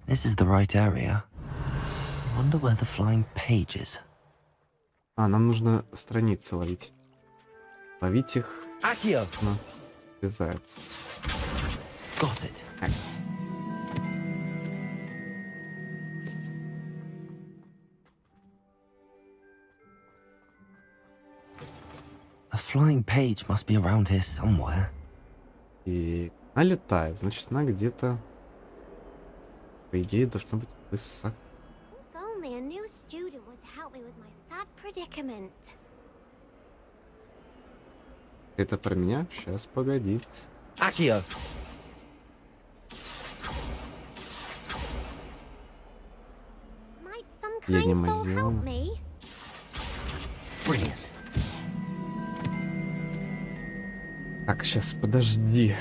This is the right area. I wonder where the flying page is. Нам нужно страницы ловить. Ловить их. Акио! Вязается. Got it. A flying page must be around here somewhere. И она летает, значит, она где-то по идее, должно быть высоко. If only a new student were to help me with my sad predicament. Это про меня? Сейчас, погоди. Акио. Might some Я не kind soul могу. help me? Brilliant. Так, сейчас, подожди.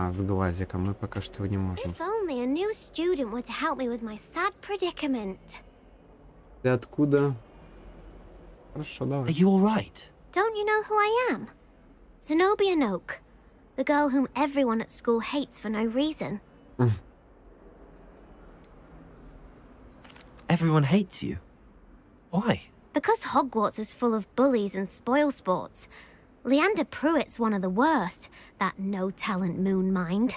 А, с глазиком мы пока что его не можем. If only a new student were to help me with my sad predicament. Ты откуда? Хорошо, давай. Are you all right? Don't you know who I am? Zenobia Noak, the girl whom everyone at school hates for no reason. Everyone hates you. Why? Because Hogwarts is full of bullies and spoil sports. Leander Pruitt's one of the worst, that no-talent moon mind.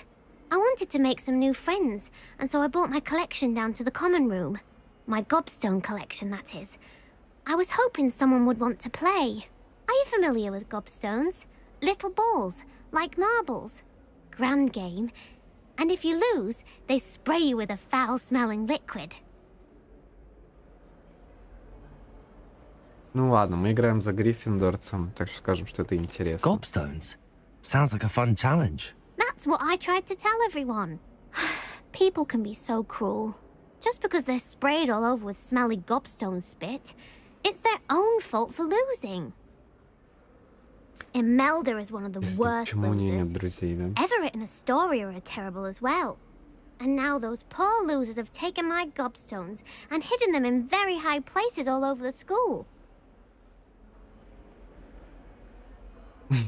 I wanted to make some new friends, and so I brought my collection down to the common room. My gobstone collection, that is. I was hoping someone would want to play. Are you familiar with gobstones? Little balls, like marbles. Grand game. And if you lose, they spray you with a foul-smelling liquid. Ну ладно, мы играем за Гриффиндорцем, так что скажем, что это интересно. Gobstones? Sounds like a fun challenge. That's what I tried to tell everyone. People can be so cruel. Just because they're sprayed all over with smelly gobstone spit, it's their own fault for losing. Imelda is one of the worst Почему у нее нет losers. друзей, да? Everett and Astoria are terrible as well. And now those poor losers have taken my gobstones and hidden them in very high places all over the school.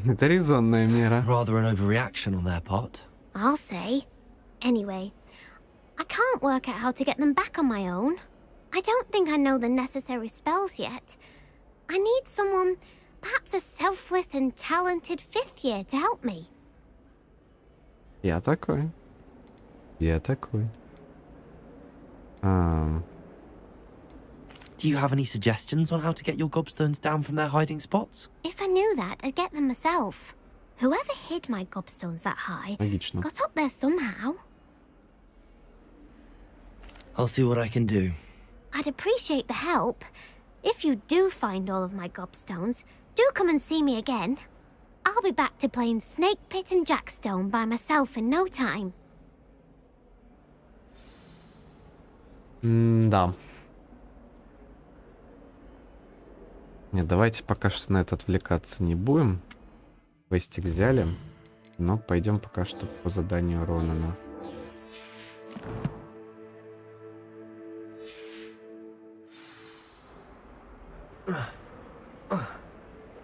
Это резонная мера. Rather an overreaction on their part. I'll say. Anyway, I can't work out how to get them back on my own. I don't think I know the necessary spells yet. I need someone, perhaps a selfless and talented fifth year to help me. Я такой. Я такой. Do you have any suggestions on how to get your gobstones down from their hiding spots? If I knew that, I'd get them myself. Whoever hid my gobstones that high Логично. got up there somehow. I'll see what I can do. I'd appreciate the help. If you do find all of my gobstones, do come and see me again. I'll be back to playing Snake Pit and Jackstone by myself in no time. Да. Нет, давайте пока что на это отвлекаться не будем. Квестик взяли, но пойдем пока что по заданию Ронана.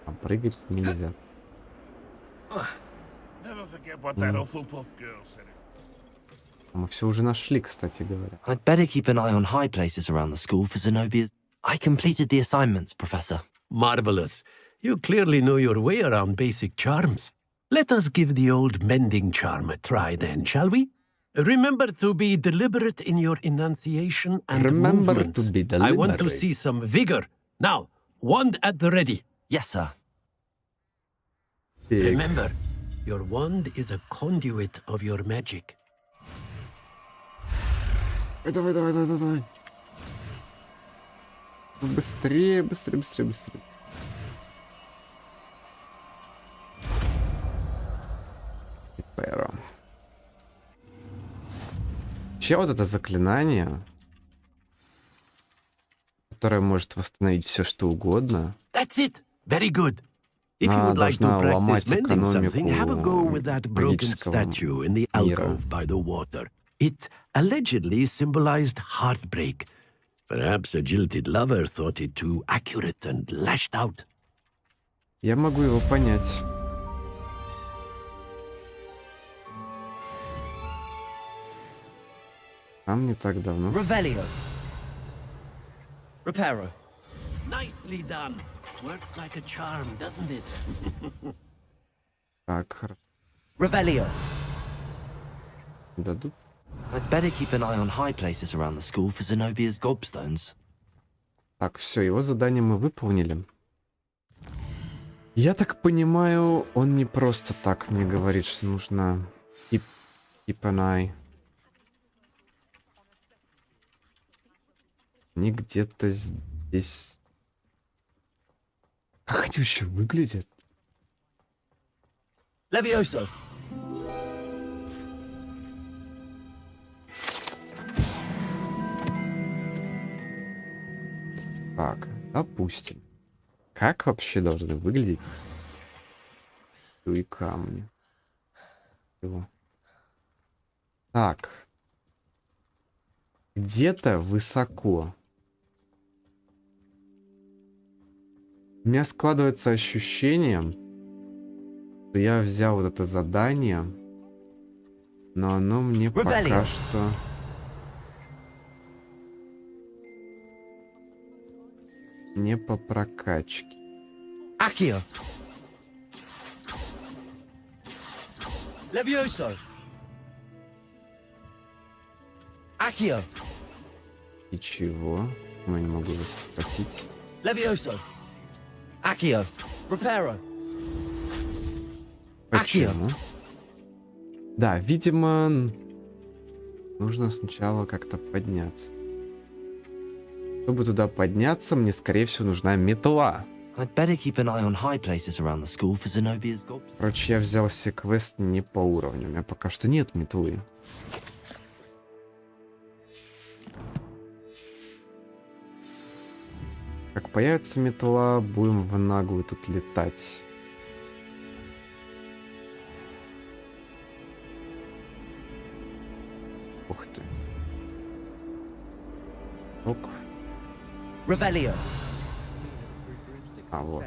А прыгать нельзя. Never forget what that Hufflepuff girl said. Мы все уже нашли, кстати говоря. I'd better keep an eye on high places around the school for Zenobia's. I completed the assignments, Professor. Marvelous. You clearly know your way around basic charms. Let us give the old mending charm a try then, shall we? Remember to be deliberate in your enunciation and movement. To be I want to deliberate. see some vigor. Now, wand at the ready. Yes, sir. Remember, your wand is a conduit of your magic. Давай, давай, давай, давай. Быстрее, быстрее, быстрее, быстрее. Вообще вот это заклинание, которое может восстановить все что угодно. That's it. Very good. If you Она would like to должна practice ломать mending something, have a go экономику with that broken магического statue in the мира. alcove by the water. It allegedly symbolized heartbreak. Perhaps a jilted lover thought it too accurate and lashed out. Я могу его понять. Там не так давно. Revelio. Reparo. Nicely done. Works like a charm, doesn't it? Так, хорошо. Revelio. Дадут? I'd better keep an eye on high places around the school for Zenobia's gobstones. Так, все, его задание мы выполнили. Я так понимаю, он не просто так мне говорит, что нужно keep an eye. Они где-то здесь... Как они вообще выглядят? Levioso. Так, допустим. Как вообще должны выглядеть и камни? Так. Где-то высоко. У меня складывается ощущение, что я взял вот это задание, но оно мне пока что... не по прокачке. Accio. Levioso. Accio. И чего? Я не могу его схватить. Levioso. Accio. Reparo. Почему? Да, видимо, нужно сначала как-то подняться. Чтобы туда подняться, мне, скорее всего, нужна метла. Короче, я взял все квесты не по уровню. У меня пока что нет метлы. Как появится метла, будем в наглую тут летать. Ух ты. Ок. Revelio. А вот.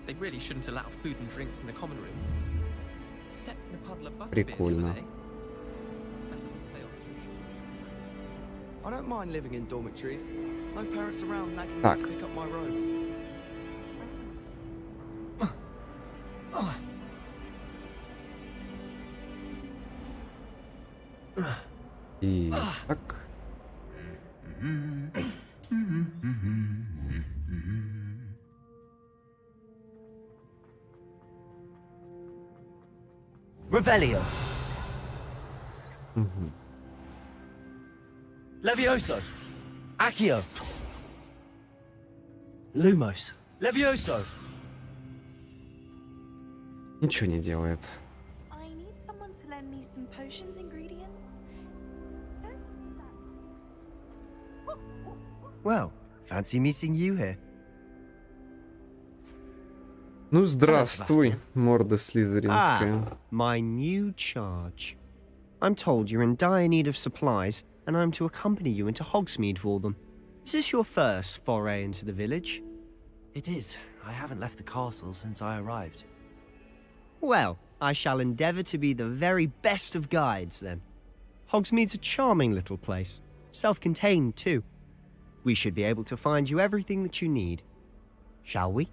They really shouldn't allow food and drinks in the common room. Stepped in a puddle of butterbeer. Прикольно. I don't mind living in dormitories. No parents around nagging me Так. to pick up my robes. И так. Revelio. Угу. Levioso. Accio. Lumos. Levioso. Ничего не делает. I need someone to lend me some potions ingredients. Well, fancy meeting you here. Ну, здравствуй, морда слизеринская. My new charge. I'm told you're in dire need of supplies, and I'm to accompany you into Hogsmeade for them. Is this your first foray into the village? It is. I haven't left the castle since I arrived. Well, I shall endeavour to be the very best of guides, then. Hogsmeade's a charming little place. Self-contained, too. We should be able to find you everything that you need. Shall we?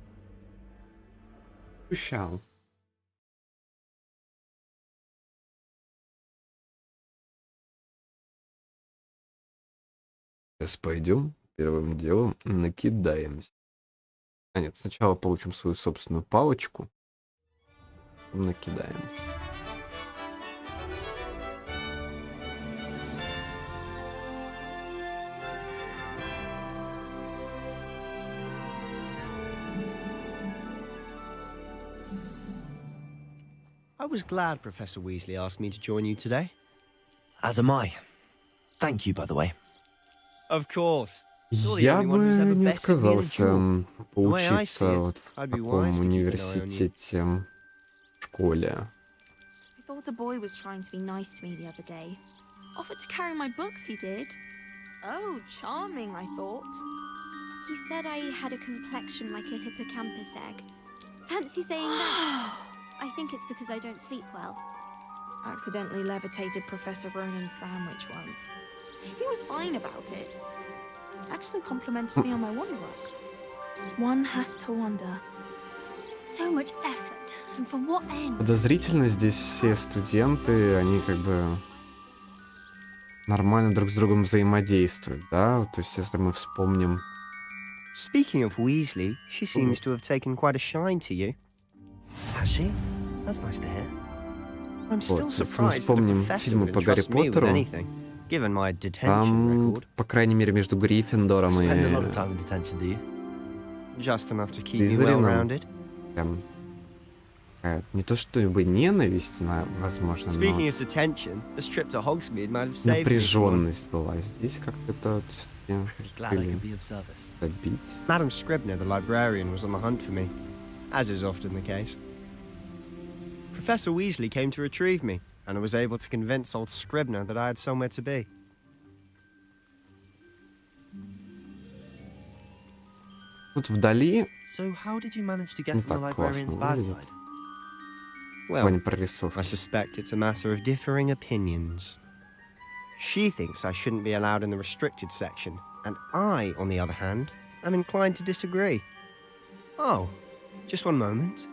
We shall. Сейчас пойдем, первым делом накидаемся. А нет, сначала получим свою собственную палочку. Накидаем. I was glad Professor Weasley asked me to join you today. As am I. Thank you, by the way. Of course. Я бы не отказался поучиться вот в таком университете, в школе. I thought a boy was trying to be nice to me the other day. Offered to carry my books, he did. Oh, charming, I thought. He said I had a complexion like a hippocampus egg. Fancy saying that? I think it's because I don't sleep well. Accidentally levitated Professor Ronan's sandwich once. He was fine about it. Actually complimented me on my wandwork. One has to wonder. So much effort, and for what end? Подозрительно здесь все студенты, они как бы нормально друг с другом взаимодействуют, да? То есть если мы вспомним... Speaking of Weasley, she seems to have taken quite a shine to you. Has she? That's nice to hear. I'm still Вот, если мы surprised that a вспомним professor фильмы would по Гарри entrust me with Поттеру, anything. Given my detention Там, record. по крайней мере, между Гриффиндором и Spend a lot of time in detention, do you? Just enough to keep you well Слизерином rounded. прям не то чтобы ненависть, возможно, Speaking но of detention, this trip to Hogsmeade might have saved me. напряженность была. Здесь как-то Glad I could be of service. добить. Madam Scribner, the librarian, was on the hunt for me, as is often the case. Professor Weasley came to retrieve me, and I was able to convince old Scribner that I had somewhere to be. Тут вдали So how did you manage to get не from the так librarian's классно bad выглядит. side? В Well, плане прорисовки. I suspect it's a matter of differing opinions. She thinks I shouldn't be allowed in the restricted section, and I, on the other hand, am inclined to disagree. Oh, just one moment.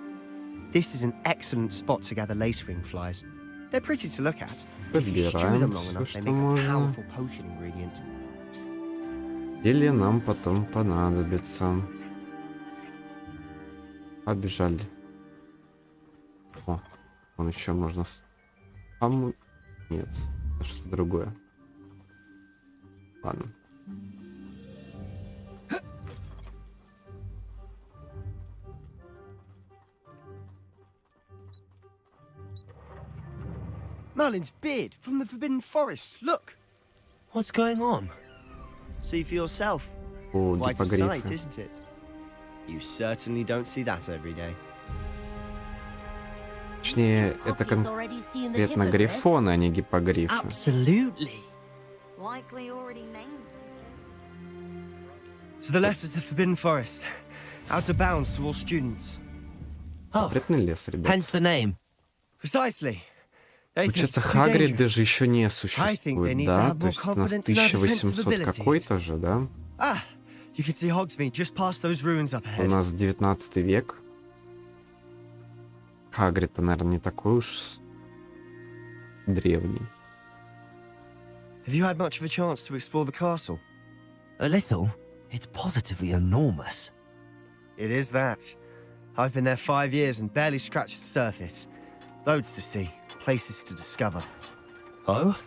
This is an excellent spot to gather lacewing flies. They're pretty to look at. If you stew them long enough, they make a powerful potion ingredient. Или нам потом понадобится. Побежали. О, он еще можно... Нет, это что-то другое. Ладно. Merlin's beard from the Forbidden Forest. Look. What's going on? See for yourself. О, Quite a sight, гиппогрифы. isn't it? You certainly don't see that every day. Точнее, это конкретно грифоны, а не гиппогрифы. Absolutely. Likely already named. To the left is the Forbidden Forest. Out of bounds to all students. Запретный лес, ребят. Hence the name. Precisely. They think Получается, it's too Хагрид dangerous. даже еще не I think they существует, need to да? have То more есть у нас confidence in our defensive 1800 abilities. какой-то же, да? Ah, you can see Hogsmeade just past those ruins up У ahead. нас 19 век. Хагрид-то, наверное, не такой уж древний. Have you had much of a chance to explore the castle? A little. It's positively enormous. It is that. I've been there 5 years and barely scratched the surface. Loads to see, places to discover. Oh?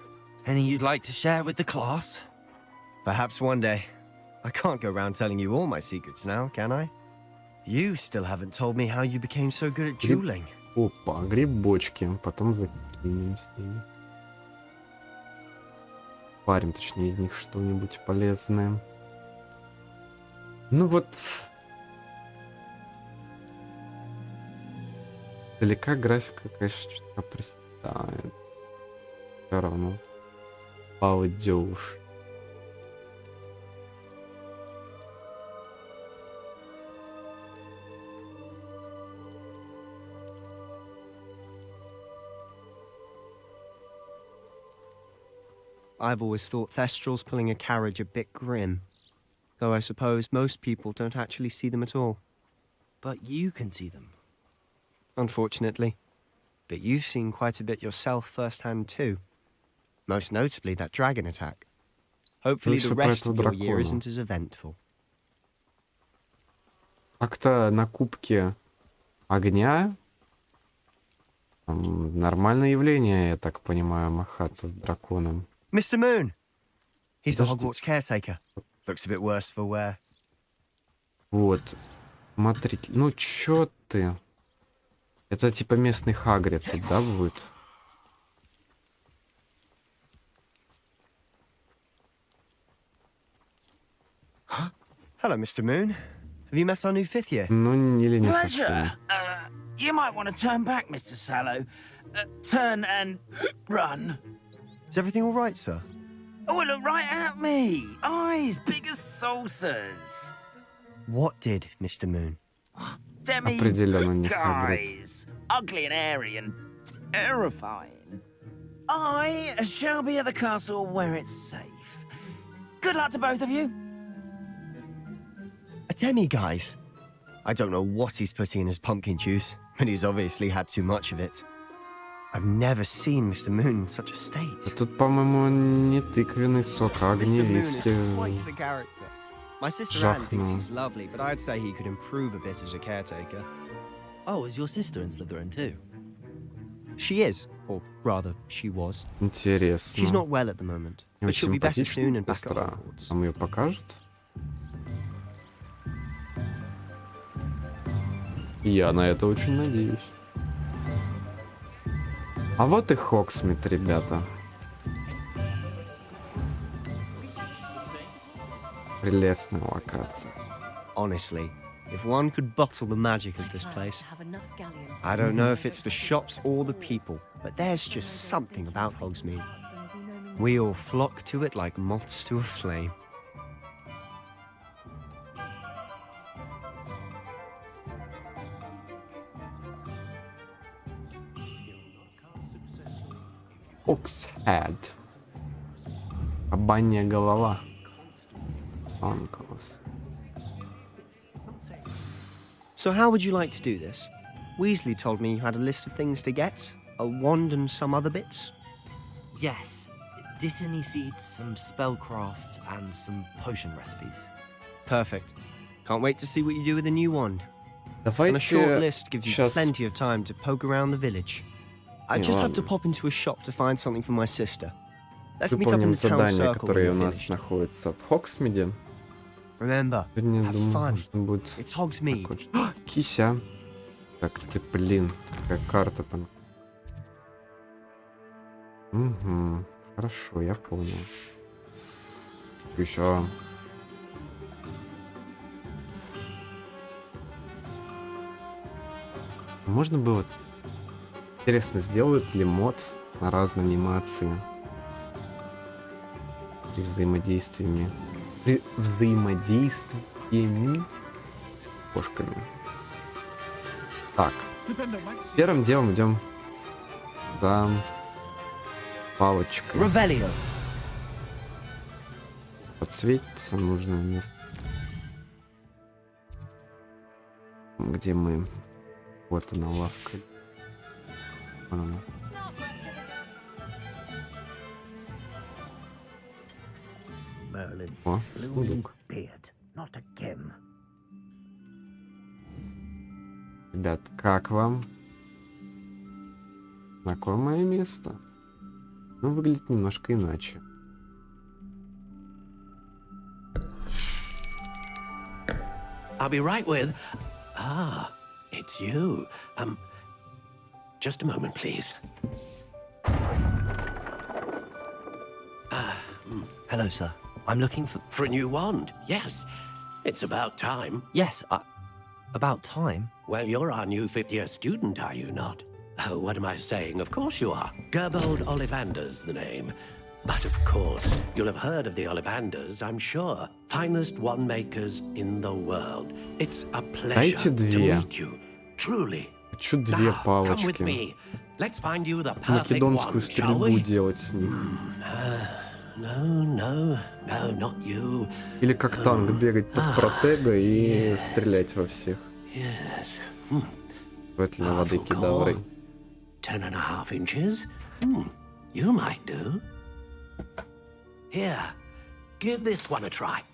Any you'd like to share with the class? Perhaps one day. I can't go around telling you all my secrets now, can I? You still haven't told me how you became so good at dueling. Опа, грибочки. Потом закинем с ними. Парим, точнее, из них что-нибудь полезное. Ну вот... Далека графика, конечно, что-то пристает. Все равно. Пойдешь. I've always thought Thestrals pulling a carriage a bit grim. Though I suppose most people don't actually see them at all. But you can see them. Unfortunately. But you've seen quite a bit yourself firsthand too. Most notably that dragon attack. Hopefully the rest of your year isn't as eventful. Как-то на кубке огня нормальное явление, я так понимаю, махаться с драконом. Mr. Moon! He's the Hogwarts caretaker. Looks a bit worse for wear. Вот. Смотрите. Ну, чё ты? Это типа местный Хагрид тут, да, будет? Hello, Mr. Moon. Have you met our new 5th year? Ну, или не Pleasure. совсем. You might want to turn back, Mr. Sallow. Turn and run. Is everything all right, sir? Oh, look right at me. Eyes big as saucers. What did, Mr. Moon? Demi Определенно не Хагрид. guys. Ugly and airy and terrifying. I shall be at the castle where it's safe. Good luck to both of you. A demi-guise? I don't know what he's putting in his pumpkin juice, but he's obviously had too much of it. I've never seen Mr. Moon in such a state. Тут, по-моему, не тыквенный сок, а Mr. Moon is огневистый. quite the character. My sister Anne thinks Жахнул. he's lovely, but I'd say he could improve a bit as a caretaker. Oh, is your sister in Slytherin too? She is, or rather, she was. Интересно. She's not well at the moment, but she'll be better soon and back at сестра. Hogwarts. Там ее покажут? Я на это очень надеюсь. А вот и Хоксмит, ребята. Прелестная локация. Honestly, if one could bottle the magic of this place. I don't know if it's the shops or the people, but there's just something about Hogsmeade. We all flock to it like moths to a flame. Oxhead. Кабанья голова. Анклос. So how would you like to do this? Weasley told me you had a list of things to get, a wand and some other bits. Yes, dittany seeds, some spellcrafts, and some potion recipes. Perfect. Can't wait to see what you do with the new wand. And a short list gives you plenty of time to poke around the village. I just have to pop into a shop to find something for my sister. Let's meet up in the town задания, circle when которые у we're нас finished. находятся в Хоксмиде. Remember, have fun. Будет... It's Hogsmeade. Кися. Так, блин, какая карта там. Угу. Хорошо, я понял. Еще. Можно было... Интересно, сделают ли мод на разные анимации при взаимодействиями кошками. Так, первым делом идем за палочкой. Ревелио. Подсветится нужное место. Где мы? Вот она, лавка. Вон она. О, сундук. Ребят, как вам? Знакомое место? Но выглядит немножко иначе. I'll be right with... it's you. Just a moment, please. Hello, sir. I'm looking for... For a new wand, yes. It's about time. Yes, about time? Well, you're our new fifth-year student, are you not? Oh, what am I saying? Of course you are. Gerbold Ollivander's the name. But of course, you'll have heard of the Ollivanders, I'm sure. Finest wand makers in the world. It's a pleasure to meet you. Truly. Хочу две палочки. Come with me. Let's find you the perfect Македонскую one, shall стрельбу we? делать с них. No, not you. Или как танк бегать под протега и стрелять во всех. Yes. Светлой воды кедаврой. 10.5 inches. You might do. Here, give this one a try.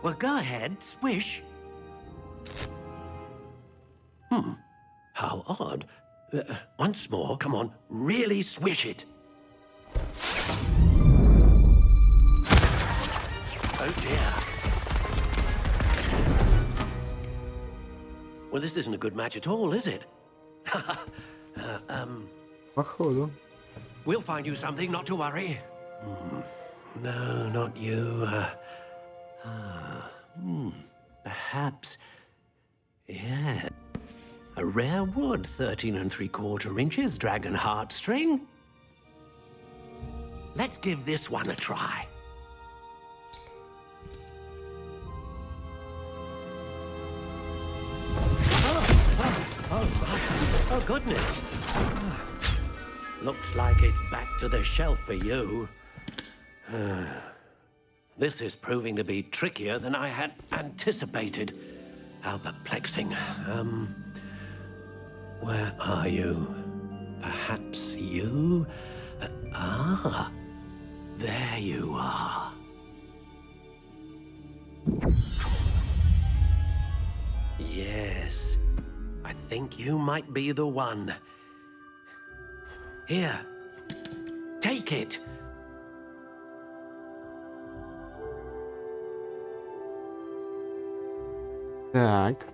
Well, go ahead, swish. How odd. Once more, come on, really swish it. Oh dear. Well, this isn't a good match at all, is it? Походу. We'll find you something, not to worry. No, not you. Perhaps. Yeah. A rare wood, 13 3/4 inches, dragon heartstring. Let's give this one a try. Oh, goodness. Looks like it's back to the shelf for you. This is proving to be trickier than I had anticipated. How perplexing. Where are you? Perhaps you? There you are. Yes. I think you might be the one. Here, take it. Так.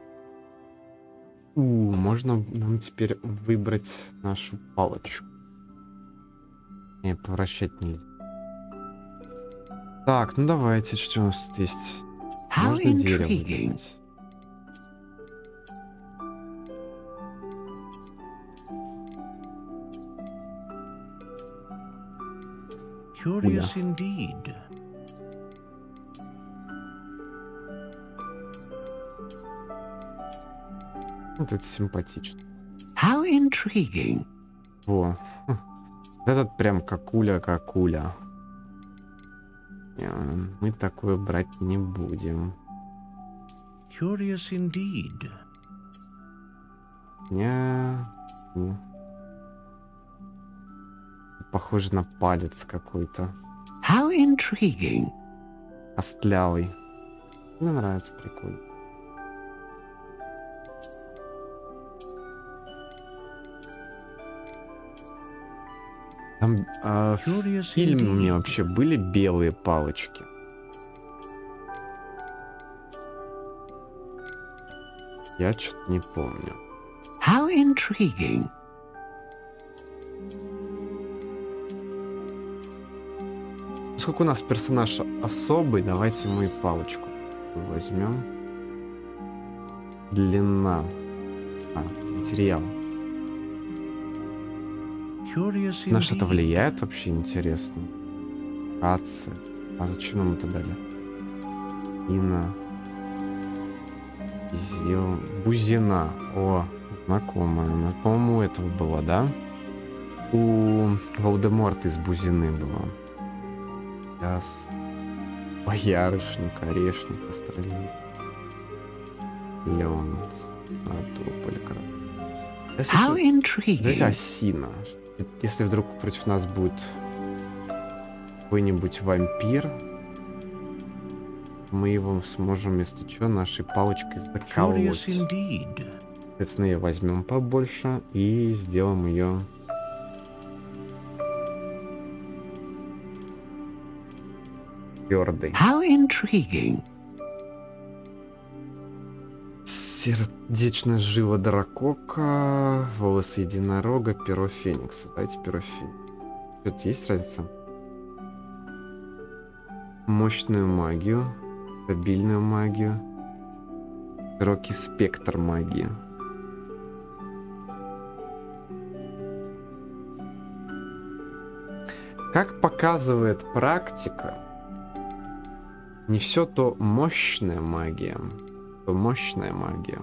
Можно нам теперь выбрать нашу палочку. Не, поворачивать нельзя. Так, ну давайте, что у нас тут есть? Можно дерево выбрать. Curious indeed. Вот это симпатично. How intriguing. Во. Этот прям какуля. Мы такое брать не будем. Curious indeed. Похоже на палец какой-то. How intriguing. Костлявый. Мне нравится, прикольно. Там в фильме у меня вообще были белые палочки. Я что-то не помню. How intriguing. Поскольку у нас персонаж особый, давайте мы палочку возьмем. Длина. Материал. На что-то влияет вообще, интересно. Акция. А зачем нам это дали? Ина. Бузина. О, знакомая. По-моему, у этого было, да? У Волдеморта из Бузины было. Яс. Боярышник, орешник, астролист. Леон. How intriguing. Знаете, осина. Если вдруг против нас будет какой-нибудь вампир, мы его сможем, если что, нашей палочкой заколоть. Соответственно, ее возьмем побольше и сделаем ее твердой. How intriguing. Сердечная жила дракока, волосы единорога, перо феникса. Давайте перо феникса. Тут есть разница? Мощную магию, стабильную магию, широкий спектр магии. Как показывает практика, не все то мощная магия. Мощная магия.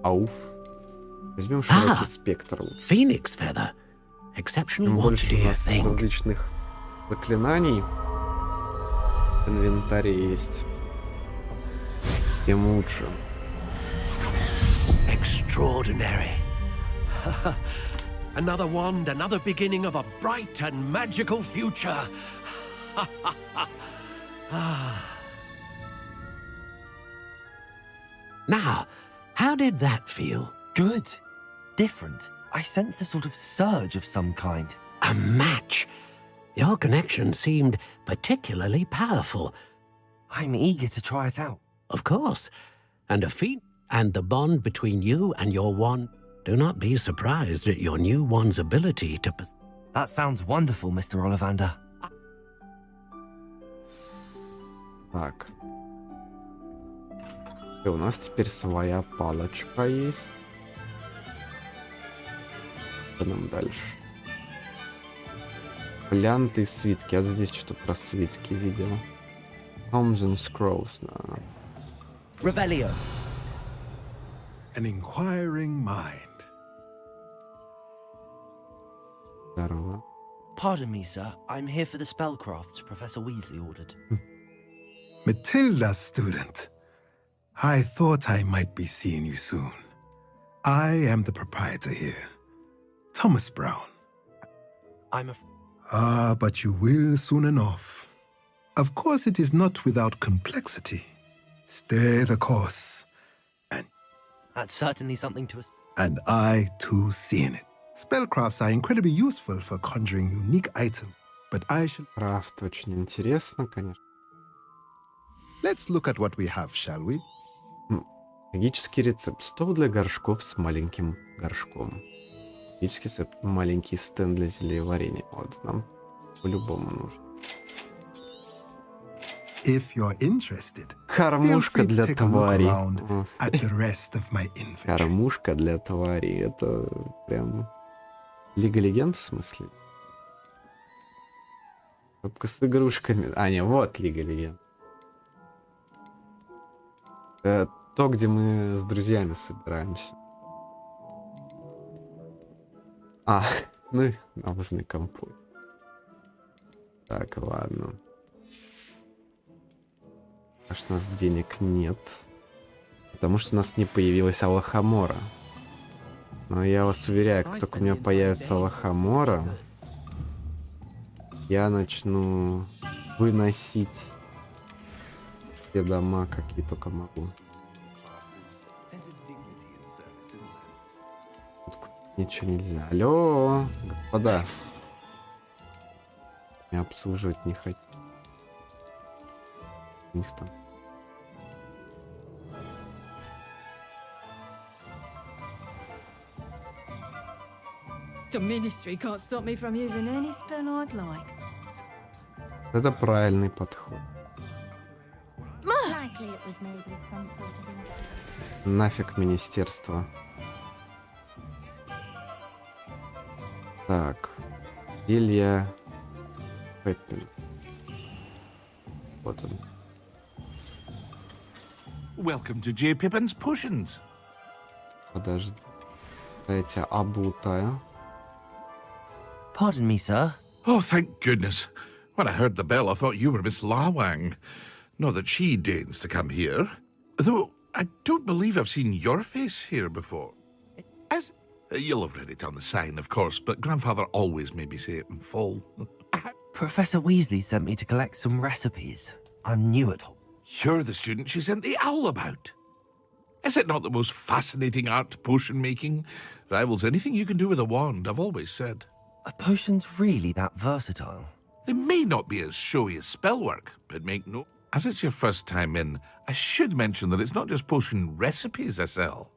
Ауф. Возьмем широкий спектр. Phoenix feather. Exceptional. Чем больше у нас различных заклинаний в инвентаре есть, тем лучше. Extraordinary. Another wand, another beginning of a bright and magical future. Now, how did that feel? Good. Different. I sensed a sort of surge of some kind. A match. Your connection seemed particularly powerful. I'm eager to try it out. Of course. And a feat and the bond between you and your wand. Do not be surprised at your new wand's ability to... That sounds wonderful, Mr. Ollivander. Так. И у нас теперь своя палочка есть. Что нам дальше? Плянты и свитки. Я здесь что-то про свитки видел. Tomes and Scrolls. Revelio. An inquiring mind. Здорово. Pardon me, sir. I'm here for the spellcrafts Professor Weasley ordered. Matilda's student. I thought I might be seeing you soon. I am the proprietor here, Thomas Brown. I'm but you will soon enough. Of course, it is not without complexity. Stay the course. That's certainly something to us. And I, too, seen it. Spellcrafts are incredibly useful for conjuring unique items, but I should... Крафт очень интересно, конечно. Let's look at what we have, shall we? Магический рецепт. Стол для горшков с маленьким горшком. Магический рецепт. Маленький стенд для зельеварения. Вот, нам по-любому нужно. If you're interested, Кормушка для тварей. at the rest of my inventory. Кормушка для тварей. Это прям... Лига Легенд, в смысле? Только с игрушками. А, не, вот Лига Легенд. То, где мы с друзьями собираемся. А, ну, навозный компот. Так, ладно. А что у нас денег нет? Потому что у нас не появилась Алахамора. Но я вас уверяю, как только у меня появится Алахамора, я начну выносить все дома, какие только могу. Тут ничего нельзя. Алло, господа. Меня обслуживать не хотят. У них там. The ministry can't stop me from using any spell I'd like. Это правильный подход. Нафиг министерство. Так. Илья Пеппин. Вот он. Welcome to J. Pippin's Potions. Подожди. Эти обутая. Pardon me, sir. Oh, thank goodness. When I heard the bell, I thought you were Miss Lawang. Not that she deigns to come here. Though, I don't believe I've seen your face here before. As you'll have read it on the sign, of course, but Grandfather always made me say it in full. Professor Weasley sent me to collect some recipes. I'm new at home. You're the student she sent the owl about. Is it not the most fascinating art, potion making? Rivals anything you can do with a wand, I've always said. Are potions really that versatile? They may not be as showy as spellwork, but make no... As it's your first time in, I should mention that it's not just potion recipes I sell.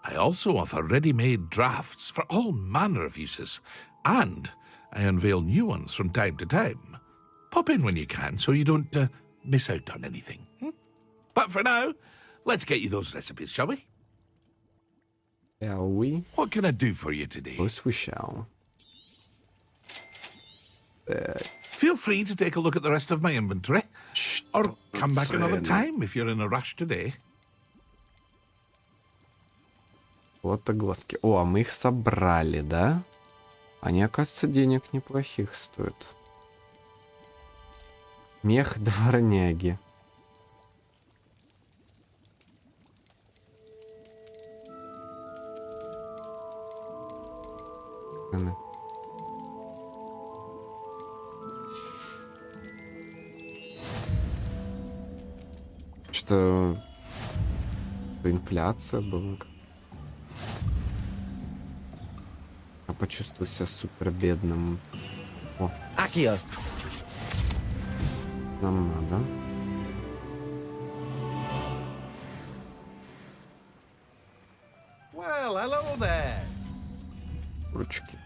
I also offer ready-made drafts for all manner of uses, and I unveil new ones from time to time. Pop in when you can so you don't miss out on anything. But for now, let's get you those recipes, shall we? Shall we? What can I do for you today? Yes, we shall. Feel free to take a look at the rest of my inventory, or come back another time if you're in a rush today. Вот глазки. О, а мы их собрали, да? Они, оказывается, денег неплохих стоят. Мех дворняги. Что инфляция была. Я почувствовал себя супер бедным. О. Акио. Нам надо. Well, hello there. Ручки.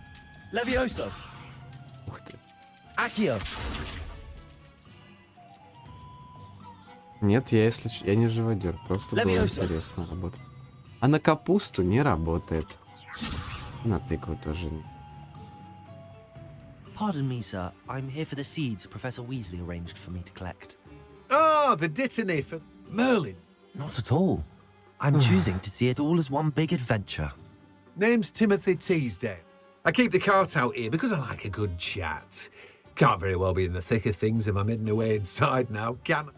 Levioso. Ух ты. Акио. Нет, я не живодер, просто было интересно работать. А на капусту не работает. На тыкву тоже нет. Pardon me, sir. I'm here for the seeds Professor Weasley arranged for me to collect. Oh, the dittany for Merlin. Not at all. I'm choosing to see it all as one big adventure. Name's Timothy Teasdale. I keep the cart out here because I like a good chat. Can't very well be in the thick of things if I'm hidden away inside now, can I?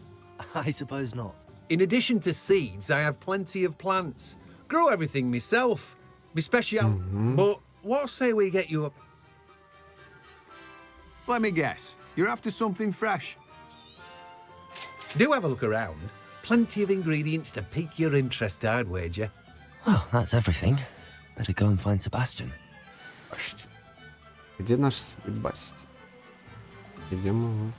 I suppose not. In addition to seeds, I have plenty of plants. Grow everything myself. Be special. But what say we get you up? Let me guess. You're after something fresh. Do have a look around. Plenty of ingredients to pique your interest, I'd wager. Well, that's everything. Better go and find Sebastian. Где наш Себастьян? Идем его.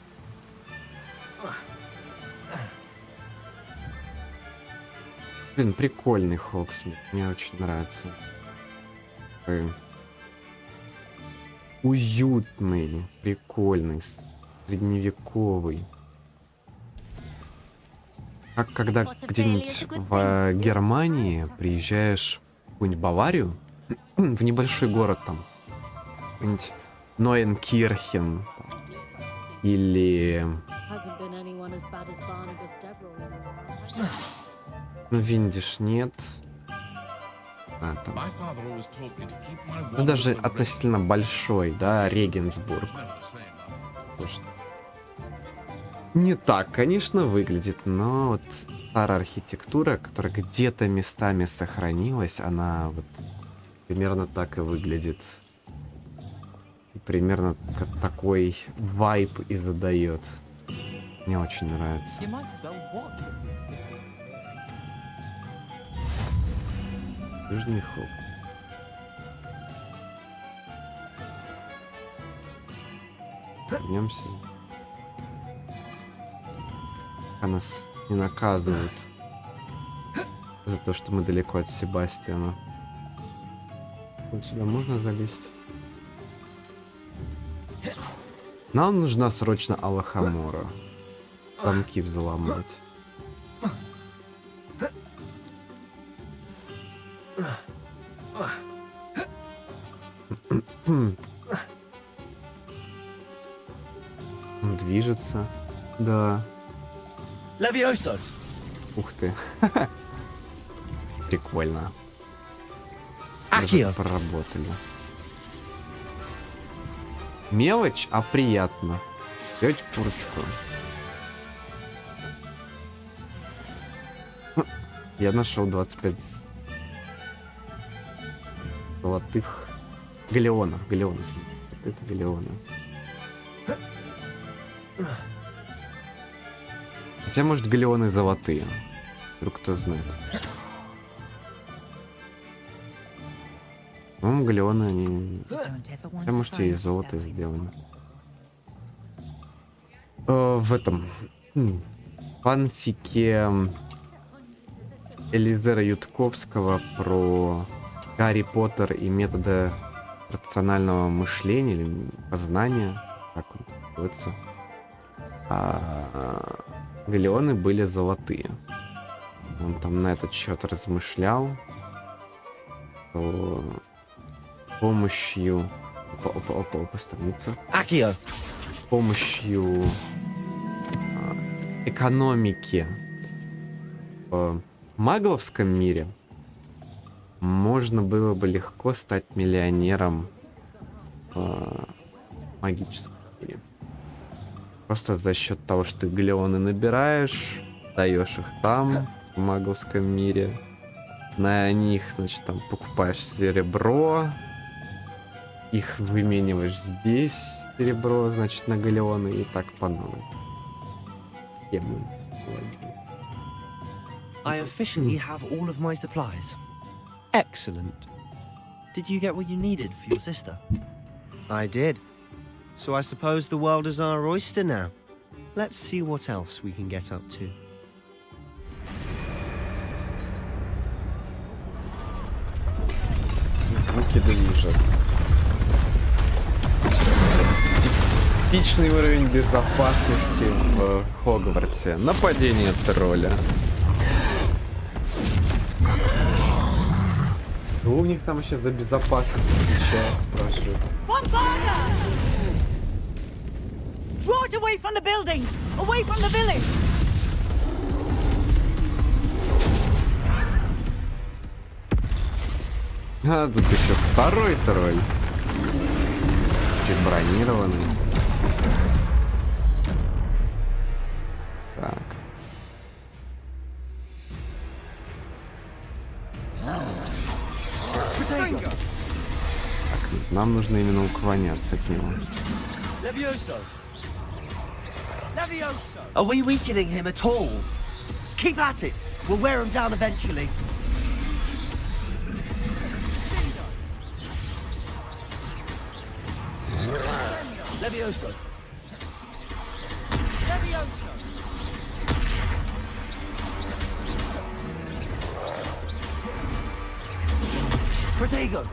Блин, прикольный Хогсмит. Мне очень нравится. Такой уютный, прикольный, средневековый. Как когда где-нибудь в Германии приезжаешь в какую-нибудь Баварию, в небольшой город там, какой-нибудь Нойенкирхен или... Ну, Виндиш нет. Там. Ну, даже относительно большой, да, Регенсбург. Слушай, не так, конечно, выглядит, но вот старая архитектура, которая где-то местами сохранилась, она вот примерно так и выглядит. И примерно такой вайб и задает. Мне очень нравится. Южный Хог. Вернемся. А нас не наказывают за то, что мы далеко от Себастьяна. Вот сюда можно залезть. Нам нужна срочно Алахамора. Замки взломать. Он движется. Да. Левиосо. Ух ты. Прикольно. Акио. Проработали. Мелочь, а приятно. Взять курочку. Я нашел 25 золотых галеонов. Это галеоны. Хотя, может, галеоны золотые. Вдруг кто знает. По-моему, галеоны, они... Хотя, может, и из золота сделаны. В этом... фанфике Элизера Ютковского про Гарри Поттер и методы рационального мышления или познания, как он называется, галеоны были золотые. Он там на этот счет размышлял, что с помощью страница. Акио. С помощью экономики в магловском мире можно было бы легко стать миллионером в магическом мире. Просто за счет того, что ты галеоны набираешь, даешь их там, в магловском мире. На них, значит, там покупаешь серебро, их вымениваешь здесь, серебро, значит, на галеоны, и так по новой. I officially have all of my supplies. Excellent. Did you get what you needed for your sister? I did. So I suppose the world is our oyster now. Let's see what else we can get up to. Звуки движет. Типичный уровень безопасности в Хогвартсе. Нападение тролля. Что у них там вообще за безопасность отвечает, спрашивают. Draw it away from the buildings! Away from the village! А тут еще второй тролль. Чуть бронированный. Так. Так, нам нужно именно уклоняться от него. Are we weakening him at all? Keep at it. We'll wear him down eventually. Levioso. Levioso. Protego.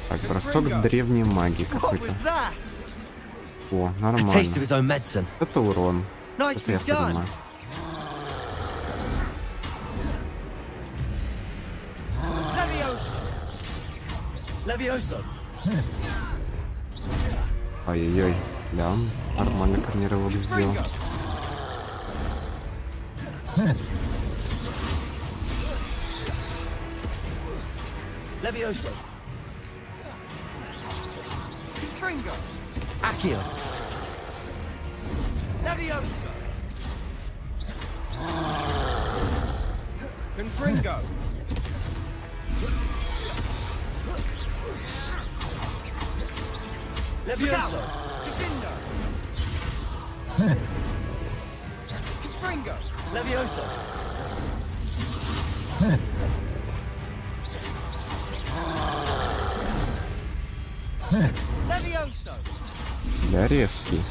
Так, бросок древней магии какой-то. О, нормально. Это урон. Это я понимаю. Levioso. Ай-яй-яй. Да, он нормально корнировок сделал. Levioso. Confringo. Accio. Levioso. Confringo. Levioso. Confindo. Confringo. Levioso. Levioso. Да, резкий.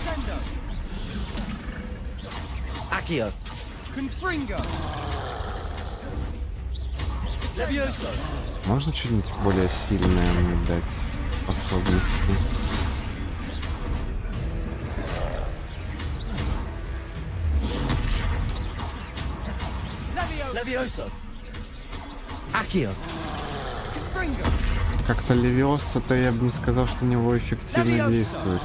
Sendo. Accio. Confringo. Levioso. Можно что-нибудь более сильное мне дать способности? Levioso. Accio. Confringo. Как-то Левиоса-то я бы не сказал, что у него эффективно действует.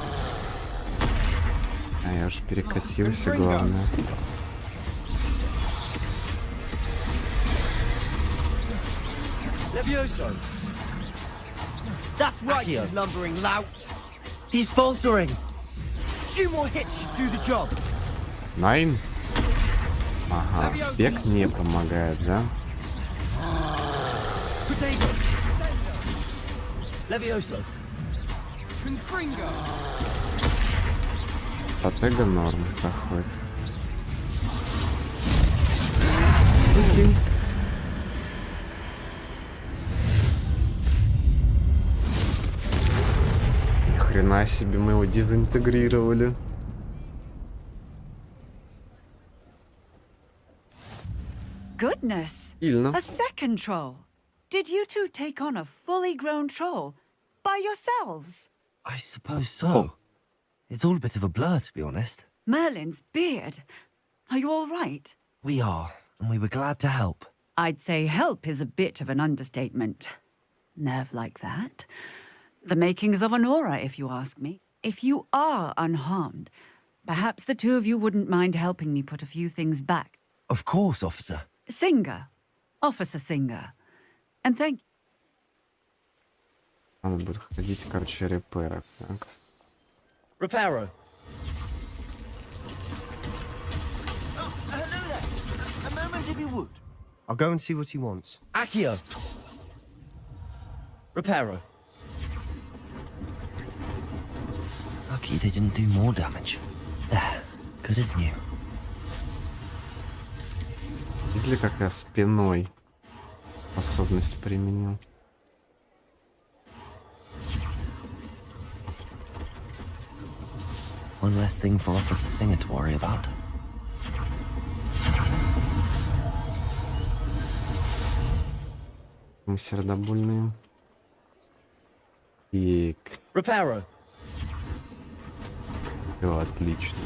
А я уж перекатился, главное. Levioso. That's right, you lumbering louts. He's faltering. Few more hits should do the job. Найн? Ага, бег не помогает, да? Protego. Levioso. Confringo. Протега норм проходит. Ни хрена себе, мы его дезинтегрировали. Goodness! Сильно. A second troll. Did you two take on a fully grown troll by yourselves? I suppose so. It's all a bit of a blur, to be honest. Merlin's beard. Are you all right? We are, and we were glad to help. I'd say help is a bit of an understatement. Nerve like that. The makings of an aura, if you ask me. If you are unharmed, perhaps the two of you wouldn't mind helping me put a few things back. Of course, officer. Singer. Officer Singer. And thank... Надо будет ходить, короче, репера. Так. Reparo. Oh, hello there. A moment if you would. I'll go and see what he wants. Accio. Reparo. Lucky they didn't do more damage. There, good as new. Видели, как я спиной способность применил? One less thing for Officer Singer to worry about. Мы сердобольные. И... Reparo. Все отлично.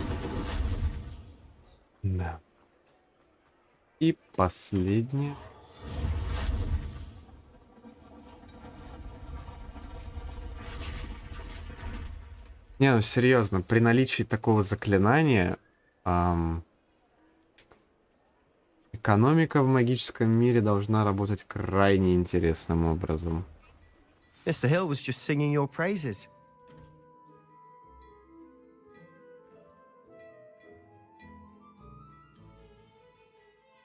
Да. И последнее. Не, ну серьезно, при наличии такого заклинания экономика в магическом мире должна работать крайне интересным образом. Mr. Hill was just singing your praises.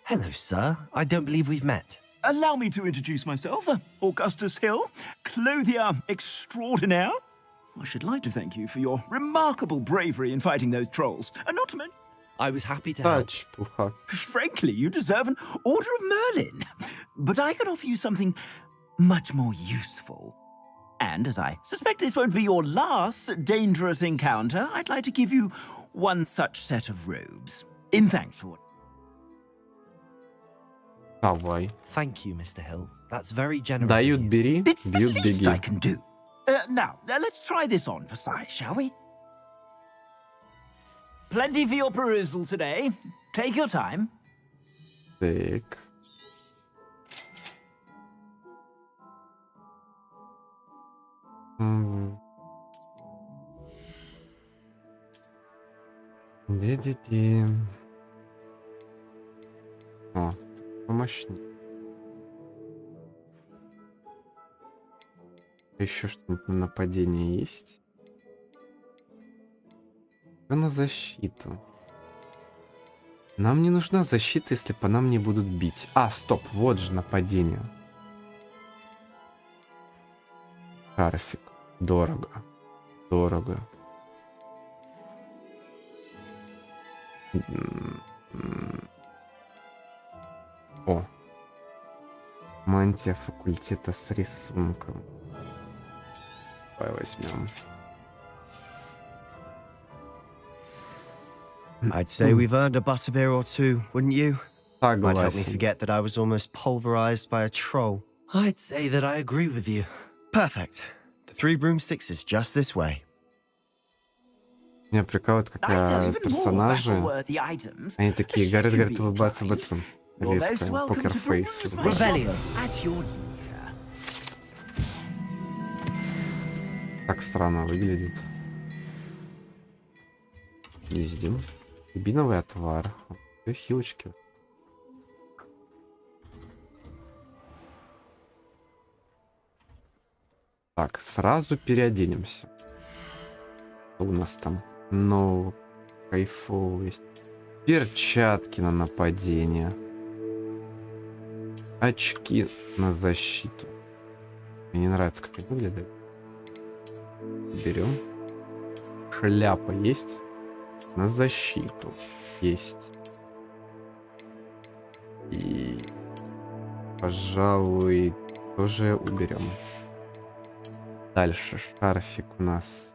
Hello, sir. I don't believe we've met. Allow me to introduce myself. Augustus Hill, clothier extraordinaire. I should like to thank you for your remarkable bravery in fighting those trolls. And not to mention... I was happy to help. Frankly, you deserve an Order of Merlin. But I can offer you something much more useful. And as I suspect this won't be your last dangerous encounter, I'd like to give you one such set of robes. In thanks for what... Давай. Thank you, Mr. Hill. That's very generous. Дают, бери, It's the бьют, least беги. I can do. Now, let's try this on for size, shall we? Plenty for your perusal today. Take your time. Так. Ди-ди-ди. О, помощнее. Еще что-нибудь на нападение есть? А на защиту. Нам не нужна защита, если по нам не будут бить. А, стоп, вот же нападение. Шарфик. Дорого. Дорого. О. Мантия факультета с рисунком. Давай возьмем. I'd say we've earned a butterbeer or two, wouldn't you? Might help me Согласен. forget that I was almost pulverized by a troll. I'd say that I agree with you. Perfect. The 3 broomsticks is just this way. Меня прикалывает, как персонажи, они такие горят, улыбаться об этом. Резко, покерфейс. Так странно выглядит. Ездим. Рябиновый отвар. Хилочки. Так, сразу переоденемся. Что у нас там? Ну, кайфово есть. Перчатки на нападение. Очки на защиту. Мне не нравится, как это выглядит. Берем. Шляпа есть. На защиту есть. И, пожалуй, тоже уберем. Дальше шарфик у нас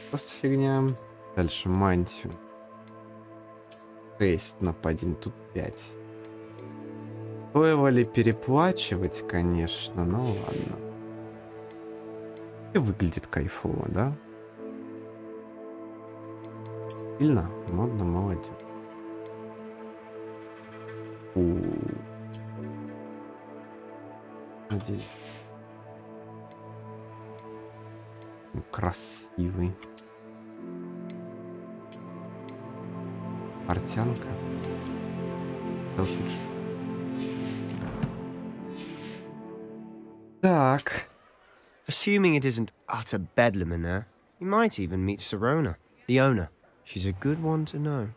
просто фигня. Дальше мантию. 6 нападений, тут 5. Стоило ли переплачивать, конечно, но ладно. И выглядит кайфово, да? Сильно, модно, молодец. Один. Красивый. Портянка. Должен же. Так. Assuming it isn't utter bedlam in there, you might even meet Sirona, the owner. She's a good one to know.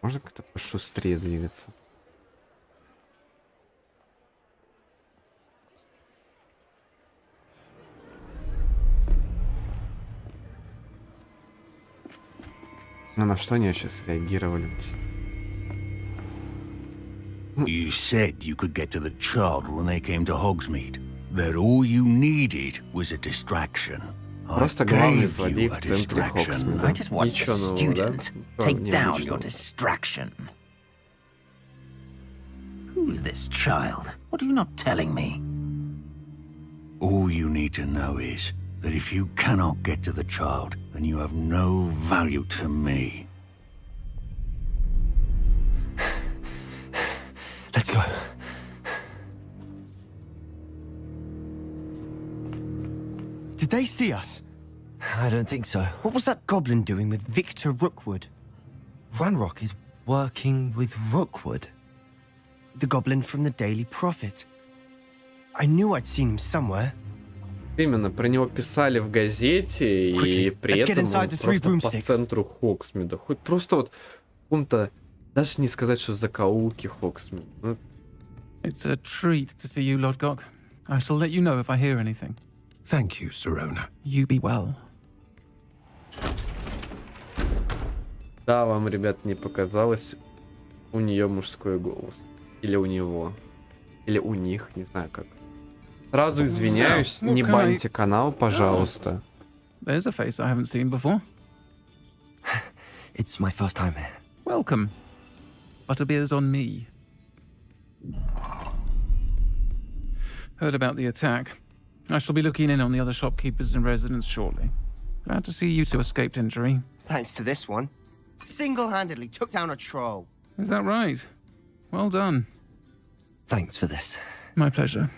Можно как-то пошустрее двигаться? Ну, на что они сейчас реагировали? You said you could get to the child when they came to Hogsmeade. That all you needed was a distraction. Просто главный злодей в центре Хогсмида. I just watched a student take down your distraction. Who's this child? What are you not telling me? All you need to know is that if you cannot get to the child, then you have no value to me. Let's go. Did they see us? I don't think so. What was that goblin doing with Victor Rookwood? Ranrock is Working with Rookwood? The goblin from the Daily Prophet. I knew I'd seen him somewhere. Именно, про него писали в газете, и при этом он просто по центру Хогсмида. Хоть просто вот в каком-то, даже не сказать, что закоулки Хогсмида. It's a treat to see you, Lord Gok. I shall let you know if I hear anything. Thank you, Sirona. You be well. Да, вам, ребят, не показалось, у нее мужской голос. Или у него. Или у них, не знаю как. Сразу извиняюсь, не баньте канал, пожалуйста. There's a face I haven't seen before. It's my first time here. Welcome. Butterbeer's on me. Heard about the attack. I shall be looking in on the other shopkeepers and residents shortly. Glad to see you two escaped injury. Thanks to this one. Single-handedly took down a troll. Is that right? Well done. Thanks for this. My pleasure.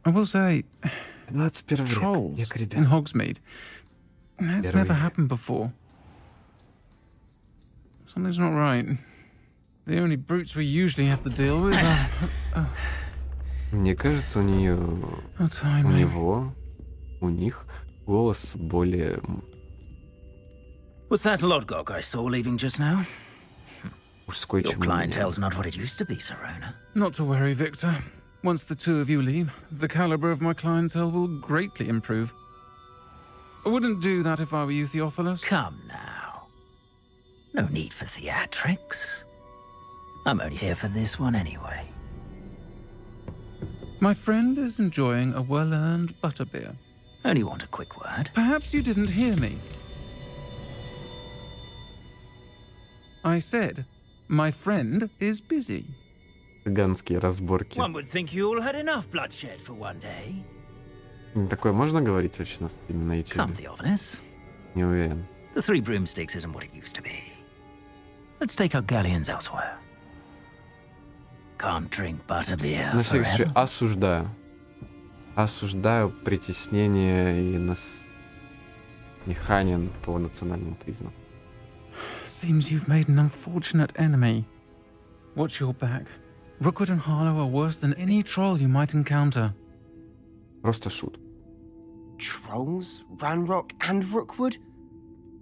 I will say, trolls in Hogsmeade. That's never happened before. Something's not right. The only brutes we usually have to deal with are... Мне кажется, у нее, у него, у них голос более... Was that Lodgok I saw leaving just now? Мужской, Your чем у меня. clientele's not what it used to be, Serona. Not to worry, Victor. Once the two of you leave, the caliber of my clientele will greatly improve. I wouldn't do that if I were you, Theophilus. Come now. No need for theatrics. I'm only here for this one anyway. My friend is enjoying a well-earned butterbeer. Only want a quick word. Perhaps you didn't hear me. I said, my friend is busy. Цыганские разборки. One would think you all had enough bloodshed for one day. Такое можно говорить вообще на стриме на YouTube? Come, Theophilus. Не уверен. The Three Broomsticks isn't what it used to be. Let's take our galleons elsewhere. Can't drink butterbeer На всякий случай forever. осуждаю. Осуждаю притеснение и насмехание по национальному признаку. Seems you've made an unfortunate enemy. Watch your back. Rookwood and Harlow are worse than any troll you might encounter. Просто шут. Trolls? Ranrock and Rookwood?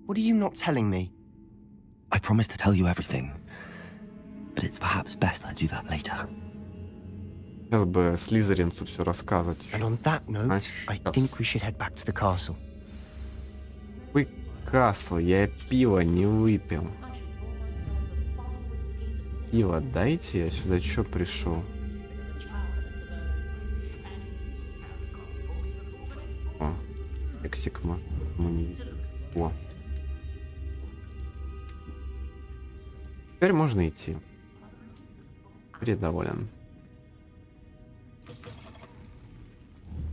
What are you not telling me? I promise to tell you everything, but it's perhaps best I do that later. Сейчас бы слизеринцу все рассказывать. And on that note, I think we should head back to the castle. Вы касл, я пиво не выпил. Пиво дайте, я сюда чё пришел? О, тексик мы не видим. О. Теперь можно идти. Теперь доволен.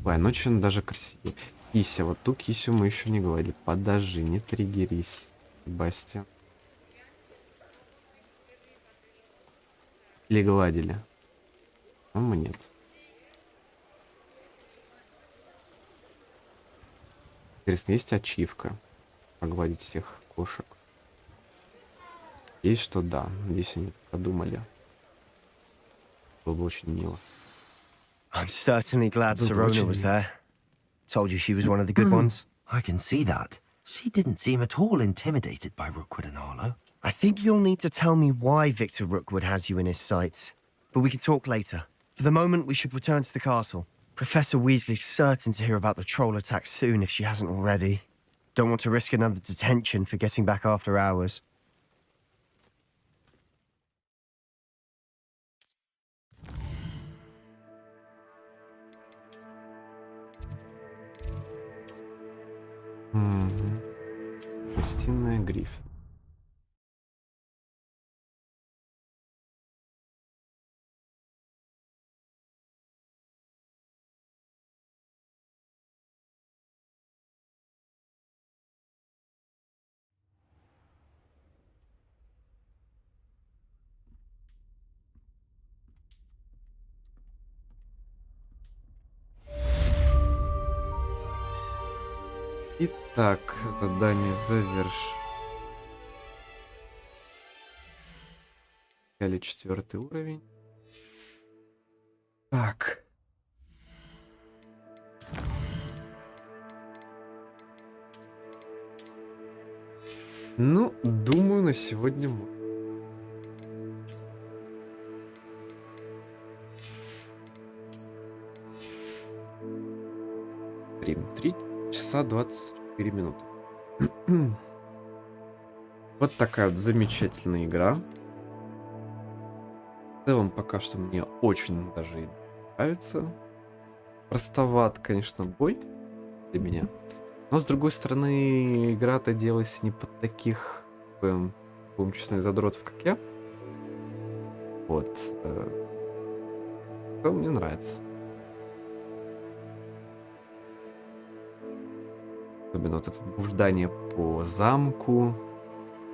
Ой, ночью он даже красивее. Кися, вот ту кисю мы еще не гладили. Подожди, не триггерись, Себастьян. Или гладили? По-моему, нет. Интересно, есть ачивка? Погладить всех кошек. Есть что да. Надеюсь, они подумали. Было бы очень мило. I'm certainly glad Serona was there. Told you she was one of the good ones. I can see that. She didn't seem at all intimidated by Rookwood and Harlow. I think you'll need to tell me why Victor Rookwood has you in his sights. But we can talk later. For the moment, we should return to the castle. Professor Weasley's certain to hear about the troll attack soon if she hasn't already. Don't want to risk another detention for getting back after hours. Гостиная Гриф. Итак, задание завершено. Или 4-й уровень. Так. Ну, думаю, на сегодня мы. Стрим 3 часа 24 минуты. Вот такая вот замечательная игра. В целом, пока что мне очень даже и нравится. Простоват, конечно, бой для меня. Но, с другой стороны, игра-то делалась не под таких умчестных задротов, как я. Вот. Что мне нравится. Особенно вот это блуждание по замку.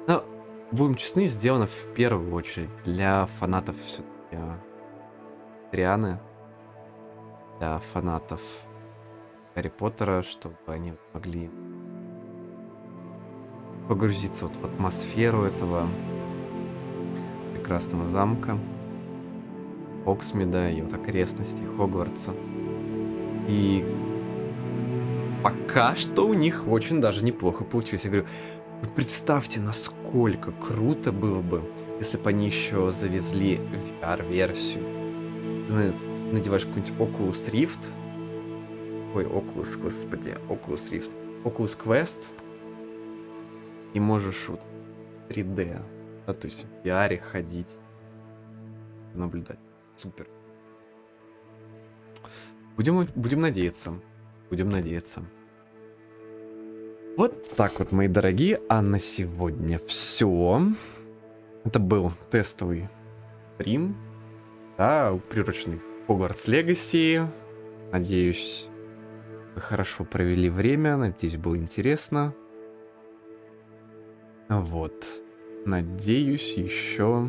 Но, будем честны, сделано в первую очередь для фанатов все-таки Рианы, для фанатов Гарри Поттера, чтобы они могли погрузиться вот в атмосферу этого прекрасного замка, Оксмида и вот окрестностей Хогвартса. И пока что у них очень даже неплохо получилось. Я говорю, вы представьте, насколько круто было бы, если бы они еще завезли VR-версию. Ты надеваешь какой-нибудь Oculus Rift. Ой, Oculus, господи, Oculus Rift. Oculus Quest. И можешь вот 3D, да, то есть в VR ходить, наблюдать. Супер. Будем надеяться. Будем надеяться. Вот так вот, мои дорогие. А на сегодня все. Это был тестовый стрим. Да, приуроченный Hogwarts Legacy. Надеюсь, вы хорошо провели время. Надеюсь, было интересно. Вот. Надеюсь, еще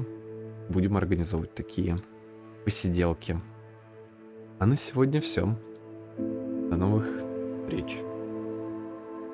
будем организовывать такие посиделки. А на сегодня все. До новых встреч.